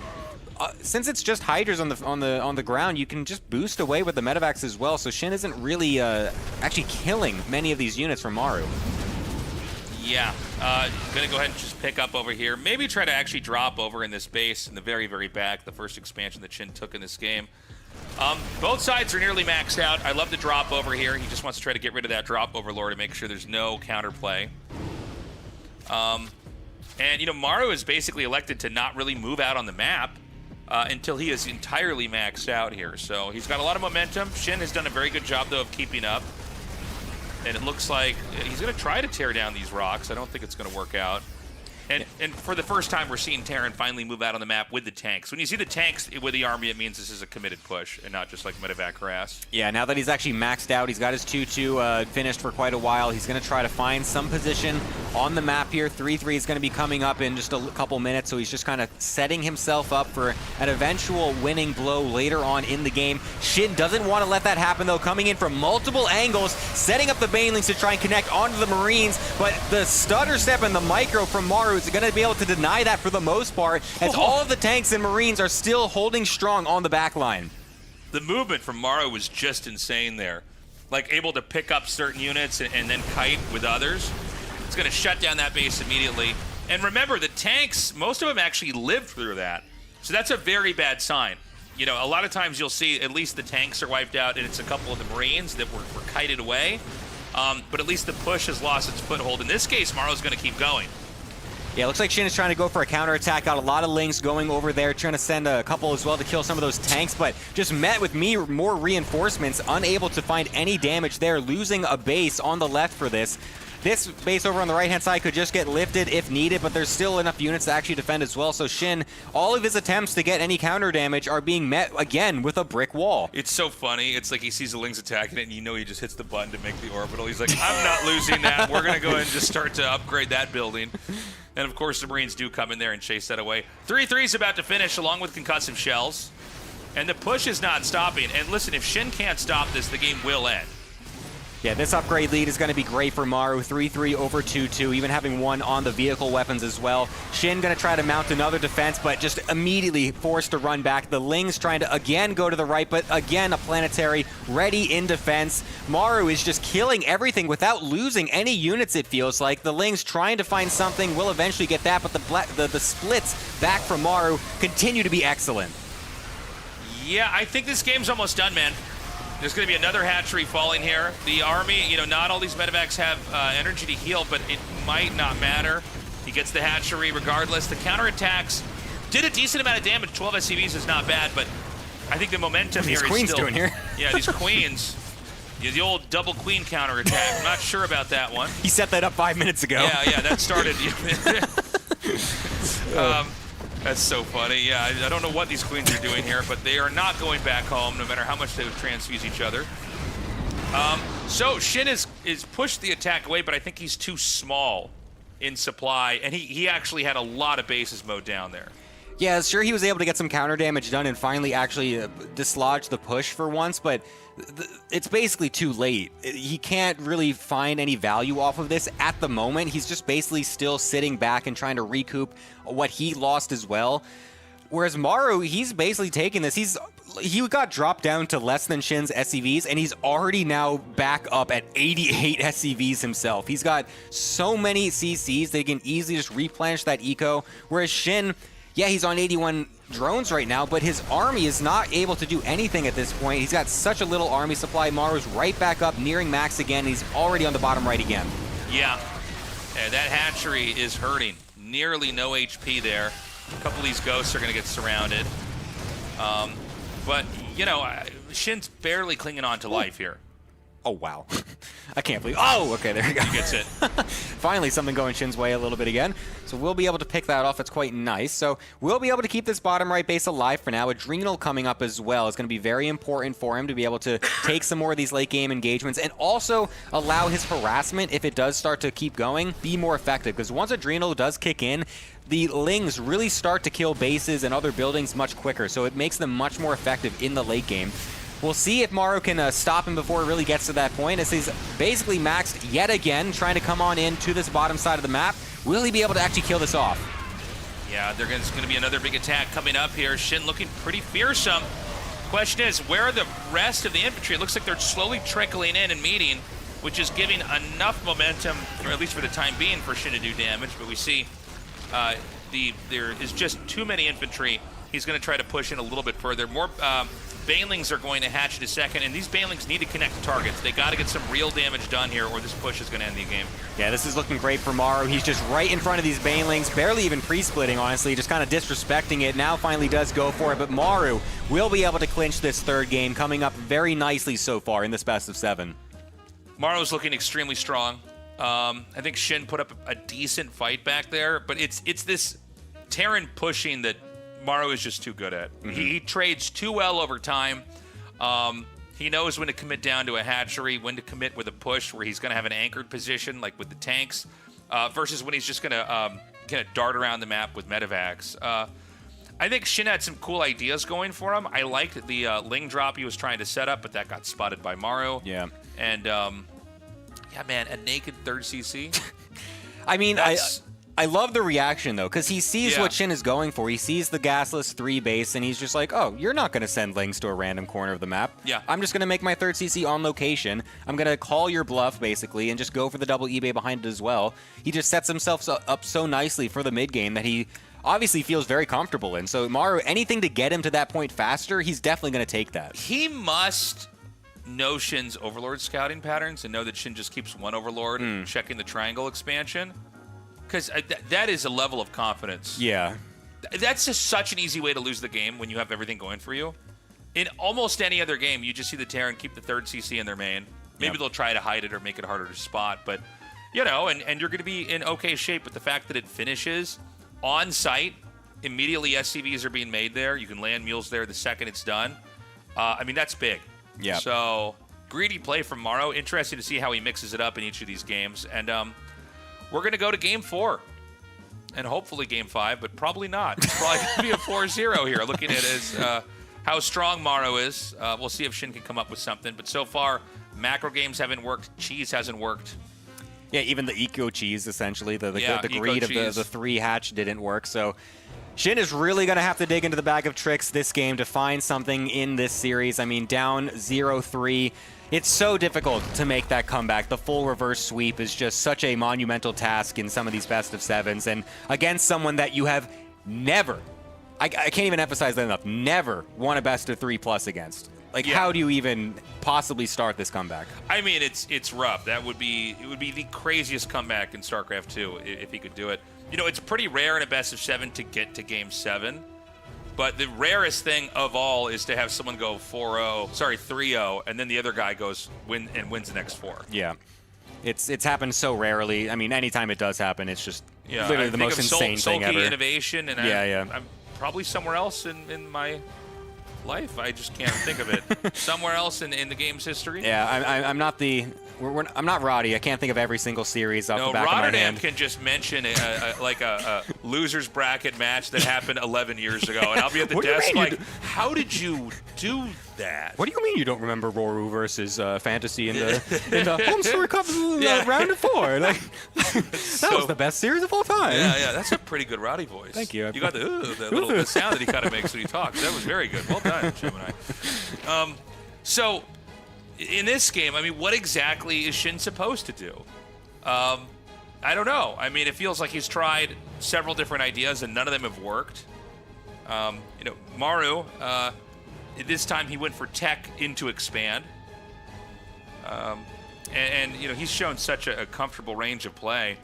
since it's just Hydras on the ground, you can just boost away with the Medivacs as well. So Shin isn't really actually killing many of these units from Maru. Yeah, gonna go ahead and just pick up over here. Maybe try to actually drop over in this base in the very, very back, the first expansion that Shin took in this game. Both sides are nearly maxed out. I love the drop over here. He just wants to try to get rid of that drop overlord to make sure there's no counterplay. And, you know, Maru is basically elected to not really move out on the map until he is entirely maxed out here. So he's got a lot of momentum. Shin has done a very good job, though, of keeping up. And it looks like he's going to try to tear down these rocks. I don't think it's going to work out. And for the first time, we're seeing Terran finally move out on the map with the tanks. When you see the tanks with the army, it means this is a committed push and not just like medevac harass. Yeah, now that he's actually maxed out, he's got his 2-2 finished for quite a while. He's going to try to find some position on the map here. 3-3 is going to be coming up in just a couple minutes, so he's just kind of setting himself up for an eventual winning blow later on in the game. Shin doesn't want to let that happen, though, coming in from multiple angles, setting up the Banelings to try and connect onto the Marines, but the stutter step and the micro from Maru is going to be able to deny that for the most part, as all of the tanks and Marines are still holding strong on the back line. The movement from Maru was just insane there. Like, able to pick up certain units and then kite with others. It's going to shut down that base immediately. And remember, the tanks, most of them actually lived through that. So that's a very bad sign. You know, a lot of times you'll see at least the tanks are wiped out and it's a couple of the Marines that were kited away. But at least the push has lost its foothold. In this case, Maru's going to keep going. Yeah, looks like Shin is trying to go for a counterattack. Got a lot of links going over there, trying to send a couple as well to kill some of those tanks, but just met with more reinforcements, unable to find any damage there, losing a base on the left for this. This base over on the right-hand side could just get lifted if needed, but there's still enough units to actually defend as well. So Shin, all of his attempts to get any counter damage are being met again with a brick wall. It's so funny. It's like he sees the Lings attacking it, and you know he just hits the button to make the orbital. He's like, I'm not losing that. We're going to go ahead and just start to upgrade that building. And, of course, the Marines do come in there and chase that away. 3-3 is about to finish along with concussive shells. And the push is not stopping. And listen, if Shin can't stop this, the game will end. Yeah, this upgrade lead is going to be great for Maru. 3-3 over 2-2, even having one on the vehicle weapons as well. Shin going to try to mount another defense, but just immediately forced to run back. The Lings trying to again go to the right, but again a planetary ready in defense. Maru is just killing everything without losing any units, it feels like. The Lings trying to find something, will eventually get that, but the splits back from Maru continue to be excellent. Yeah, I think this game's almost done, man. There's going to be another hatchery falling here. The army, you know, not all these medevacs have energy to heal, but it might not matter. He gets the hatchery regardless. The counterattacks did a decent amount of damage. 12 SCVs is not bad, but I think the momentum here is queens still... doing here. Yeah, these queens. Yeah, the old double queen counterattack. I'm not sure about that one. He set that up 5 minutes ago. Yeah, that started... That's so funny. Yeah, I don't know what these queens are doing here, but they are not going back home, no matter how much they would transfuse each other. So Shin is pushed the attack away, but I think he's too small in supply, and he actually had a lot of bases mowed down there. Yeah, sure, he was able to get some counter damage done and finally actually dislodge the push for once, but it's basically too late. He can't really find any value off of this at the moment. He's just basically still sitting back and trying to recoup what he lost as well. Whereas Maru, he's basically taking this. He got dropped down to less than Shin's SCVs, and he's already now back up at 88 SCVs himself. He's got so many CCs that he can easily just replenish that eco, whereas Shin... Yeah, he's on 81 drones right now, but his army is not able to do anything at this point. He's got such a little army supply. Maru's right back up, nearing max again. He's already on the bottom right again. Yeah, that hatchery is hurting. Nearly no HP there. A couple of these ghosts are going to get surrounded. But, you know, Shin's barely clinging on to life here. Oh, wow. I can't believe... Oh, okay, there you go. He gets it. Finally, something going Shin's way a little bit again. So we'll be able to pick that off. It's quite nice. So we'll be able to keep this bottom right base alive for now. Adrenal coming up as well is going to be very important for him to be able to take some more of these late game engagements and also allow his harassment, if it does start to keep going, be more effective. Because once Adrenal does kick in, the Lings really start to kill bases and other buildings much quicker. So it makes them much more effective in the late game. We'll see if Maru can stop him before it really gets to that point, as he's basically maxed yet again, trying to come on in to this bottom side of the map. Will he be able to actually kill this off? Yeah, there's going to be another big attack coming up here. Shin looking pretty fearsome. Question is, where are the rest of the infantry? It looks like they're slowly trickling in and meeting. which is giving enough momentum, or at least for the time being, for Shin to do damage. But we see there is just too many infantry. He's going to try to push in a little bit further. More Banelings are going to hatch in a second, and these Banelings need to connect to targets. They got to get some real damage done here, or this push is going to end the game. Yeah, this is looking great for Maru. He's just right in front of these Banelings, barely even pre-splitting, honestly, just kind of disrespecting it. Now finally does go for it, but Maru will be able to clinch this third game, coming up very nicely so far in this best of 7. Maru's looking extremely strong. I think Shin put up a decent fight back there, but it's this Terran pushing that Maru is just too good at. He trades too well over time. He knows when to commit down to a hatchery, when to commit with a push where he's going to have an anchored position, like with the tanks, versus when he's just going to dart around the map with medevacs. I think Shin had some cool ideas going for him. I liked the Ling drop he was trying to set up, but that got spotted by Maru. Yeah. And, yeah, man, a naked third CC. I mean, I love the reaction, though, because he sees Yeah. what Shin is going for. He sees the gasless 3 base, and he's just like, oh, you're not going to send Lings to a random corner of the map. Yeah. I'm just going to make my third CC on location. I'm going to call your bluff, basically, and just go for the double eBay behind it as well. He just sets himself up so nicely for the mid game that he obviously feels very comfortable in. So Maru, anything to get him to that point faster, he's definitely going to take that. He must know Shin's Overlord scouting patterns and know that Shin just keeps one Overlord checking the triangle expansion. Because that is a level of confidence. Yeah. That's just such an easy way to lose the game when you have everything going for you. In almost any other game, you just see the Terran keep the third CC in their main. Maybe they'll try to hide it or make it harder to spot. But, you know, and you're going to be in okay shape with the fact that it finishes on site. Immediately SCVs are being made there. You can land mules there the second it's done. I mean, that's big. Yeah. So, greedy play from Maru. Interesting to see how he mixes it up in each of these games. And we're going to go to Game 4. And hopefully Game 5, but probably not. It's probably going to be a 4-0 here, looking at as how strong Maru is. We'll see if Shin can come up with something. But so far, macro games haven't worked. Cheese hasn't worked. Yeah, even the eco cheese, essentially. The greed of the 3 hatch didn't work. So Shin is really going to have to dig into the bag of tricks this game to find something in this series. I mean, down 0-3. It's so difficult to make that comeback. The full reverse sweep is just such a monumental task in some of these best of 7s. And against someone that you have never, I can't even emphasize that enough, never won a best of 3+ against. Like, how do you even possibly start this comeback? I mean, it's rough. It would be the craziest comeback in StarCraft 2 if he could do it. You know, it's pretty rare in a best of 7 to get to Game 7. But the rarest thing of all is to have someone go 3-0, and then the other guy wins the next 4. Yeah. It's happened so rarely. I mean, anytime it does happen, it's just literally the most insane thing ever. Innovation, and I'm probably somewhere else in my life. I just can't think of it. Somewhere else in the game's history. Yeah, I'm not the... I'm not Roddy. I can't think of every single series off the back of my hand. Rotterdam can just mention a loser's bracket match that happened 11 years ago, and I'll be at the desk like, how did you do that? What do you mean you don't remember Roru versus Fantasy in the Home Story Cup round of 4? Like, that was the best series of all time. Yeah, that's a pretty good Roddy voice. Thank you. You got the sound that he kind of makes when he talks. That was very good. Well done, Gemini. So, in this game, I mean, what exactly is Shin supposed to do? I don't know. I mean, it feels like he's tried several different ideas and none of them have worked. Maru, this time he went for tech into expand. And he's shown such a comfortable range of play.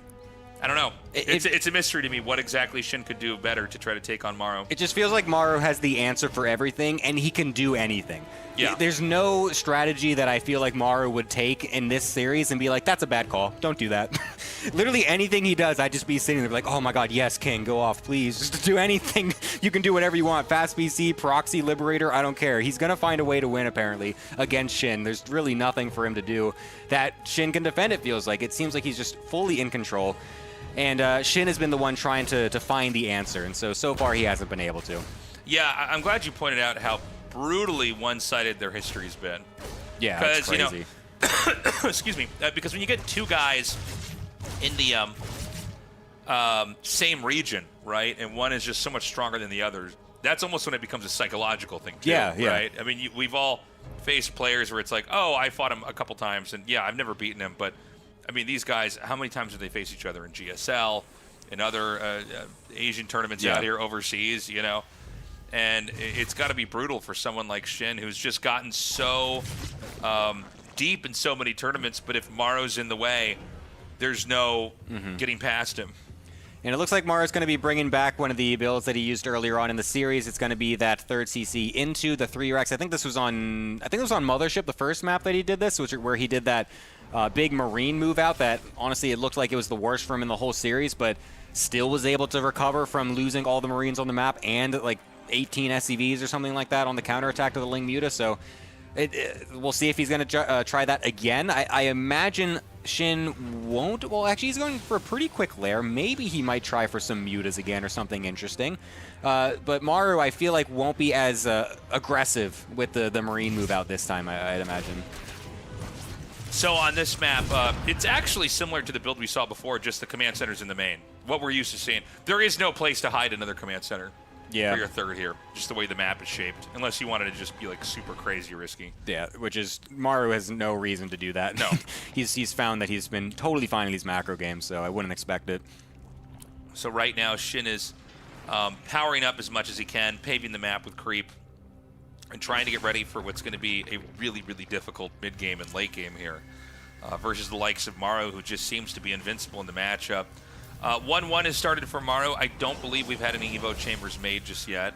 I don't know. It's a mystery to me what exactly Shin could do better to try to take on Maru. It just feels like Maru has the answer for everything, and he can do anything. Yeah. There's no strategy that I feel like Maru would take in this series and be like, that's a bad call. Don't do that. Literally anything he does, I'd just be sitting there like, oh my god, yes, King, go off, please. Just do anything. You can do whatever you want. Fast BC, Proxy, Liberator, I don't care. He's going to find a way to win, apparently, against Shin. There's really nothing for him to do that Shin can defend, it feels like. It seems like he's just fully in control. And Shin has been the one trying to find the answer, and so far he hasn't been able to. Yeah, I'm glad you pointed out how brutally one-sided their history's been. Yeah, that's crazy. Excuse me. Because when you get 2 guys in the same region, right, and one is just so much stronger than the other, that's almost when it becomes a psychological thing too, Yeah. right? I mean, we've all faced players where it's like, oh, I fought him a couple times, and yeah, I've never beaten him, but I mean, these guys, how many times have they faced each other in GSL, in other Asian tournaments out here overseas, you know? And it's got to be brutal for someone like Shin, who's just gotten so deep in so many tournaments, but if Maru's in the way, there's no getting past him. And it looks like Maru's going to be bringing back one of the builds that he used earlier on in the series. It's going to be that third CC into the 3-Rex. I think it was on Mothership, the first map that he did this, where he did that big Marine move out that, honestly, it looked like it was the worst for him in the whole series, but still was able to recover from losing all the Marines on the map and like 18 SCVs or something like that on the counterattack to the Ling Muta. So we'll see if he's going to try that again. I imagine Shin won't. Well, actually, he's going for a pretty quick lair. Maybe he might try for some mutas again or something interesting. But Maru, I feel like, won't be as aggressive with the Marine move out this time, I'd imagine. So on this map, it's actually similar to the build we saw before, just the command center's in the main. What we're used to seeing. There is no place to hide another command center. For your third here, just the way the map is shaped, unless you wanted to just be like super crazy risky. Yeah, which is, Maru has no reason to do that. No. he's found that he's been totally fine in these macro games, so I wouldn't expect it. So right now, Shin is powering up as much as he can, paving the map with creep, and trying to get ready for what's going to be a really, really difficult mid-game and late game here versus the likes of Maru, who just seems to be invincible in the matchup. 1-1 has started for Maru. I don't believe we've had any Evo Chambers made just yet.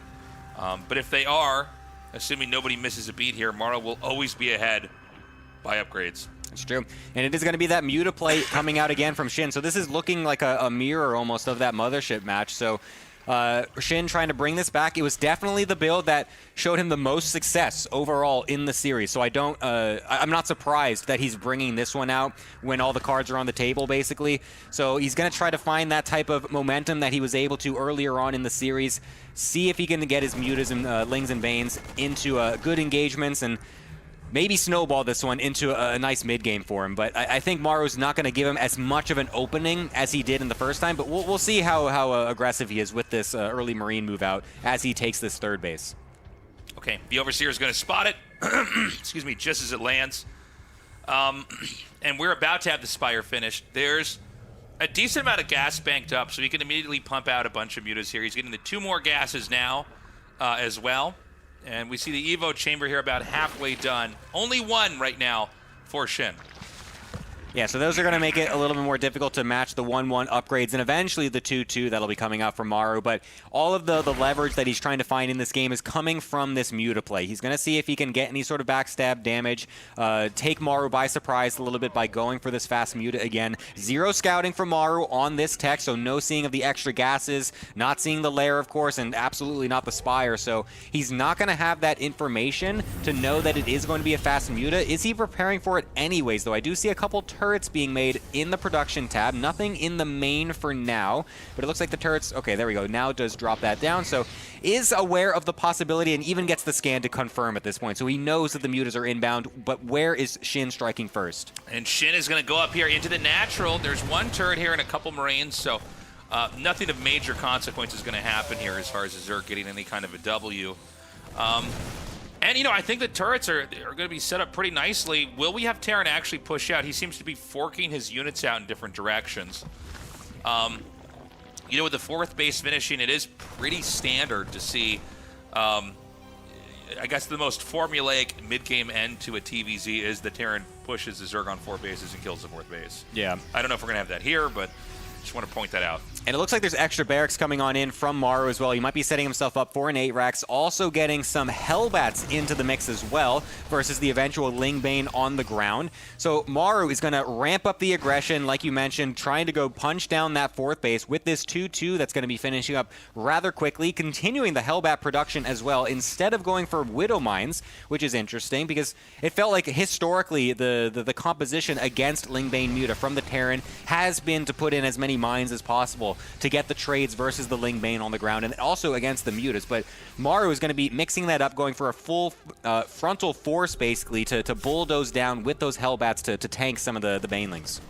But if they are, assuming nobody misses a beat here, Maru will always be ahead by upgrades. It's true. And it is going to be that Muta play coming out again from Shin. So this is looking like a mirror almost of that Mothership match. So Shin trying to bring this back. It was definitely the build that showed him the most success overall in the series. So I'm not surprised that he's bringing this one out when all the cards are on the table, basically. So he's going to try to find that type of momentum that he was able to earlier on in the series. See if he can get his Mutas and Lings and Banes into good engagements and maybe snowball this one into a nice mid-game for him. But I think Maru's not going to give him as much of an opening as he did in the first time. But we'll see how aggressive he is with this early Marine move out as he takes this third base. Okay, the Overseer is going to spot it, excuse me, just as it lands. And we're about to have the Spire finished. There's a decent amount of gas banked up, so he can immediately pump out a bunch of mutas here. He's getting the 2 more gases now as well. And we see the Evo Chamber here about halfway done. Only 1 right now for Shin. Yeah, so those are going to make it a little bit more difficult to match the 1-1 upgrades and eventually the 2-2 that'll be coming out from Maru. But all of the leverage that he's trying to find in this game is coming from this Muta play. He's going to see if he can get any sort of backstab damage, take Maru by surprise a little bit by going for this fast Muta again. 0 scouting from Maru on this tech, so no seeing of the extra gases, not seeing the lair, of course, and absolutely not the Spire. So he's not going to have that information to know that it is going to be a fast Muta. Is he preparing for it anyways, though? I do see a couple turrets being made in the production tab. Nothing in the main for now, but it looks like the turrets, okay, there we go, now does drop that down. So is aware of the possibility and even gets the scan to confirm at this point. So he knows that the mutas are inbound, but where is Shin striking first? And Shin is going to go up here into the natural. There's 1 turret here and a couple Marines, so nothing of major consequence is going to happen here as far as Zerg getting any kind of a W. And, you know, I think the turrets are going to be set up pretty nicely. Will we have Terran actually push out? He seems to be forking his units out in different directions. You know, with the 4th base finishing, it is pretty standard to see, I guess the most formulaic mid-game end to a TVZ is the Terran pushes the Zerg on 4 bases and kills the 4th base. Yeah. I don't know if we're going to have that here, but just want to point that out. And it looks like there's extra barracks coming on in from Maru as well. He might be setting himself up for an 8-Rax, also getting some Hellbats into the mix as well versus the eventual Lingbane on the ground. So Maru is going to ramp up the aggression, like you mentioned, trying to go punch down that 4th base with this 2-2 that's going to be finishing up rather quickly, continuing the Hellbat production as well, instead of going for Widow Mines, which is interesting because it felt like historically the composition against Lingbane Muta from the Terran has been to put in as many mines as possible to get the trades versus the Lingbane on the ground, and also against the Mutas. But Maru is going to be mixing that up, going for a full frontal force, basically, to bulldoze down with those Hellbats to tank some of the Banelings.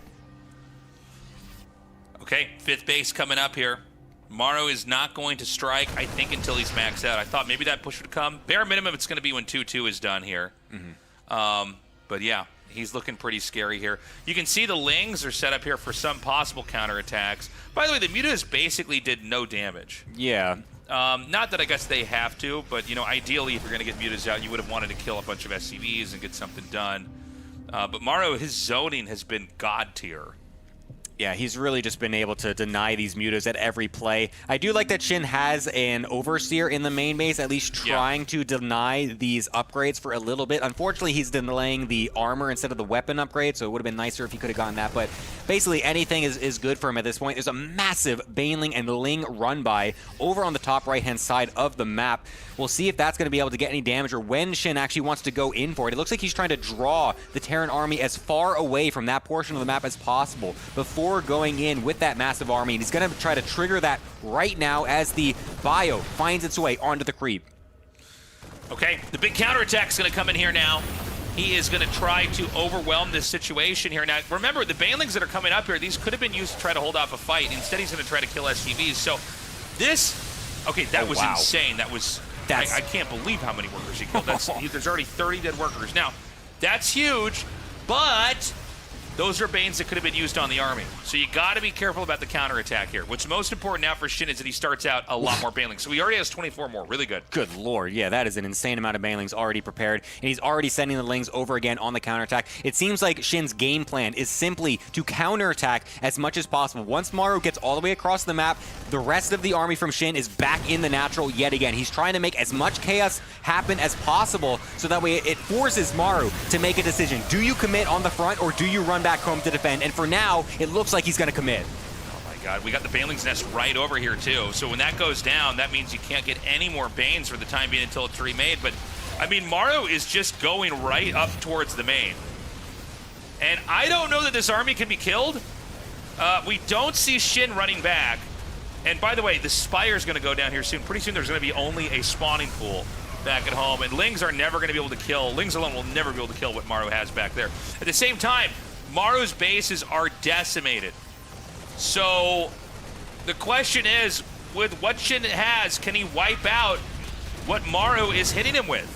Okay, 5th base coming up here. Maru is not going to strike, I think, until he's maxed out. I thought maybe that push would come. Bare minimum, it's going to be when 2-2 is done here. But yeah, he's looking pretty scary here. You can see the Lings are set up here for some possible counterattacks. By the way, the Mutas basically did no damage. Yeah. Not that I guess they have to, but, you know, ideally, if you're going to get Mutas out, you would have wanted to kill a bunch of SCVs and get something done. But Maru, his zoning has been god tier. Yeah, he's really just been able to deny these mutas at every play. I do like that Shin has an Overseer in the main base, at least trying to deny these upgrades for a little bit. Unfortunately, he's delaying the armor instead of the weapon upgrade, so it would have been nicer if he could have gotten that. But basically, anything is good for him at this point. There's a massive Baneling and Ling run by over on the top right-hand side of the map. We'll see if that's going to be able to get any damage or when Shin actually wants to go in for it. It looks like he's trying to draw the Terran army as far away from that portion of the map as possible before going in with that massive army. And he's going to try to trigger that right now as the bio finds its way onto the creep. Okay, the big counterattack is going to come in here now. He is going to try to overwhelm this situation here. Now, remember, the Banelings that are coming up here, these could have been used to try to hold off a fight. Instead, he's going to try to kill SCVs. So this, okay, that was insane. That was... I can't believe how many workers he killed. There's already 30 dead workers. Now, that's huge, but those are Banes that could have been used on the army. So you got to be careful about the counterattack here. What's most important now for Shin is that he starts out a lot more Banelings. So he already has 24 more. Really good. Good lord. Yeah, that is an insane amount of Banelings already prepared. And he's already sending the Lings over again on the counterattack. It seems like Shin's game plan is simply to counterattack as much as possible. Once Maru gets all the way across the map, the rest of the army from Shin is back in the natural yet again. He's trying to make as much chaos happen as possible so that way it forces Maru to make a decision. Do you commit on the front or do you run back home to defend? And for now, it looks like he's going to commit. Oh my god, we got the Baneling's Nest right over here too. So when that goes down, that means you can't get any more Banes for the time being until it's remade. But, I mean, Maru is just going right up towards the main. And I don't know that this army can be killed. We don't see Shin running back. And by the way, the Spire's going to go down here soon. Pretty soon there's going to be only a spawning pool back at home. And Lings are never going to be able to kill. Lings alone will never be able to kill what Maru has back there. At the same time, Maru's bases are decimated. So the question is, with what Shin has, can he wipe out what Maru is hitting him with?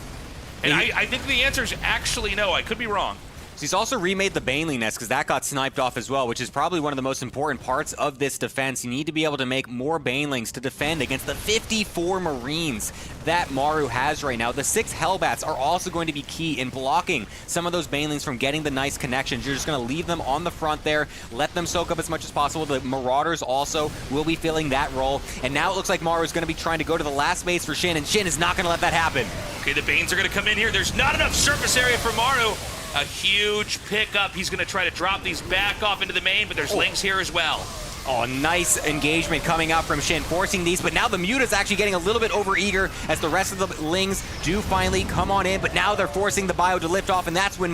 And I think the answer is actually no. I could be wrong. He's also remade the Baneling Nest because that got sniped off as well, which is probably one of the most important parts of this defense. You need to be able to make more Banelings to defend against the 54 Marines that Maru has right now. The 6 Hellbats are also going to be key in blocking some of those Banelings from getting the nice connections. You're just going to leave them on the front there, let them soak up as much as possible. The Marauders also will be filling that role. And now it looks like Maru is going to be trying to go to the last base for Shin, and Shin is not going to let that happen. Okay, the Banes are going to come in here. There's not enough surface area for Maru. A huge pickup. He's going to try to drop these back off into the main, but there's Lings here as well. Oh, nice engagement coming out from Shin, forcing these, but now the Muta's actually getting a little bit overeager as the rest of the Lings do finally come on in, but now they're forcing the bio to lift off, and that's when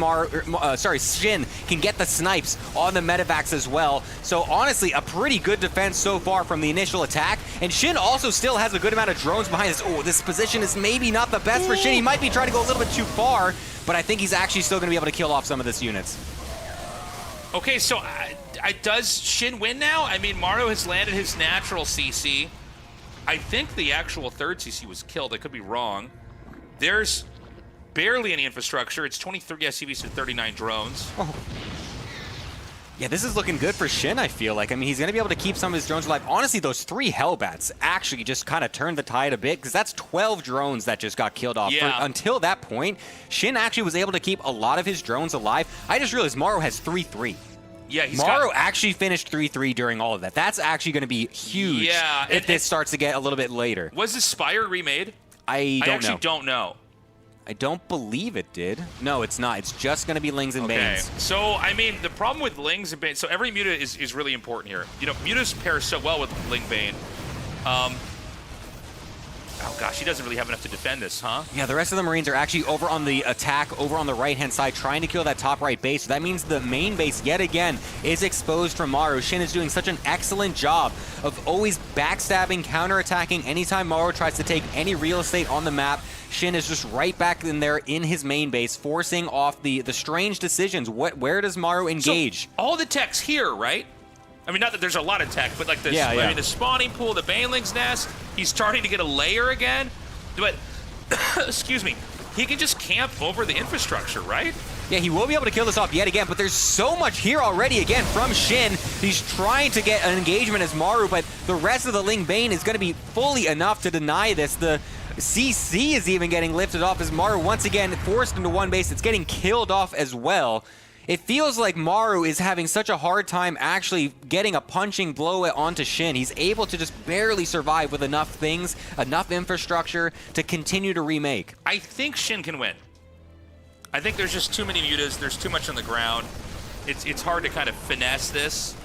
Shin can get the snipes on the medevacs as well. So honestly, a pretty good defense so far from the initial attack, and Shin also still has a good amount of drones behind this. Oh, this position is maybe not the best for Shin. He might be trying to go a little bit too far, but I think he's actually still going to be able to kill off some of this units. Okay, so does Shin win now? I mean, Maru has landed his natural CC. I think the actual third CC was killed. I could be wrong. There's barely any infrastructure. It's 23 SCVs to 39 drones. Oh. Yeah, this is looking good for Shin, I feel like. I mean, he's going to be able to keep some of his drones alive. Honestly, those 3 Hellbats actually just kind of turned the tide a bit, because that's 12 drones that just got killed off. Yeah. Until that point, Shin actually was able to keep a lot of his drones alive. I just realized Maru has 3-3. Yeah, Maru actually finished 3-3 during all of that. That's actually going to be huge if this starts to get a little bit later. Was the Spire remade? I actually don't know. I don't believe it did. No, it's not. It's just going to be Lings and Banes. So, I mean, the problem with Lings and Banes, so every Muta is really important here. You know, Mutas pair so well with Ling Bane. Oh gosh, he doesn't really have enough to defend this, huh? Yeah, the rest of the Marines are actually over on the attack, over on the right-hand side, trying to kill that top right base. So that means the main base, yet again, is exposed from Maru. Shin is doing such an excellent job of always backstabbing, counterattacking. Anytime Maru tries to take any real estate on the map, Shin is just right back in there in his main base, forcing off the strange decisions. Where does Maru engage? So all the tech's here, right? I mean, not that there's a lot of tech, but like the, Yeah. I mean, the spawning pool, the Baneling's nest, he's starting to get a layer again. But, excuse me, he can just camp over the infrastructure, right? Yeah, he will be able to kill this off yet again, but there's so much here already again from Shin. He's trying to get an engagement as Maru, but the rest of the Ling Bane is going to be fully enough to deny this. The CC is even getting lifted off as Maru once again forced into one base. It's getting killed off as well. It feels like Maru is having such a hard time actually getting a punching blow onto Shin. He's able to just barely survive with enough things, enough infrastructure to continue to remake. I think Shin can win. I think there's just too many mutas. There's too much on the ground. It's hard to kind of finesse this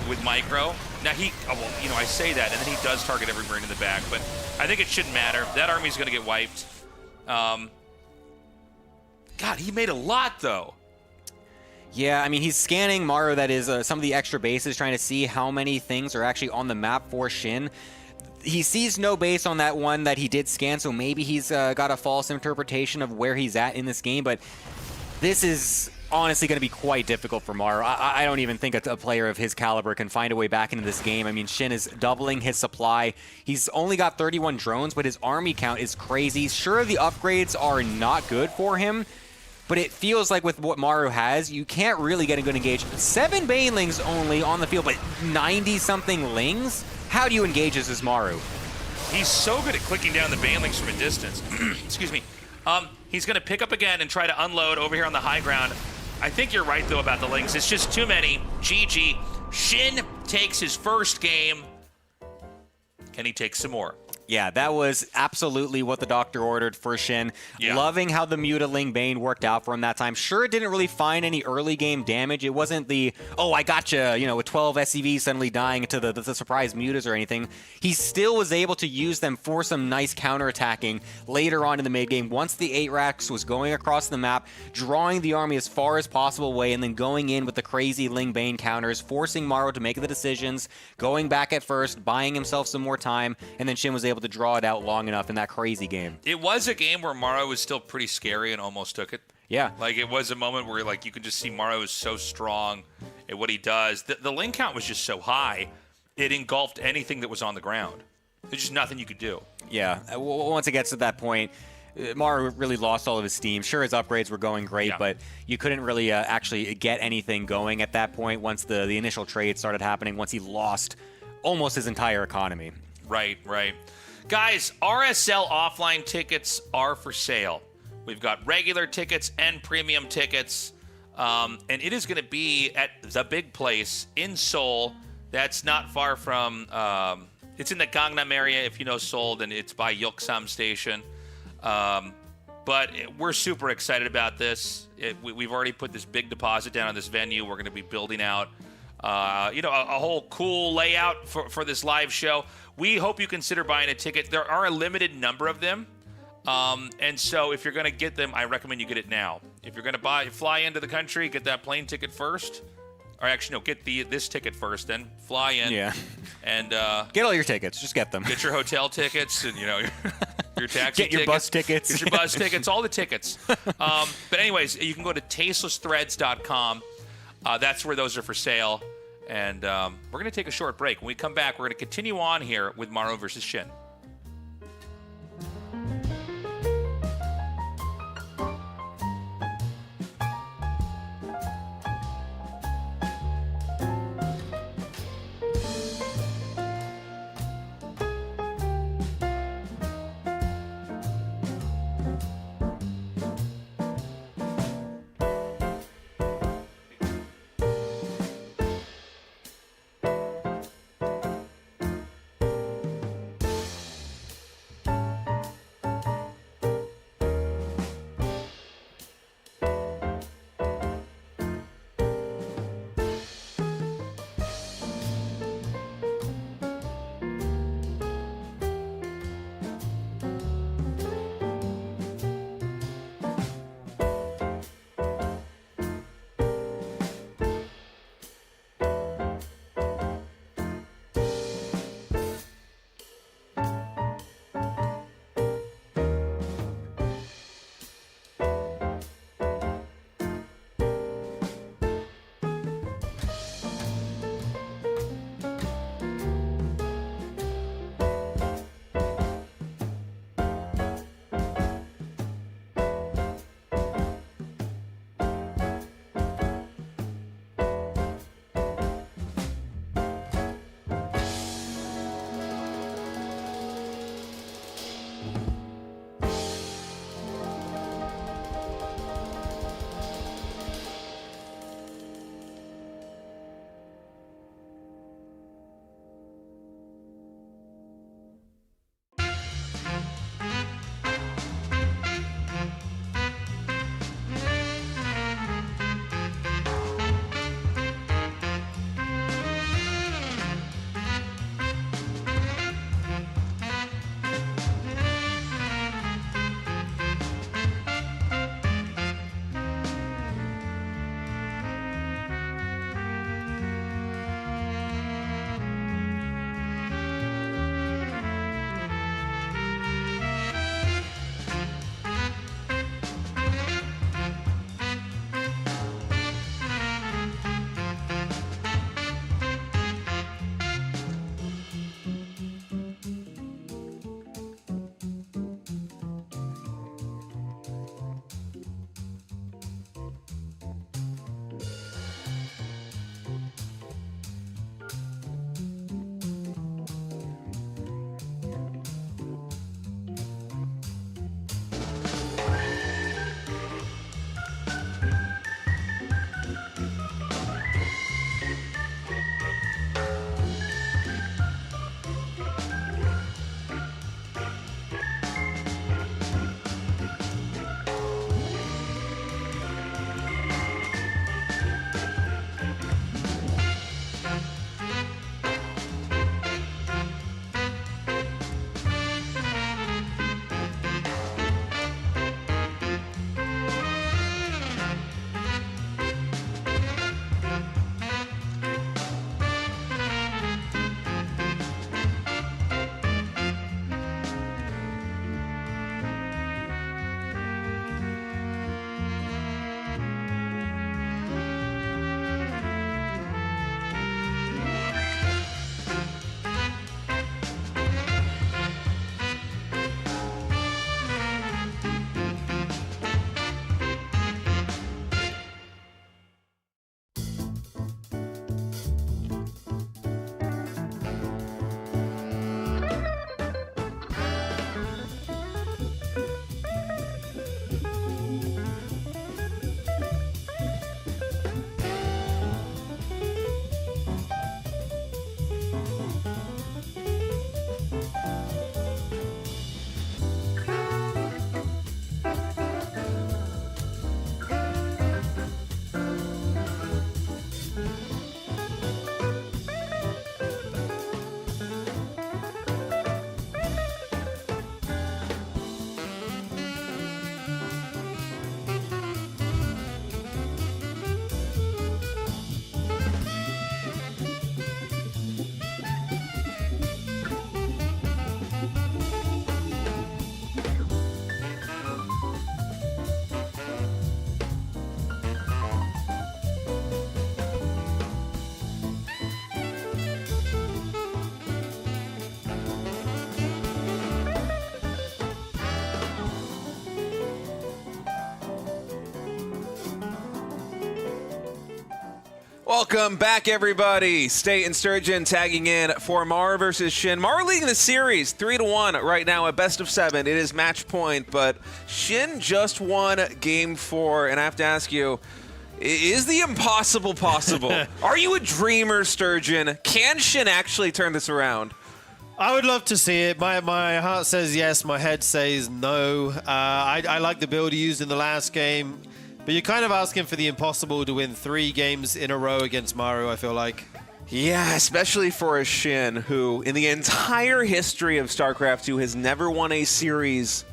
with micro. Now I say that, and then he does target every brain in the back, but I think it shouldn't matter. That army's going to get wiped. God, he made a lot, though. Yeah, I mean, he's scanning Maru, that is, some of the extra bases, trying to see how many things are actually on the map for Shin. He sees no base on that one that he did scan, so maybe he's got a false interpretation of where he's at in this game, but this is honestly going to be quite difficult for Maru. I don't even think a player of his caliber can find a way back into this game. I mean, Shin is doubling his supply. He's only got 31 drones, but his army count is crazy. Sure, the upgrades are not good for him, but it feels like with what Maru has, you can't really get a good engagement. 7 Banelings only on the field, but 90-something Lings? How do you engage this as Maru? He's so good at clicking down the Banelings from a distance. Excuse me. He's going to pick up again and try to unload over here on the high ground. I think you're right, though, about the Lings. It's just too many. GG. Shin takes his first game. Can he take some more? Yeah, that was absolutely what the doctor ordered for Shin. Yeah. Loving how the Mutaling Bane worked out for him that time. Sure, it didn't really find any early game damage. It wasn't the, oh, I gotcha, with 12 SCVs suddenly dying to the surprise mutas or anything. He still was able to use them for some nice counterattacking later on in the mid game. Once the 8-Rax was going across the map, drawing the army as far as possible away, and then going in with the crazy Ling Bane counters, forcing Maru to make the decisions, going back at first, buying himself some more time, and then Shin was able to draw it out long enough in that crazy game. It was a game where Maru was still pretty scary and almost took it. Yeah. Like, it was a moment where, like, you could just see Maru is so strong at what he does. The link count was just so high, it engulfed anything that was on the ground. There's just nothing you could do. Yeah. Once it gets to that point, Maru really lost all of his steam. Sure, his upgrades were going great, Yeah. but you couldn't really actually get anything going at that point once the initial trade started happening, once he lost almost his entire economy. Right. Guys, RSL offline tickets are for sale. We've got regular tickets and premium tickets. And it is going to be at the big place in Seoul. That's not far from... it's in the Gangnam area, if you know Seoul, then it's by Yeoksam Station. But we're super excited about this. We've already put this big deposit down on this venue. We're going to be building out a whole cool layout for this live show. We hope you consider buying a ticket. There are a limited number of them. And so if you're going to get them, I recommend you get it now. If you're going to fly into the country, get that plane ticket first. Or actually, no, get this ticket first, then fly in. Yeah. And Get all your tickets. Just get them. get your hotel tickets and, your taxi Get your tickets. bus tickets. Get your bus tickets, all the tickets. But anyways, you can go to tastelessthreads.com. That's where those are for sale. And we're going to take a short break. When we come back, we're going to continue on here with Maru versus Shin. Welcome back, everybody. State and Sturgeon tagging in for Maru versus Shin. Maru leading the series 3-1 right now at best of 7. It is match point, but Shin just won game 4, and I have to ask you, is the impossible possible? Are you a dreamer, Sturgeon? Can Shin actually turn this around? I would love to see it. My heart says yes, my head says no. I like the build he used in the last game. But you're kind of asking for the impossible to win 3 games in a row against Maru, I feel like. Yeah, especially for a Shin who, in the entire history of StarCraft 2, has never won a series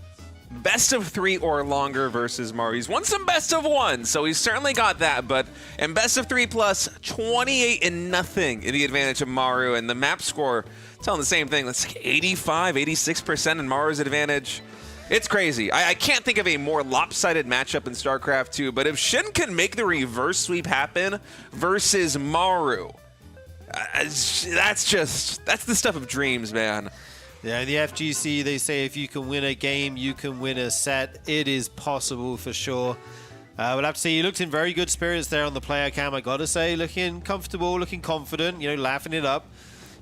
best of 3 or longer versus Maru. He's won some best of 1, so he's certainly got that. But in best of 3 plus, 28-0 in the advantage of Maru. And the map score telling the same thing. That's like 85, 86% in Maru's advantage. It's crazy. I can't think of a more lopsided matchup in StarCraft 2, but if Shin can make the reverse sweep happen versus Maru, that's the stuff of dreams, man. Yeah, in the FGC, they say if you can win a game, you can win a set. It is possible for sure. We'll have to see. He looked in very good spirits there on the player cam, I gotta say. Looking comfortable, looking confident, laughing it up.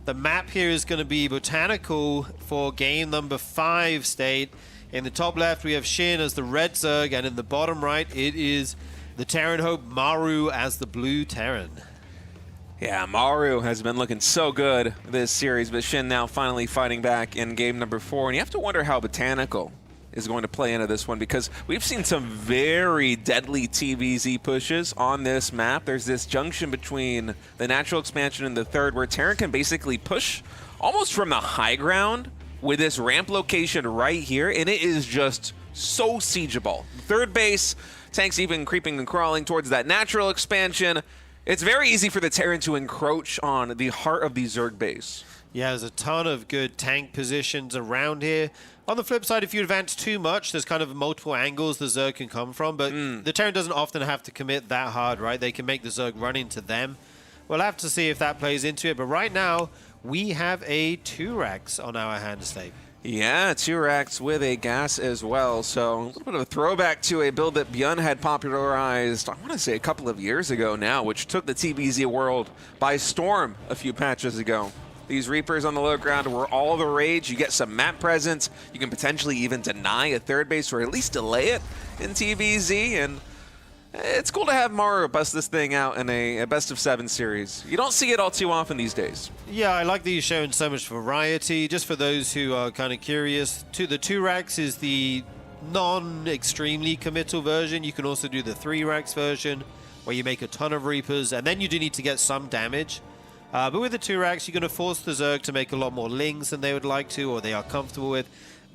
The map here is going to be Botanical for game number 5, State. In the top left, we have Shin as the red Zerg, and in the bottom right, it is the Terran Hope Maru as the blue Terran. Yeah, Maru has been looking so good this series, but Shin now finally fighting back in game number 4. And you have to wonder how Botanical is going to play into this one, because we've seen some very deadly TVZ pushes on this map. There's this junction between the natural expansion and the third where Terran can basically push almost from the high ground with this ramp location right here, and it is just so siegeable. Third base, tanks even creeping and crawling towards that natural expansion. It's very easy for the Terran to encroach on the heart of the Zerg base. Yeah, there's a ton of good tank positions around here. On the flip side, if you advance too much, there's kind of multiple angles the Zerg can come from, but the Terran doesn't often have to commit that hard, right? They can make the Zerg run into them. We'll have to see if that plays into it, but right now, we have a 2-Rax on our hand state. Yeah, 2-Rax with a gas as well, so a little bit of a throwback to a build that Bjorn had popularized, I want to say a couple of years ago now, which took the TBZ world by storm a few patches ago. These Reapers on the low ground were all the rage. You get some map presence. You can potentially even deny a third base or at least delay it in TBZ, and it's cool to have Maru bust this thing out in a best of 7 series. You don't see it all too often these days. Yeah, I like that you're showing so much variety. Just for those who are kind of curious, the 2-Rax is the non-extremely committal version. You can also do the 3-Rax version where you make a ton of Reapers, and then you do need to get some damage. But with the 2-Rax, you're going to force the Zerg to make a lot more Lings than they would like to, or they are comfortable with.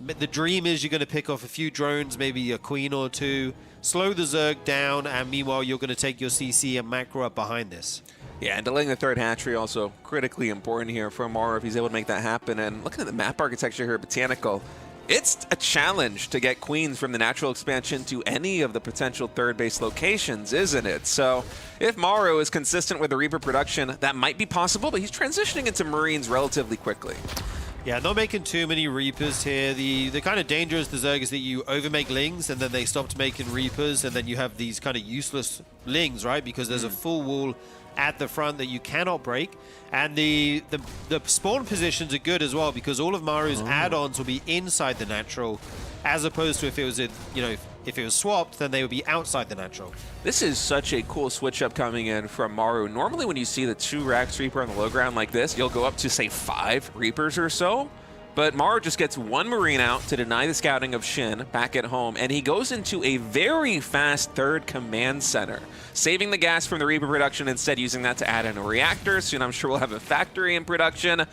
The dream is you're going to pick off a few drones, maybe a Queen or 2, slow the Zerg down, and meanwhile you're going to take your CC and macro up behind this. Yeah, and delaying the third hatchery also critically important here for Maru if he's able to make that happen. And looking at the map architecture here, Botanical, it's a challenge to get queens from the natural expansion to any of the potential third base locations, isn't it? So if Maru is consistent with the Reaper production, that might be possible, but he's transitioning into Marines relatively quickly. Yeah, not making too many Reapers here. The kind of danger as the Zerg is that you overmake Lings and then they stopped making Reapers, and then you have these kind of useless Lings, right? Because there's a full wall at the front that you cannot break. And the spawn positions are good as well, because all of Maru's add-ons will be inside the natural, as opposed to if it was if it was swapped, then they would be outside the natural. This is such a cool switch up coming in from Maru. Normally when you see the 2-Rax Reaper on the low ground like this, you'll go up to, say, 5 Reapers or so. But Maru just gets 1 Marine out to deny the scouting of Shin back at home, and he goes into a very fast third command center, saving the gas from the Reaper production, instead using that to add in a reactor. Soon I'm sure we'll have a factory in production.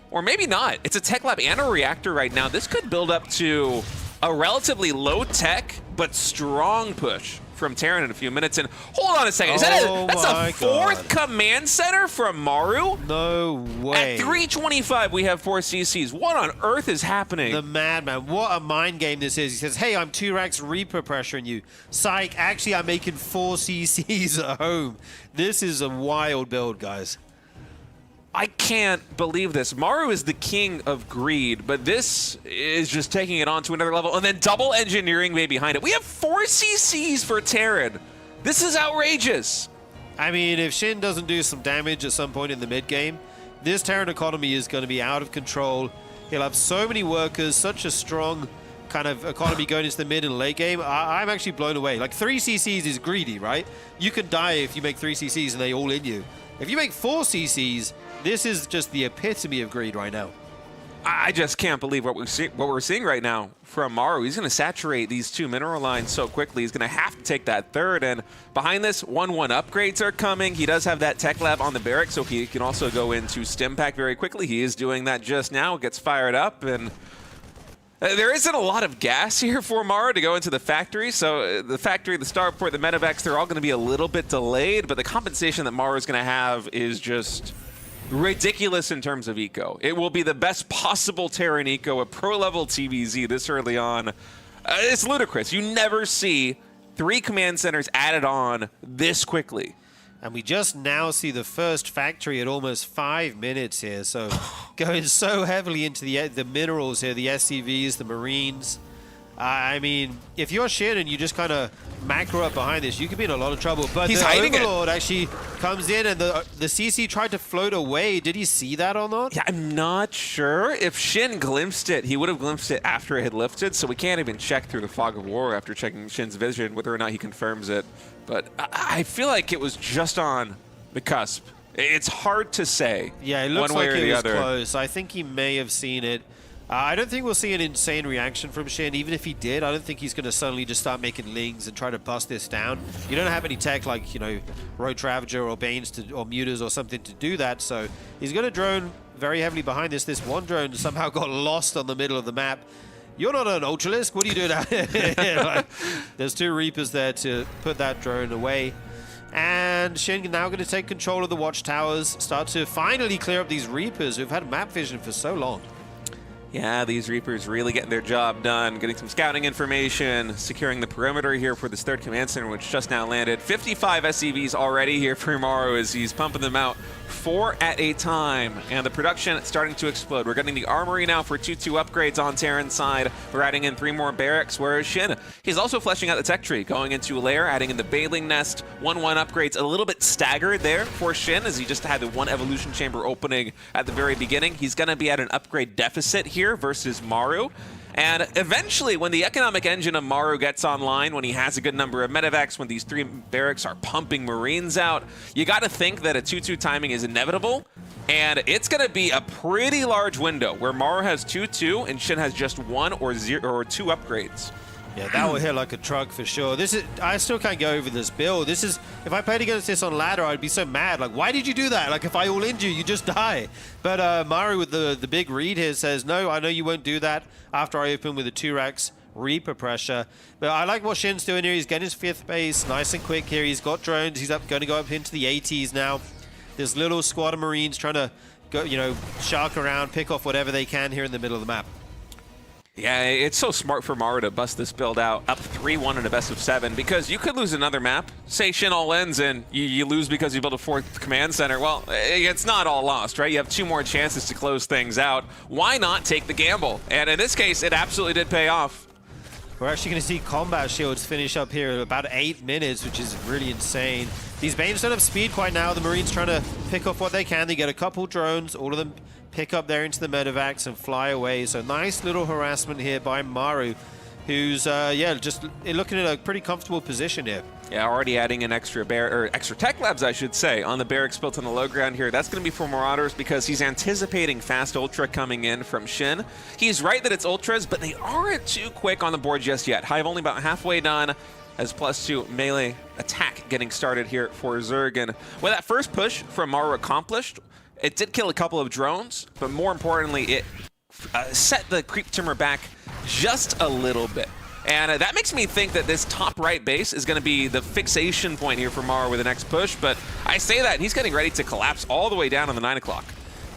Or maybe not. It's a tech lab and a reactor right now. This could build up to a relatively low-tech but strong push from Terran in a few minutes. And hold on a second, that's a 4th command center from Maru? No way. At 325, we have 4 CCs. What on earth is happening? The madman. What a mind game this is. He says, hey, I'm 2-Rax Reaper pressuring you. Psych, actually, I'm making 4 CCs at home. This is a wild build, guys. I can't believe this. Maru is the king of greed, but this is just taking it on to another level, and then double engineering way behind it. We have 4 CCs for Terran. This is outrageous. I mean, if Shin doesn't do some damage at some point in the mid game, this Terran economy is going to be out of control. He'll have so many workers, such a strong kind of economy going into the mid and late game. I'm actually blown away. Like 3 CCs is greedy, right? You can die if you make 3 CCs and they all in you. If you make 4 CCs, this is just the epitome of greed right now. I just can't believe what we're seeing right now from Maru. He's going to saturate these 2 mineral lines so quickly. He's going to have to take that third. And behind this, 1-1 upgrades are coming. He does have that tech lab on the barrack, so he can also go into stim pack very quickly. He is doing that just now. Gets fired up, and there isn't a lot of gas here for Maru to go into the factory. So the factory, the starport, the medevacs, they're all going to be a little bit delayed. But the compensation that Maru is going to have is just ridiculous in terms of eco. It will be the best possible Terran eco, a pro-level TVZ this early on. It's ludicrous. You never see 3 command centers added on this quickly. And we just now see the first factory at almost 5 minutes here. So going so heavily into the minerals here, the SCVs, the Marines. I mean, if you're Shin and you just kind of macro up behind this, you could be in a lot of trouble. But He's the hiding Overlord actually comes in, and the CC tried to float away. Did he see that or not? Yeah, I'm not sure. If Shin glimpsed it, he would have glimpsed it after it had lifted, so we can't even check through the fog of war after checking Shin's vision, whether or not he confirms it. But I feel like it was just on the cusp. It's hard to say. Yeah, it looks one way like or it the was other. close. I think he may have seen it. I don't think we'll see an insane reaction from Shin. Even if he did, I don't think he's going to suddenly just start making lings and try to bust this down. You don't have any tech like, you know, Road Ravager or Banes or Mutas or something to do that. So he's going to drone very heavily behind this. This one drone somehow got lost on the middle of the map. You're not an Ultralisk. What are you doing out here? Like, there's 2 Reapers there to put that drone away. And Shin now going to take control of the watchtowers, start to finally clear up these Reapers who've had map vision for so long. Yeah, these Reapers really getting their job done, getting some scouting information, securing the perimeter here for this 3rd command center, which just now landed. 55 SCVs already here for Maru as he's pumping them out 4 at a time, and the production starting to explode. We're getting the armory now for 2-2 upgrades on Terran's side. We're adding in 3 more barracks, whereas Shin, he's also fleshing out the tech tree, going into lair, adding in the baling nest. 1-1 upgrades, a little bit staggered there for Shin as he just had the 1 evolution chamber opening at the very beginning. He's going to be at an upgrade deficit here versus Maru. And eventually, when the economic engine of Maru gets online, when he has a good number of medevacs, when these 3 barracks are pumping Marines out, you got to think that a 2-2 timing is inevitable. And it's going to be a pretty large window where Maru has 2-2 and Shin has just 1 or 0 or 2 upgrades. Yeah, that will hit like a truck for sure. This is, I still can't go over this build. This is, if I played against this on ladder, I'd be so mad. Like, why did you do that? Like, if I all-in you, you just die. But Maru with the big read here says, no, I know you won't do that after I open with a 2 racks Reaper pressure. But I like what Shin's doing here. He's getting his 5th base nice and quick here. He's got drones. He's going to go up into the 80s now. This little squad of Marines trying to go, you know, shark around, pick off whatever they can here in the middle of the map. Yeah, it's so smart for Maru to bust this build out up 3-1 in a best of 7, because you could lose another map. Say Shin all ends and you lose because you built a 4th command center. Well, it's not all lost, right? You have 2 more chances to close things out. Why not take the gamble? And in this case, it absolutely did pay off. We're actually going to see combat shields finish up here at about 8 minutes, which is really insane. These Banes don't have speed quite now. The Marines trying to pick off what they can. They get a couple drones. All of them pick up there into the medevacs and fly away. So nice little harassment here by Maru, who's, yeah, just looking at a pretty comfortable position here. Yeah, already adding an extra tech labs, I should say, on the barracks built on the low ground here. That's going to be for Marauders because he's anticipating fast ultra coming in from Shin. He's right that it's ultras, but they aren't too quick on the board just yet. Hive only about halfway done as +2 melee attack getting started here for Zerg. And with that first push from Maru accomplished, it did kill a couple of drones, but more importantly, it set the creep timber back just a little bit. And that makes me think that this top right base is going to be the fixation point here for Maru with the next push. But I say that, and he's getting ready to collapse all the way down on the 9 o'clock.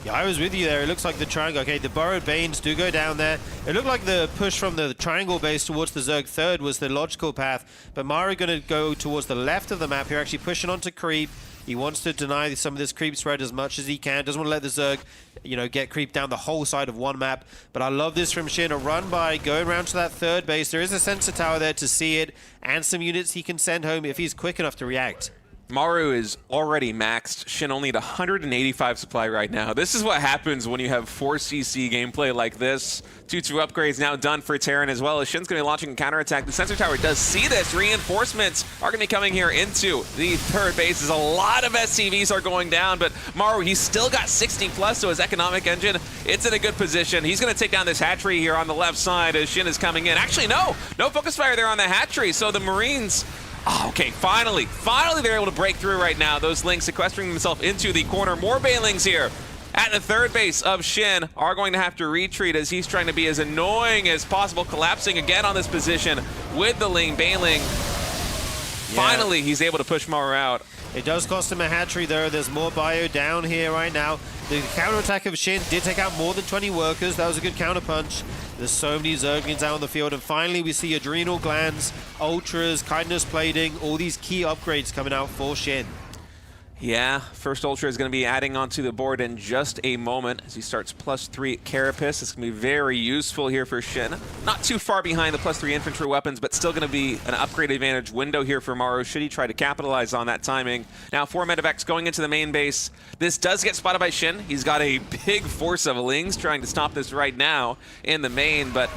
Yeah, I was with you there. It looks like the triangle. Okay, the burrowed Banes do go down there. It looked like the push from the triangle base towards the Zerg 3rd was the logical path. But Maru going to go towards the left of the map here, actually pushing onto creep. He wants to deny some of this creep spread as much as he can. Doesn't want to let the Zerg, you know, get creep down the whole side of one map. But I love this from Shin. A run by, going around to that 3rd base. There is a sensor tower there to see it, and some units he can send home if he's quick enough to react. Maru is already maxed. Shin only at 185 supply right now. This is what happens when you have 4cc gameplay like this. 2-2 upgrades now done for Terran as well as Shin's going to be launching a counterattack. The sensor tower does see this. Reinforcements are going to be coming here into the third base. A lot of SCVs are going down, but Maru, he's still got 60 plus, so his economic engine, it's in a good position. He's going to take down this hatchery here on the left side as Shin is coming in. Actually, no focus fire there on the hatchery, so the Marines... Oh, okay, finally they're able to break through right now. Those Lings sequestering themselves into the corner. More Bailings here at the third base of Shin are going to have to retreat as he's trying to be as annoying as possible, collapsing again on this position with the Ling Bailing. Finally, he's able to push Maru out. It does cost him a hatchery, though. There's more bio down here right now. The counterattack of Shin did take out more than 20 workers. That was a good counterpunch. There's so many Zerglings out on the field. And finally, we see Adrenal Glands, Ultras, Kindness Plating, all these key upgrades coming out for Shin. Yeah, first Ultra is going to be adding onto the board in just a moment as he starts +3 Carapace. It's going to be very useful here for Shin. Not too far behind the +3 infantry weapons, but still going to be an upgrade advantage window here for Maru should he try to capitalize on that timing. Now 4 medevacs going into the main base. This does get spotted by Shin. He's got a big force of Lings trying to stop this right now in the main, but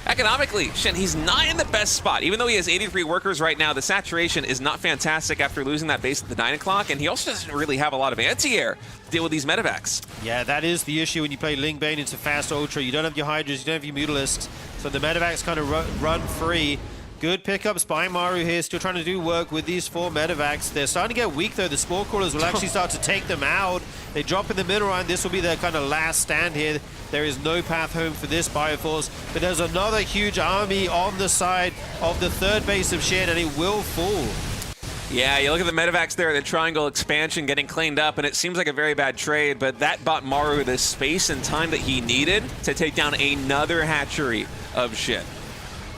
economically, Shin, he's not in the best spot. Even though he has 83 workers right now, the saturation is not fantastic after losing that base at the 9 o'clock, and he also doesn't really have a lot of anti-air to deal with these medevacs. Yeah, that is the issue when you play Ling Bane into fast Ultra. You don't have your Hydras, you don't have your Mutalisks, so the medevacs kind of run free. Good pickups by Maru here, still trying to do work with these 4 medevacs. They're starting to get weak though. The Spore Crawlers will actually start to take them out. They drop in the middle line. This will be their kind of last stand here. There is no path home for this Bioforce, but there's another huge army on the side of the third base of Shin, and it will fall. Yeah, you look at the medevacs there, the triangle expansion getting cleaned up, and it seems like a very bad trade, but that bought Maru the space and time that he needed to take down another hatchery of Shin.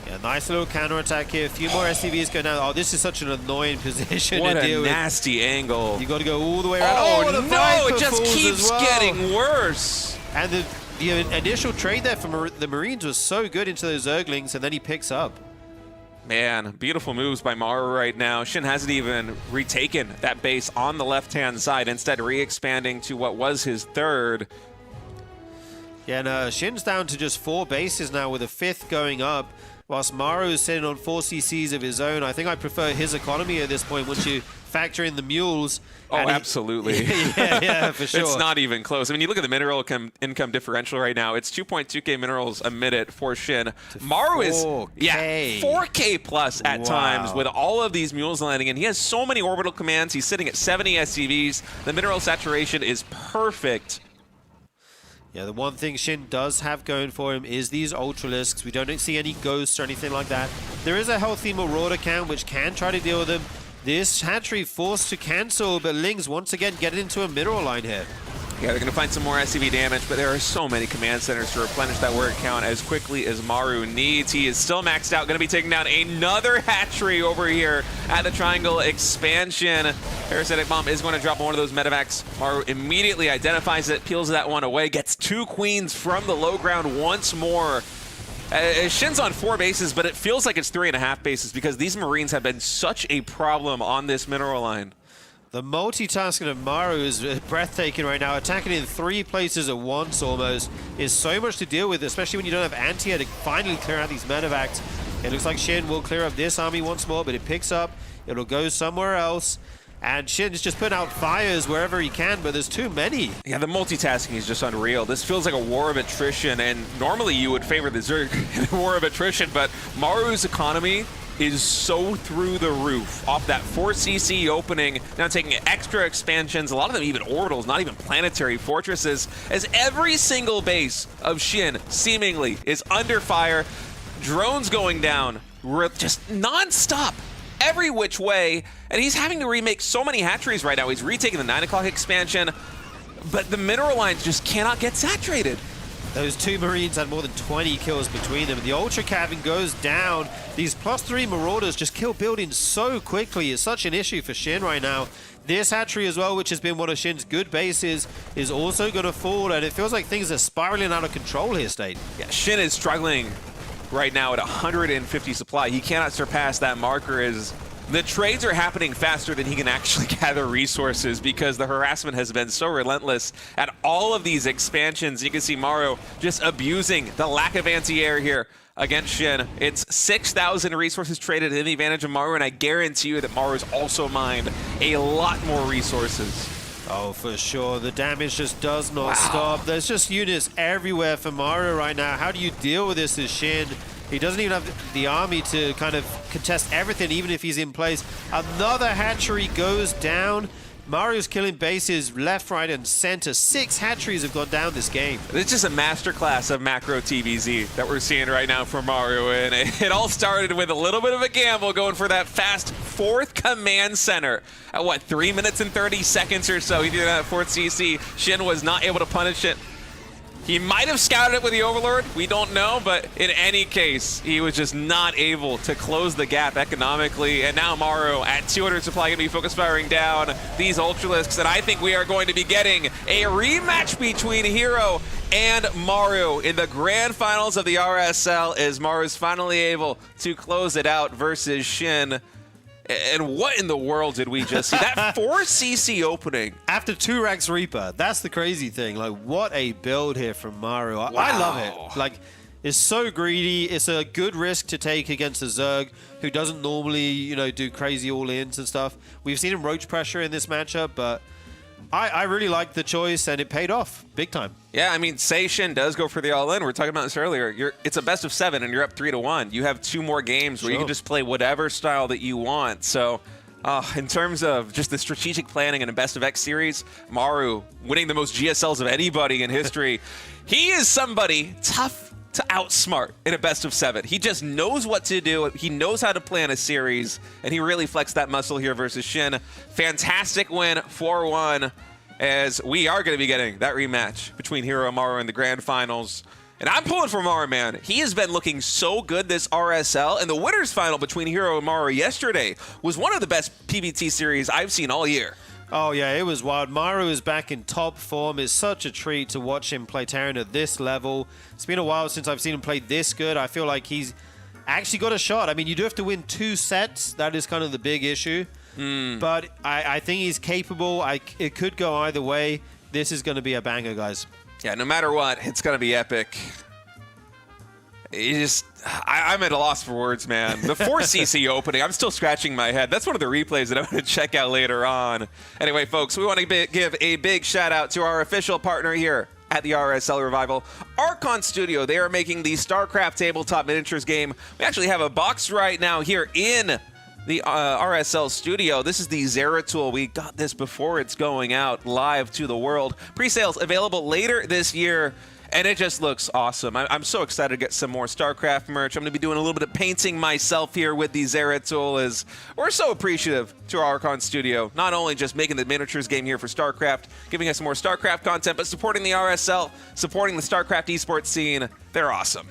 Yeah, nice little counterattack here. A few more SCVs go down. Oh, this is such an annoying position what to deal a with. nasty angle. You got to go all the way around. Oh, the no, Viper it just falls keeps as well. getting worse. And the initial trade there from the Marines was so good into those Zerglings, and then he picks up. Man, beautiful moves by Maru right now. Shin hasn't even retaken that base on the left-hand side, instead re-expanding to what was his third. Yeah, and Shin's down to just 4 bases now with a 5th going up, whilst Maru is sitting on 4 CCs of his own. I think I prefer his economy at this point once you factor in the mules. Oh, absolutely. yeah, for sure. It's not even close. I mean, you look at the mineral income differential right now. It's 2.2k minerals a minute for Shin. Maru is 4k plus at times with all of these mules landing, and he has so many orbital commands. He's sitting at 70 SCVs. The mineral saturation is perfect. Yeah, the one thing Shin does have going for him is these Ultralisks. We don't see any ghosts or anything like that. There is a healthy Marauder count which can try to deal with them. This hatchery forced to cancel, but Lings once again get into a mineral line here. Yeah, they're going to find some more SCV damage, but there are so many command centers to replenish that word count as quickly as Maru needs. He is still maxed out, going to be taking down another hatchery over here at the triangle expansion. Parasitic Bomb is going to drop one of those medevacs. Maru immediately identifies it, peels that one away, gets 2 queens from the low ground once more. Shin's on 4 bases, but it feels like it's 3.5 bases because these Marines have been such a problem on this mineral line. The multitasking of Maru is breathtaking right now. Attacking in 3 places at once almost is so much to deal with, especially when you don't have anti-air to finally clear out these medevacs. It looks like Shin will clear up this army once more, but it picks up. It'll go somewhere else. And Shin's just putting out fires wherever he can, but there's too many. Yeah, the multitasking is just unreal. This feels like a war of attrition, and normally you would favor the Zerg in a war of attrition, but Maru's economy is so through the roof off that 4cc opening, now taking extra expansions, a lot of them even orbitals, not even planetary fortresses, as every single base of Shin seemingly is under fire, drones going down, just non-stop, every which way, and he's having to remake so many hatcheries right now. He's retaking the 9 o'clock expansion, but the mineral lines just cannot get saturated. Those 2 Marines had more than 20 kills between them. The Ultra Cavern goes down. These +3 Marauders just kill buildings so quickly. It's such an issue for Shin right now. This hatchery as well, which has been one of Shin's good bases, is also going to fall, and it feels like things are spiraling out of control here, State. Yeah, Shin is struggling right now at 150 supply. He cannot surpass that marker as The trades are happening faster than he can actually gather resources because the harassment has been so relentless at all of these expansions. You can see Maru just abusing the lack of anti-air here against Shin. It's 6,000 resources traded in the advantage of Maru, and I guarantee you that Maru's also mined a lot more resources. Oh, for sure. The damage just does not stop. There's just units everywhere for Maru right now. How do you deal with this as Shin? He doesn't even have the army to kind of contest everything, even if he's in place. Another hatchery goes down. Maru's killing bases left, right, and center. 6 hatcheries have gone down this game. It's just a masterclass of macro TVZ that we're seeing right now from Maru, and it all started with a little bit of a gamble going for that fast 4th command center. At what, 3 minutes and 30 seconds or so, he did that 4th CC. Shin was not able to punish it. He might have scouted it with the Overlord, we don't know, but in any case, he was just not able to close the gap economically, and now Maru at 200 supply going to be focus firing down these Ultralisks, and I think we are going to be getting a rematch between Hero and Maru in the grand finals of the RSL as Maru's finally able to close it out versus Shin. And what in the world did we just see? That 4 CC opening. After 2 Rex Reaper, that's the crazy thing. Like, what a build here from Maru. I love it. Like, it's so greedy. It's a good risk to take against a Zerg who doesn't normally, you know, do crazy all-ins and stuff. We've seen him roach pressure in this matchup, but I really liked the choice, and it paid off big time. Yeah, I mean, say Shin does go for the all-in. We were talking about this earlier. It's a best of 7, and you're up 3-1. You have 2 more games where you can just play whatever style that you want. So, in terms of just the strategic planning in a best of X series, Maru winning the most GSLs of anybody in history. He is somebody tough to outsmart in a best of 7. He just knows what to do. He knows how to plan a series, and he really flexed that muscle here versus Shin. Fantastic win, 4-1, as we are going to be getting that rematch between Hero and Maru in the grand finals. And I'm pulling for Maru, man. He has been looking so good this RSL, and the winners final between Hero and Maru yesterday was one of the best PBT series I've seen all year. Oh, yeah, it was wild. Maru is back in top form. It's such a treat to watch him play Terran at this level. It's been a while since I've seen him play this good. I feel like he's actually got a shot. I mean, you do have to win 2 sets. That is kind of the big issue. But I think he's capable. It could go either way. This is going to be a banger, guys. Yeah, no matter what, it's going to be epic. I'm at a loss for words, man. The 4 CC opening, I'm still scratching my head. That's one of the replays that I'm going to check out later on. Anyway, folks, we want to give a big shout out to our official partner here at the RSL Revival, Archon Studio. They are making the StarCraft tabletop miniatures game. We actually have a box right now here in the RSL Studio. This is the Zeratul. We got this before it's going out live to the world. Pre-sales available later this year. And it just looks awesome. I'm so excited to get some more StarCraft merch. I'm going to be doing a little bit of painting myself here with the Zeratul, as we're so appreciative to our Archon Studio. Not only just making the miniatures game here for StarCraft, giving us more StarCraft content, but supporting the RSL, supporting the StarCraft esports scene. They're awesome.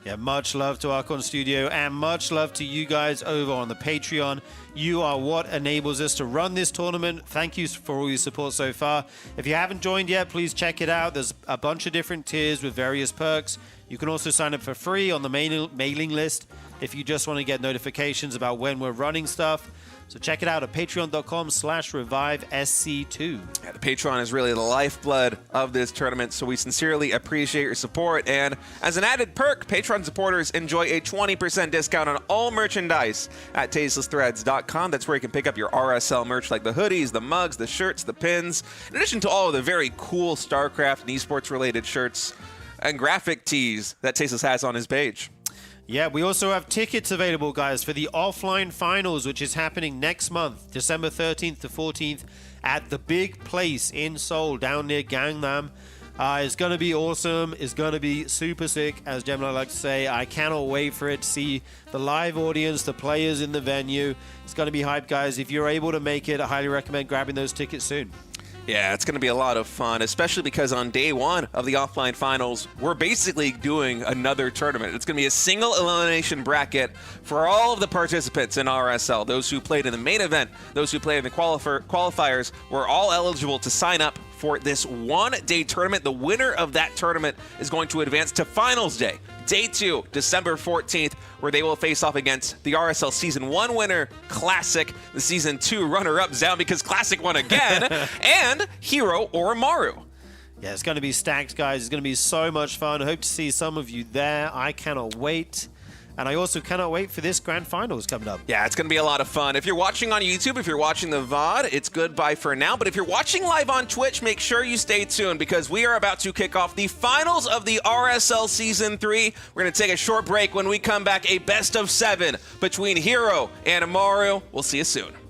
Yeah, much love to Archon Studio, and much love to you guys over on the Patreon. You are what enables us to run this tournament. Thank you for all your support so far. If you haven't joined yet, please check it out. There's a bunch of different tiers with various perks. You can also sign up for free on the mailing list if you just want to get notifications about when we're running stuff. So check it out at patreon.com/revivesc2. Yeah, the Patreon is really the lifeblood of this tournament, so we sincerely appreciate your support. And as an added perk, Patreon supporters enjoy a 20% discount on all merchandise at tastelessthreads.com. That's where you can pick up your RSL merch like the hoodies, the mugs, the shirts, the pins, in addition to all of the very cool StarCraft and esports-related shirts and graphic tees that Tasteless has on his page. Yeah, we also have tickets available, guys, for the offline finals, which is happening next month, December 13th to 14th, at the Big Place in Seoul, down near Gangnam. It's going to be awesome. It's going to be super sick, as Gemini likes to say. I cannot wait for it to see the live audience, the players in the venue. It's going to be hype, guys. If you're able to make it, I highly recommend grabbing those tickets soon. Yeah, it's going to be a lot of fun, especially because on day 1 of the offline finals, we're basically doing another tournament. It's going to be a single elimination bracket for all of the participants in RSL. Those who played in the main event, those who played in the qualifiers, were all eligible to sign up for this one-day tournament. The winner of that tournament is going to advance to finals day Day 2, December 14th, where they will face off against the RSL Season 1 winner, Classic, the Season 2 runner-up, Down because Classic won again, and Hero or Maru. Yeah, it's going to be stacked, guys. It's going to be so much fun. I hope to see some of you there. I cannot wait. And I also cannot wait for this grand finals coming up. Yeah, it's going to be a lot of fun. If you're watching on YouTube, if you're watching the VOD, it's goodbye for now. But if you're watching live on Twitch, make sure you stay tuned because we are about to kick off the finals of the RSL Season 3. We're going to take a short break. When we come back, a best of 7 between Hero and Maru. We'll see you soon.